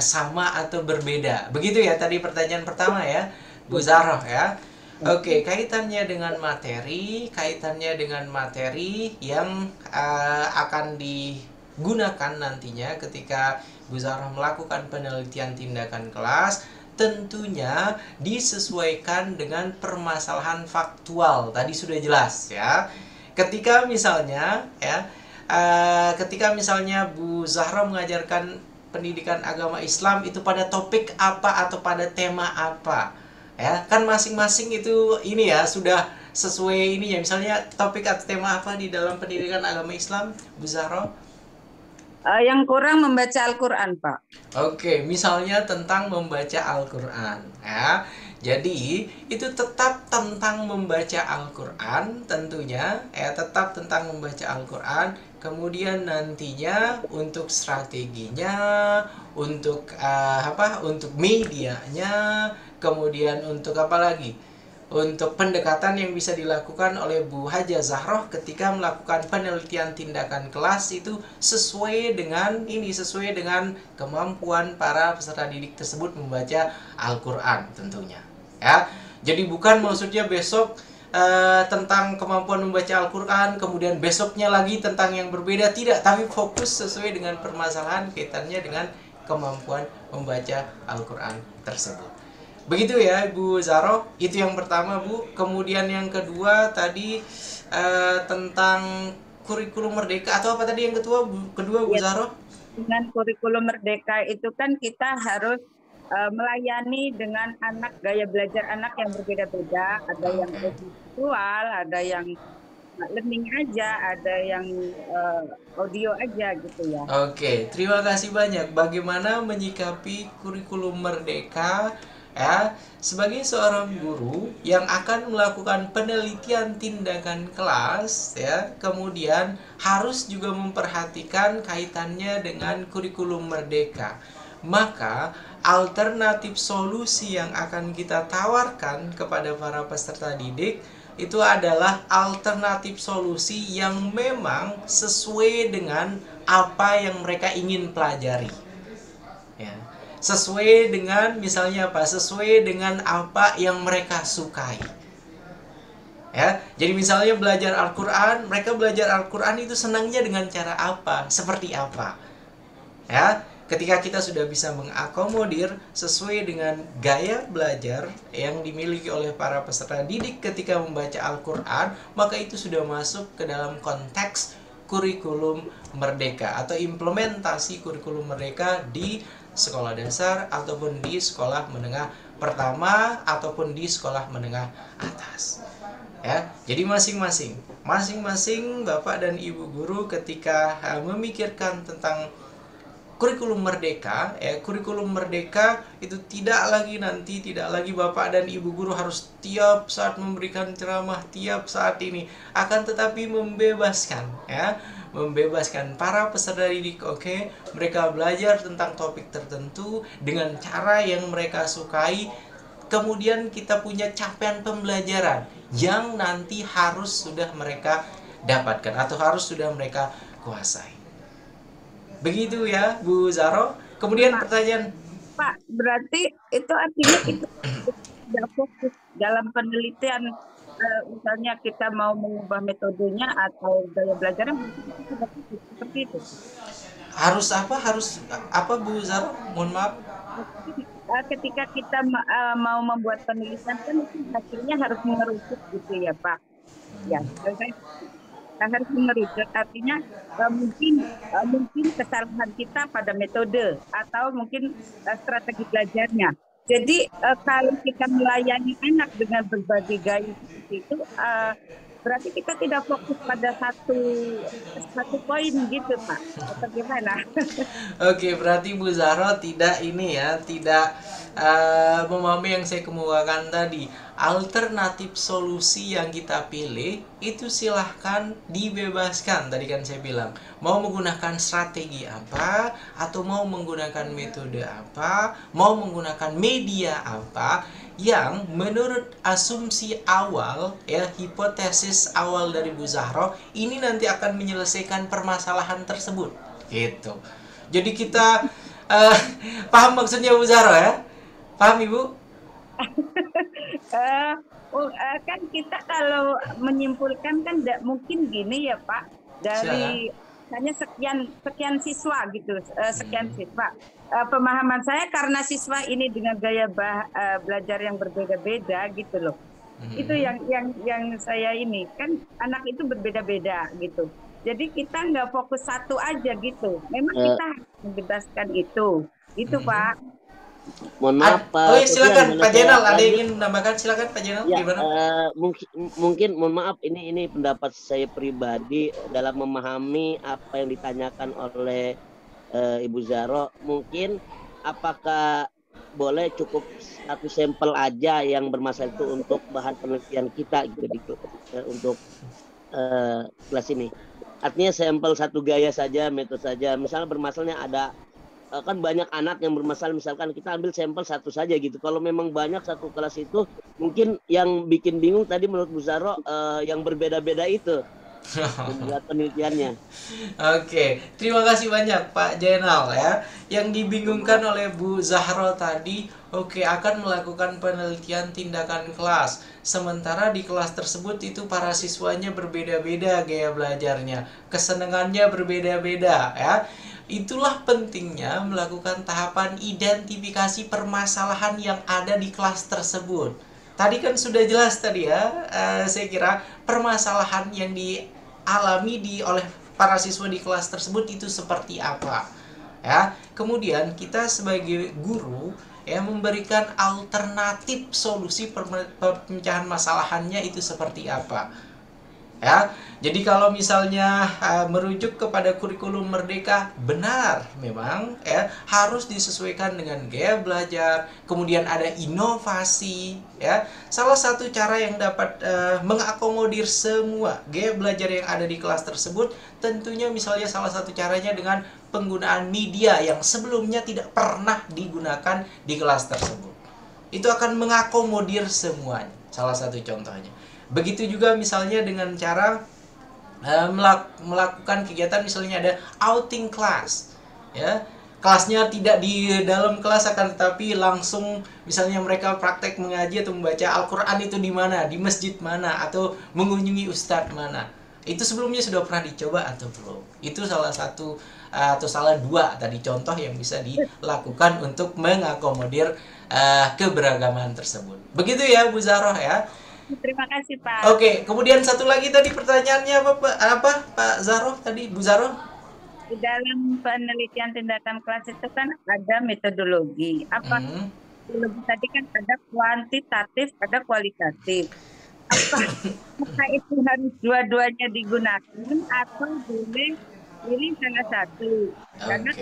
sama atau berbeda. Begitu ya tadi pertanyaan pertama ya, Bu Zahro ya. Oke, kaitannya dengan materi yang akan digunakan nantinya ketika Bu Zahro melakukan penelitian tindakan kelas, tentunya disesuaikan dengan permasalahan faktual. Tadi sudah jelas ya. Ketika misalnya Bu Zahro mengajarkan pendidikan agama Islam itu pada topik apa atau pada tema apa, ya kan masing-masing itu ini ya sudah sesuai ini ya. Misalnya topik atau tema apa di dalam pendidikan agama Islam, Bu Zahro? Yang kurang membaca Al-Qur'an, Pak. Oke, misalnya tentang membaca Al-Qur'an ya. Jadi, itu tetap tentang membaca Al-Qur'an tentunya ya, tetap tentang membaca Al-Qur'an. Kemudian nantinya untuk strateginya, untuk untuk medianya, kemudian untuk apa lagi? untuk pendekatan yang bisa dilakukan oleh Bu Haja Zahroh ketika melakukan penelitian tindakan kelas itu sesuai dengan kemampuan para peserta didik tersebut membaca Al-Quran tentunya ya. Jadi bukan maksudnya besok tentang kemampuan membaca Al-Quran, kemudian besoknya lagi tentang yang berbeda, tidak, tapi fokus sesuai dengan permasalahan kaitannya dengan kemampuan membaca Al-Quran tersebut. Begitu ya Bu Zahroh, itu yang pertama Bu. Kemudian yang kedua tadi tentang kurikulum merdeka atau apa tadi yang kedua Bu Zahroh? Dengan kurikulum merdeka itu kan kita harus melayani dengan anak, gaya belajar anak yang berbeda-beda. Ada yang visual, ada yang learning aja, ada yang audio aja gitu ya. Oke, terima kasih banyak. Bagaimana menyikapi kurikulum merdeka ya sebagai seorang guru yang akan melakukan penelitian tindakan kelas ya, kemudian harus juga memperhatikan kaitannya dengan kurikulum merdeka. Maka alternatif solusi yang akan kita tawarkan kepada para peserta didik itu adalah alternatif solusi yang memang sesuai dengan apa yang mereka ingin pelajari ya. Sesuai dengan misalnya apa? Sesuai dengan apa yang mereka sukai ya. Jadi misalnya belajar Al-Quran, mereka belajar Al-Quran itu senangnya dengan cara apa? Seperti apa ya. Ketika kita sudah bisa mengakomodir sesuai dengan gaya belajar yang dimiliki oleh para peserta didik ketika membaca Al-Quran, maka itu sudah masuk ke dalam konteks kurikulum merdeka atau implementasi kurikulum merdeka di sekolah dasar ataupun di sekolah menengah pertama ataupun di sekolah menengah atas. Ya, jadi masing-masing Bapak dan Ibu guru ketika memikirkan tentang kurikulum merdeka, kurikulum merdeka itu tidak lagi Bapak dan Ibu guru harus tiap saat memberikan ceramah tiap saat ini, akan tetapi membebaskan para peserta didik, mereka belajar tentang topik tertentu dengan cara yang mereka sukai, kemudian kita punya capaian pembelajaran yang nanti harus sudah mereka dapatkan atau harus sudah mereka kuasai. Begitu ya Bu Zahroh. Kemudian pertanyaan Pak, berarti itu artinya kita tidak fokus dalam penelitian, misalnya kita mau mengubah metodenya atau gaya belajarnya seperti itu. Harus apa Bu Zahroh? Mohon maaf. Ketika kita mau membuat penelitian kan hasilnya harus mengerucut gitu ya Pak. Ya, kita harus mengerucut, artinya mungkin kesalahan kita pada metode atau mungkin strategi belajarnya. Jadi kalau kita melayani anak dengan berbagai gaya seperti itu, berarti kita tidak fokus pada satu poin gitu Pak. Atau gimana? Oke, berarti Bu Zahroh tidak memahami yang saya kemukakan tadi. Alternatif solusi yang kita pilih itu silahkan dibebaskan. Tadi kan saya bilang mau menggunakan strategi apa, atau mau menggunakan metode apa, mau menggunakan media apa, yang menurut asumsi awal ya, hipotesis awal dari Bu Zahroh ini nanti akan menyelesaikan permasalahan tersebut gitu. Jadi kita paham maksudnya Bu Zahroh ya? Paham Ibu? Kan kita kalau menyimpulkan kan tidak mungkin gini ya Pak, dari hanya sekian siswa gitu, sekian siswa. Pemahaman saya karena siswa ini dengan gaya belajar yang berbeda-beda gitu loh. Itu yang saya ini kan anak itu berbeda-beda gitu. Jadi kita nggak fokus satu aja gitu. Memang kita harus membebaskan itu Pak. Mohon maaf Pak. Oh ya, silakan Pak Jenal, ada yang ingin menambahkan, silakan Pak Jenal. Ya, gimana? Mungkin mohon maaf ini pendapat saya pribadi dalam memahami apa yang ditanyakan oleh Ibu Zahroh. Mungkin apakah boleh cukup satu sampel aja yang bermasalah itu untuk bahan penelitian kita gitu untuk kelas ini. Artinya sampel satu gaya saja, metode saja. Misalnya bermasalahnya ada kan banyak anak yang bermasalah, misalkan kita ambil sampel satu saja gitu. Kalau memang banyak satu kelas itu, mungkin yang bikin bingung tadi menurut Bu Zahro yang berbeda-beda itu membuat penelitiannya. Oke, terima kasih banyak Pak Jainal ya. Yang dibingungkan oleh Bu Zahro tadi, akan melakukan penelitian tindakan kelas. Sementara di kelas tersebut itu para siswanya berbeda-beda gaya belajarnya, kesenangannya berbeda-beda ya. Itulah pentingnya melakukan tahapan identifikasi permasalahan yang ada di kelas tersebut. Tadi kan sudah jelas tadi ya, saya kira permasalahan yang dialami oleh para siswa di kelas tersebut itu seperti apa. Ya, kemudian kita sebagai guru ya memberikan alternatif solusi pemecahan masalahannya itu seperti apa. Ya, jadi kalau misalnya merujuk kepada kurikulum Merdeka, benar memang ya harus disesuaikan dengan gaya belajar, kemudian ada inovasi ya. Salah satu cara yang dapat mengakomodir semua gaya belajar yang ada di kelas tersebut, tentunya misalnya salah satu caranya dengan penggunaan media yang sebelumnya tidak pernah digunakan di kelas tersebut. Itu akan mengakomodir semuanya. Salah satu contohnya. Begitu juga misalnya dengan cara melakukan kegiatan, misalnya ada outing class ya, kelasnya tidak di dalam kelas akan tetapi langsung misalnya mereka praktek mengaji atau membaca Al-Quran itu di mana, di masjid mana, atau mengunjungi ustadz mana. Itu sebelumnya sudah pernah dicoba atau belum? Itu salah satu atau salah dua tadi contoh yang bisa dilakukan untuk mengakomodir keberagaman tersebut. Begitu ya Bu Zahro ya. Terima kasih Pak. Oke, kemudian satu lagi tadi pertanyaannya apa Pak Zahro tadi, Bu Zahro? Di dalam penelitian tindakan kelas itu kan ada metodologi. Metodologi tadi kan ada kuantitatif, ada kualitatif. Apakah itu harus dua-duanya digunakan atau boleh pilih salah satu? Karena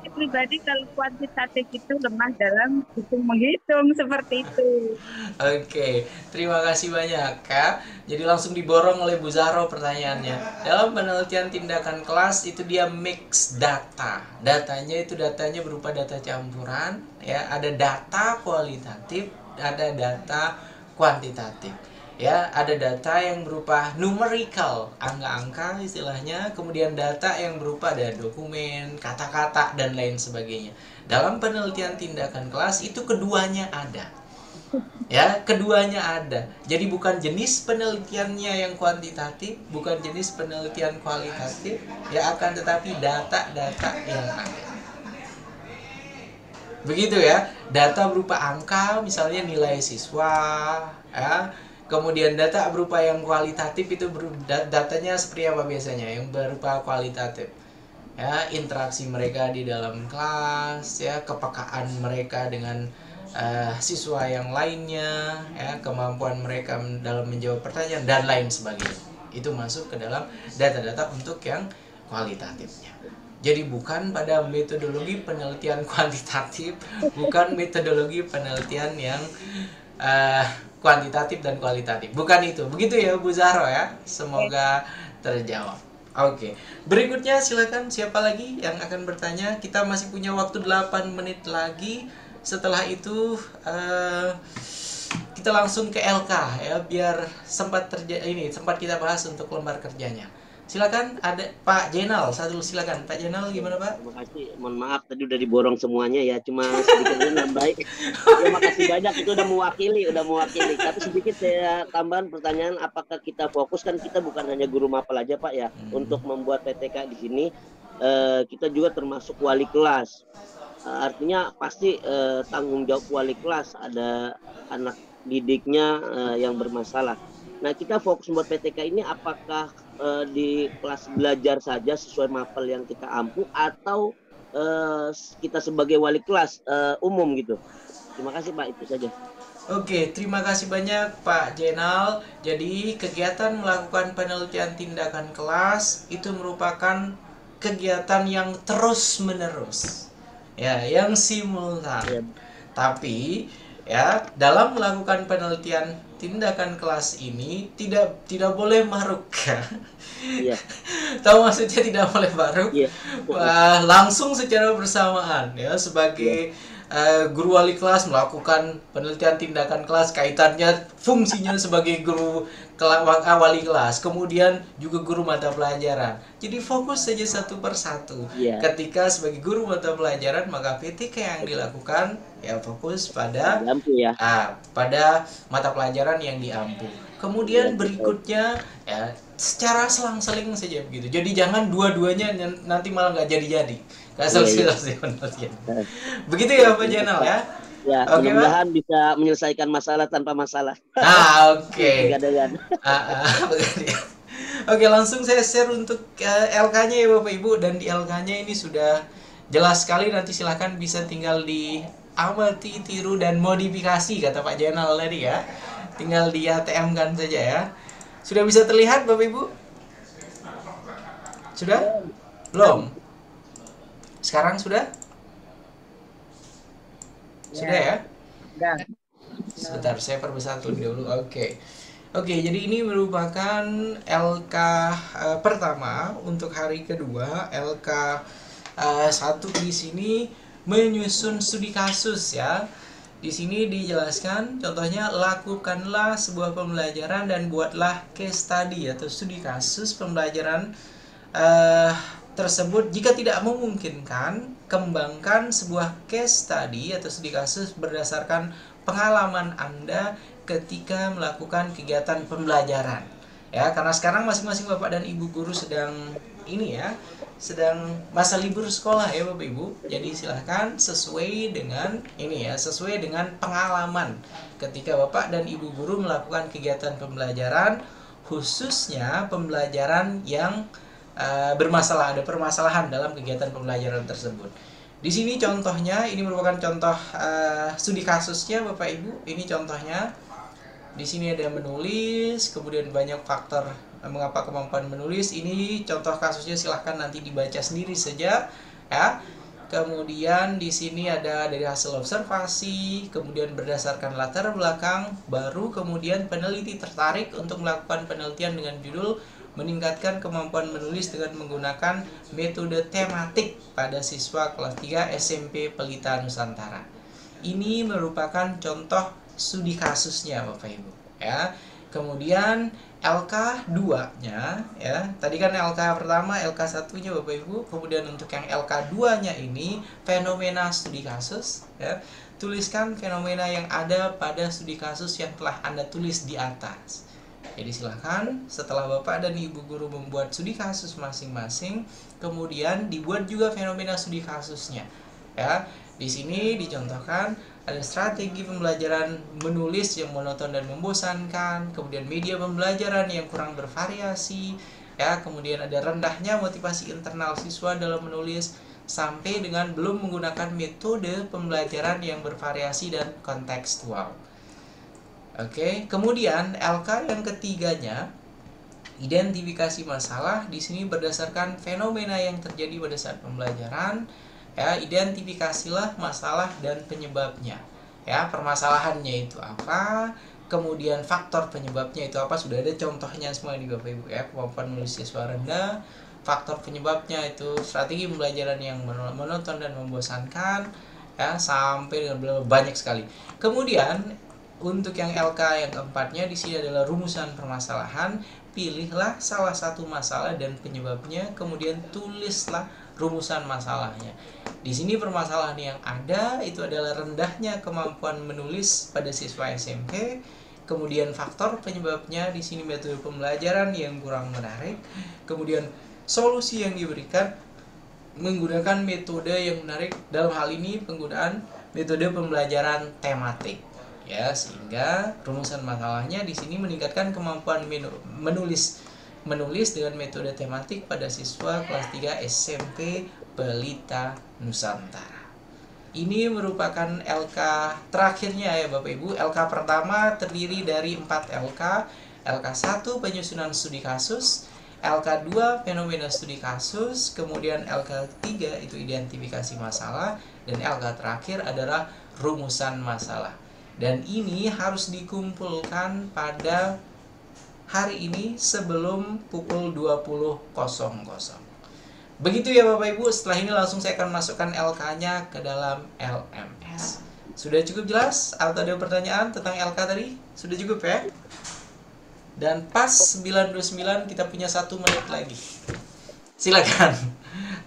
pribadi kalau kuantitatif itu lemah dalam menghitung seperti itu. Oke, terima kasih banyak Kak. Jadi langsung diborong oleh Bu Zahro pertanyaannya. Dalam penelitian tindakan kelas itu dia mix data. Datanya berupa data campuran ya, ada data kualitatif, ada data kuantitatif. Ya, ada data yang berupa numerical, angka-angka istilahnya, kemudian data yang berupa ada dokumen, kata-kata, dan lain sebagainya. Dalam penelitian tindakan kelas itu keduanya ada. Ya, keduanya ada. Jadi bukan jenis penelitiannya yang kuantitatif, bukan jenis penelitian kualitatif, ya akan tetapi data-data yang ada. Begitu ya, data berupa angka, misalnya nilai siswa, ya. Kemudian data berupa yang kualitatif itu datanya seperti apa biasanya? Yang berupa kualitatif. Ya, interaksi mereka di dalam kelas, ya, kepekaan mereka dengan siswa yang lainnya, ya, kemampuan mereka dalam menjawab pertanyaan dan lain sebagainya. Itu masuk ke dalam data-data untuk yang kualitatifnya. Jadi bukan pada metodologi penelitian kuantitatif, bukan metodologi penelitian yang kuantitatif dan kualitatif, bukan itu. Begitu ya Bu Zahro ya. Semoga terjawab. Oke, berikutnya silakan siapa lagi yang akan bertanya. Kita masih punya waktu 8 menit lagi. Setelah itu kita langsung ke LK ya, biar sempat kita bahas untuk lembar kerjanya. Silakan, ada Pak Jainal satu, silakan Pak Jainal, gimana Pak? Terima kasih, mohon maaf tadi udah diborong semuanya ya, cuma sedikit nambahin. Ya, makasih banyak, itu udah mewakili. Tapi sedikit saya tambahan pertanyaan, apakah kita fokus, kan kita bukan hanya guru mapel aja Pak ya, untuk membuat PTK di sini, kita juga termasuk wali kelas. Artinya pasti tanggung jawab wali kelas, ada anak didiknya yang bermasalah. Nah, kita fokus membuat PTK ini apakah di kelas belajar saja sesuai mapel yang kita ampu, atau kita sebagai wali kelas umum gitu. Terima kasih Pak, itu saja. Oke, terima kasih banyak Pak Jainal. Jadi kegiatan melakukan penelitian tindakan kelas itu merupakan kegiatan yang terus-menerus, ya, yang simultan. Tapi ya, dalam melakukan penelitian tindakan kelas ini tidak boleh maruk ya. Iya. Tahu maksudnya tidak boleh maruk? Iya. Wah, langsung secara bersamaan ya sebagai guru wali kelas melakukan penelitian tindakan kelas, kaitannya fungsinya sebagai guru wali kelas, kemudian juga guru mata pelajaran. Jadi fokus saja satu persatu. Iya. Ketika sebagai guru mata pelajaran, maka PTK yang dilakukan ya fokus pada pada mata pelajaran yang diampu. Kemudian berikutnya ya secara selang-seling saja begitu. Jadi jangan dua-duanya nanti malah nggak jadi-jadi. Nggak selesai penelitian. Begitu ya Pak Jenal ya? Ya, Oke, mudah-mudahan bisa menyelesaikan masalah tanpa masalah. Oke. Oke, langsung saya share untuk LK-nya ya Bapak Ibu, dan di LK-nya ini sudah jelas sekali, nanti silahkan bisa tinggal diamati, tiru, dan modifikasi kata Pak Jenal tadi ya. Tinggal di ATM-kan saja ya. Sudah bisa terlihat Bapak Ibu? Sudah? Belum? Sekarang sudah? Sudah ya? Sebentar, saya perbesar terlebih dahulu. Oke, jadi ini merupakan LK pertama untuk hari kedua. LK 1 di sini menyusun studi kasus ya. Di sini dijelaskan contohnya, lakukanlah sebuah pembelajaran dan buatlah case study atau studi kasus pembelajaran tersebut. Jika tidak memungkinkan, kembangkan sebuah case study atau studi kasus berdasarkan pengalaman Anda ketika melakukan kegiatan pembelajaran. Ya, karena sekarang masing-masing Bapak dan Ibu guru sedang sedang masa libur sekolah ya Bapak Ibu. Jadi silahkan sesuai dengan sesuai dengan pengalaman ketika Bapak dan Ibu guru melakukan kegiatan pembelajaran, khususnya pembelajaran yang bermasalah, ada permasalahan dalam kegiatan pembelajaran tersebut. Di sini contohnya, ini merupakan contoh studi kasusnya Bapak Ibu. Ini contohnya. Di sini ada menulis, kemudian banyak faktor mengapa kemampuan menulis. Ini contoh kasusnya, silahkan nanti dibaca sendiri saja ya. Kemudian di sini ada dari hasil observasi, kemudian berdasarkan latar belakang, baru kemudian peneliti tertarik untuk melakukan penelitian dengan judul meningkatkan kemampuan menulis dengan menggunakan metode tematik pada siswa kelas 3 SMP Pelita Nusantara. Ini merupakan contoh studi kasusnya Bapak Ibu ya. Kemudian LK2-nya ya. Tadi kan LK pertama, LK1-nya Bapak Ibu. Kemudian untuk yang LK2-nya ini fenomena studi kasus ya. Tuliskan fenomena yang ada pada studi kasus yang telah Anda tulis di atas. Jadi silahkan setelah Bapak dan Ibu guru membuat studi kasus masing-masing, kemudian dibuat juga fenomena studi kasusnya. Ya, di sini dicontohkan ada strategi pembelajaran menulis yang monoton dan membosankan, kemudian media pembelajaran yang kurang bervariasi, ya, kemudian ada rendahnya motivasi internal siswa dalam menulis, sampai dengan belum menggunakan metode pembelajaran yang bervariasi dan kontekstual. Oke, kemudian LK yang ketiganya, identifikasi masalah. Di sini berdasarkan fenomena yang terjadi pada saat pembelajaran, ya, identifikasilah masalah dan penyebabnya. Ya, permasalahannya itu apa, kemudian faktor penyebabnya itu apa, sudah ada contohnya semua di Bapak Ibu ya. Kemampuan menulis siswa rendah, faktor penyebabnya itu strategi pembelajaran yang monoton dan membosankan, ya, sampai dengan banyak sekali. Kemudian untuk yang LK yang keempatnya di sini adalah rumusan permasalahan. Pilihlah salah satu masalah dan penyebabnya, kemudian tulislah rumusan masalahnya. Di sini permasalahan yang ada itu adalah rendahnya kemampuan menulis pada siswa SMP. Kemudian faktor penyebabnya di sini metode pembelajaran yang kurang menarik. Kemudian solusi yang diberikan menggunakan metode yang menarik, dalam hal ini penggunaan metode pembelajaran tematik. Ya, sehingga rumusan masalahnya di sini meningkatkan kemampuan menulis dengan metode tematik pada siswa kelas 3 SMP Pelita Nusantara. Ini merupakan LK terakhirnya ya Bapak Ibu. LK pertama terdiri dari 4 LK. LK1 penyusunan studi kasus, LK2 fenomena studi kasus, kemudian LK3 itu identifikasi masalah, dan LK terakhir adalah rumusan masalah. Dan ini harus dikumpulkan pada hari ini sebelum pukul 20.00. Begitu ya Bapak Ibu, setelah ini langsung saya akan masukkan LK-nya ke dalam LMS. Sudah cukup jelas? Atau ada pertanyaan tentang LK tadi? Sudah cukup ya? Dan pas 9.29 kita punya 1 menit lagi. Silakan.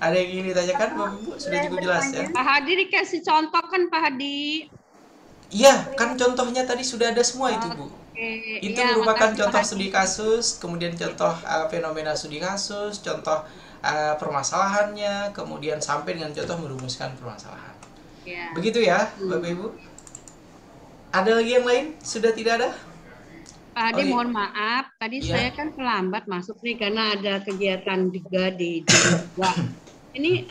Ada yang ingin ditanyakan Bapak Ibu? Sudah cukup jelas ya? Pak Hadi dikasih contoh kan Pak Hadi? Iya, kan contohnya tadi sudah ada semua itu Bu. Itu Iya, merupakan makasih, contoh Pak Hadi. studi kasus, kemudian contoh fenomena studi kasus, contoh permasalahannya, kemudian sampai dengan contoh merumuskan permasalahan. Ya. Begitu ya, Bapak Ibu. Ada lagi yang lain? Sudah tidak ada? Pak Hadi, Oh, iya. mohon maaf, tadi Iya. saya kan terlambat masuk nih karena ada kegiatan juga di Jawa. Ini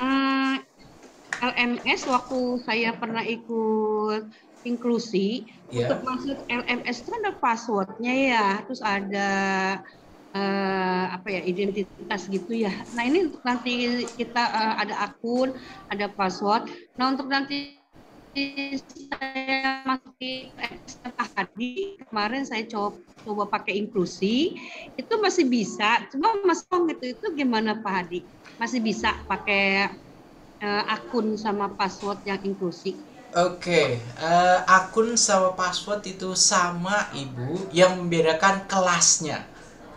LMS waktu saya pernah ikut inklusi, Iya. untuk masuk LMS itu ada passwordnya ya, terus ada identitas gitu ya. Nah ini untuk nanti kita ada akun, ada password. Nah untuk nanti saya masuk di Pak Hadi, kemarin saya coba pakai inklusi, itu masih bisa. Cuma Mas Pong itu gimana Pak Hadi? Masih bisa pakai akun sama password yang inklusi? Oke, akun sama password itu sama Ibu, yang membedakan kelasnya.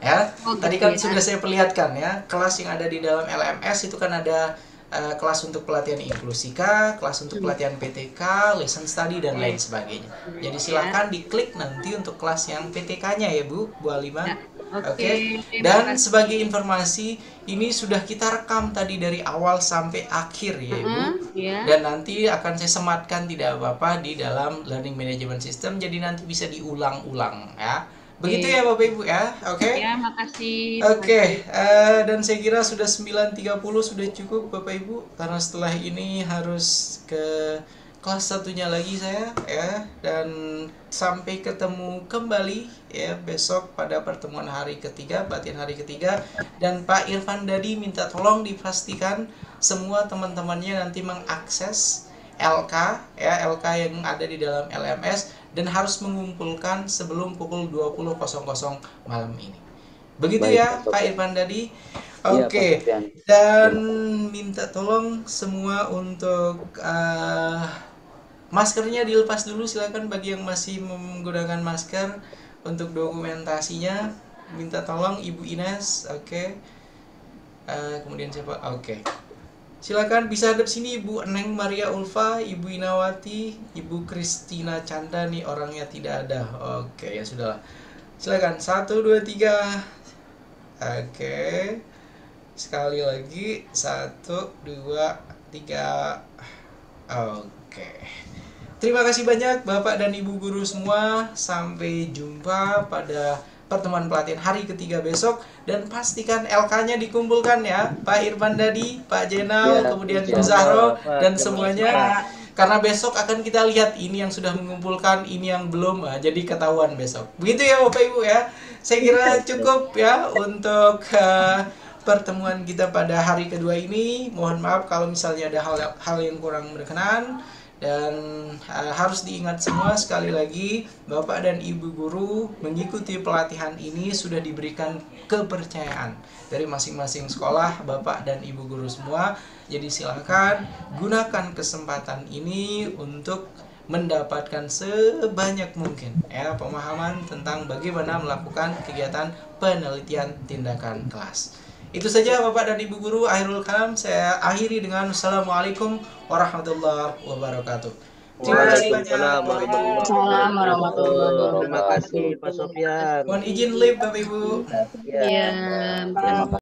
Ya, Oh, tadi gitu kan ya. sudah saya perlihatkan ya, kelas yang ada di dalam LMS itu kan ada kelas untuk pelatihan inklusi K, kelas untuk pelatihan PTK, lesson study dan lain sebagainya. Jadi silakan diklik nanti untuk kelas yang PTK-nya ya Bu Alima. Oke. Dan sebagai informasi, ini sudah kita rekam tadi dari awal sampai akhir ya Ibu. Ya. Dan nanti akan saya sematkan tidak apa-apa di dalam Learning Management System, jadi nanti bisa diulang-ulang ya. Begitu ya Bapak Ibu ya, oke? Ya, makasih. Oke, dan saya kira sudah 9.30 sudah cukup Bapak Ibu, karena setelah ini harus ke kelas satunya lagi saya ya, dan sampai ketemu kembali ya besok pada pertemuan hari ketiga, pelatihan hari ketiga. Dan Pak Irfan Dadi minta tolong dipastikan semua teman-temannya nanti mengakses LK ya, LK yang ada di dalam LMS, dan harus mengumpulkan sebelum pukul 20.00 malam ini. Begitu Baik, ya Pak Pak Irfan Dadi. Iya, Oke. Pak Sofian. Dan minta tolong semua untuk maskernya dilepas dulu, silakan bagi yang masih menggunakan masker. Untuk dokumentasinya minta tolong Ibu Ines, oke. Kemudian siapa? Oke. Silakan bisa hadap sini Ibu Neng Maria Ulfa, Ibu Inawati, Ibu Kristina Canda nih orangnya tidak ada. Oke, ya sudahlah. Silakan 1 2 3. Oke. Sekali lagi 1 2 3. Oke. Terima kasih banyak Bapak dan Ibu guru semua. Sampai jumpa pada pertemuan pelatihan hari ketiga besok, dan pastikan LK-nya dikumpulkan ya Pak Irfan Dadi, Pak Jenal, Ya, kemudian insya Bu Zahro Allah, dan Pak. semuanya. Karena besok akan kita lihat ini yang sudah mengumpulkan, ini yang belum, jadi ketahuan besok. Begitu ya Bapak Ibu ya. Saya kira cukup ya untuk pertemuan kita pada hari kedua ini. Mohon maaf kalau misalnya ada hal yang kurang berkenan. Dan harus diingat semua sekali lagi, Bapak dan Ibu guru mengikuti pelatihan ini sudah diberikan kepercayaan dari masing-masing sekolah, Bapak dan Ibu guru semua. Jadi silakan gunakan kesempatan ini untuk mendapatkan sebanyak mungkin ya pemahaman tentang bagaimana melakukan kegiatan penelitian tindakan kelas. Itu saja Bapak dan Ibu guru, akhirul kalam saya akhiri dengan Assalamualaikum warahmatullahi wabarakatuh. Terima kasih banyak. Waalaikumsalam warahmatullahi wabarakatuh. Terima kasih Pak Sofian. Mohon izin live Bapak Ibu. Ya.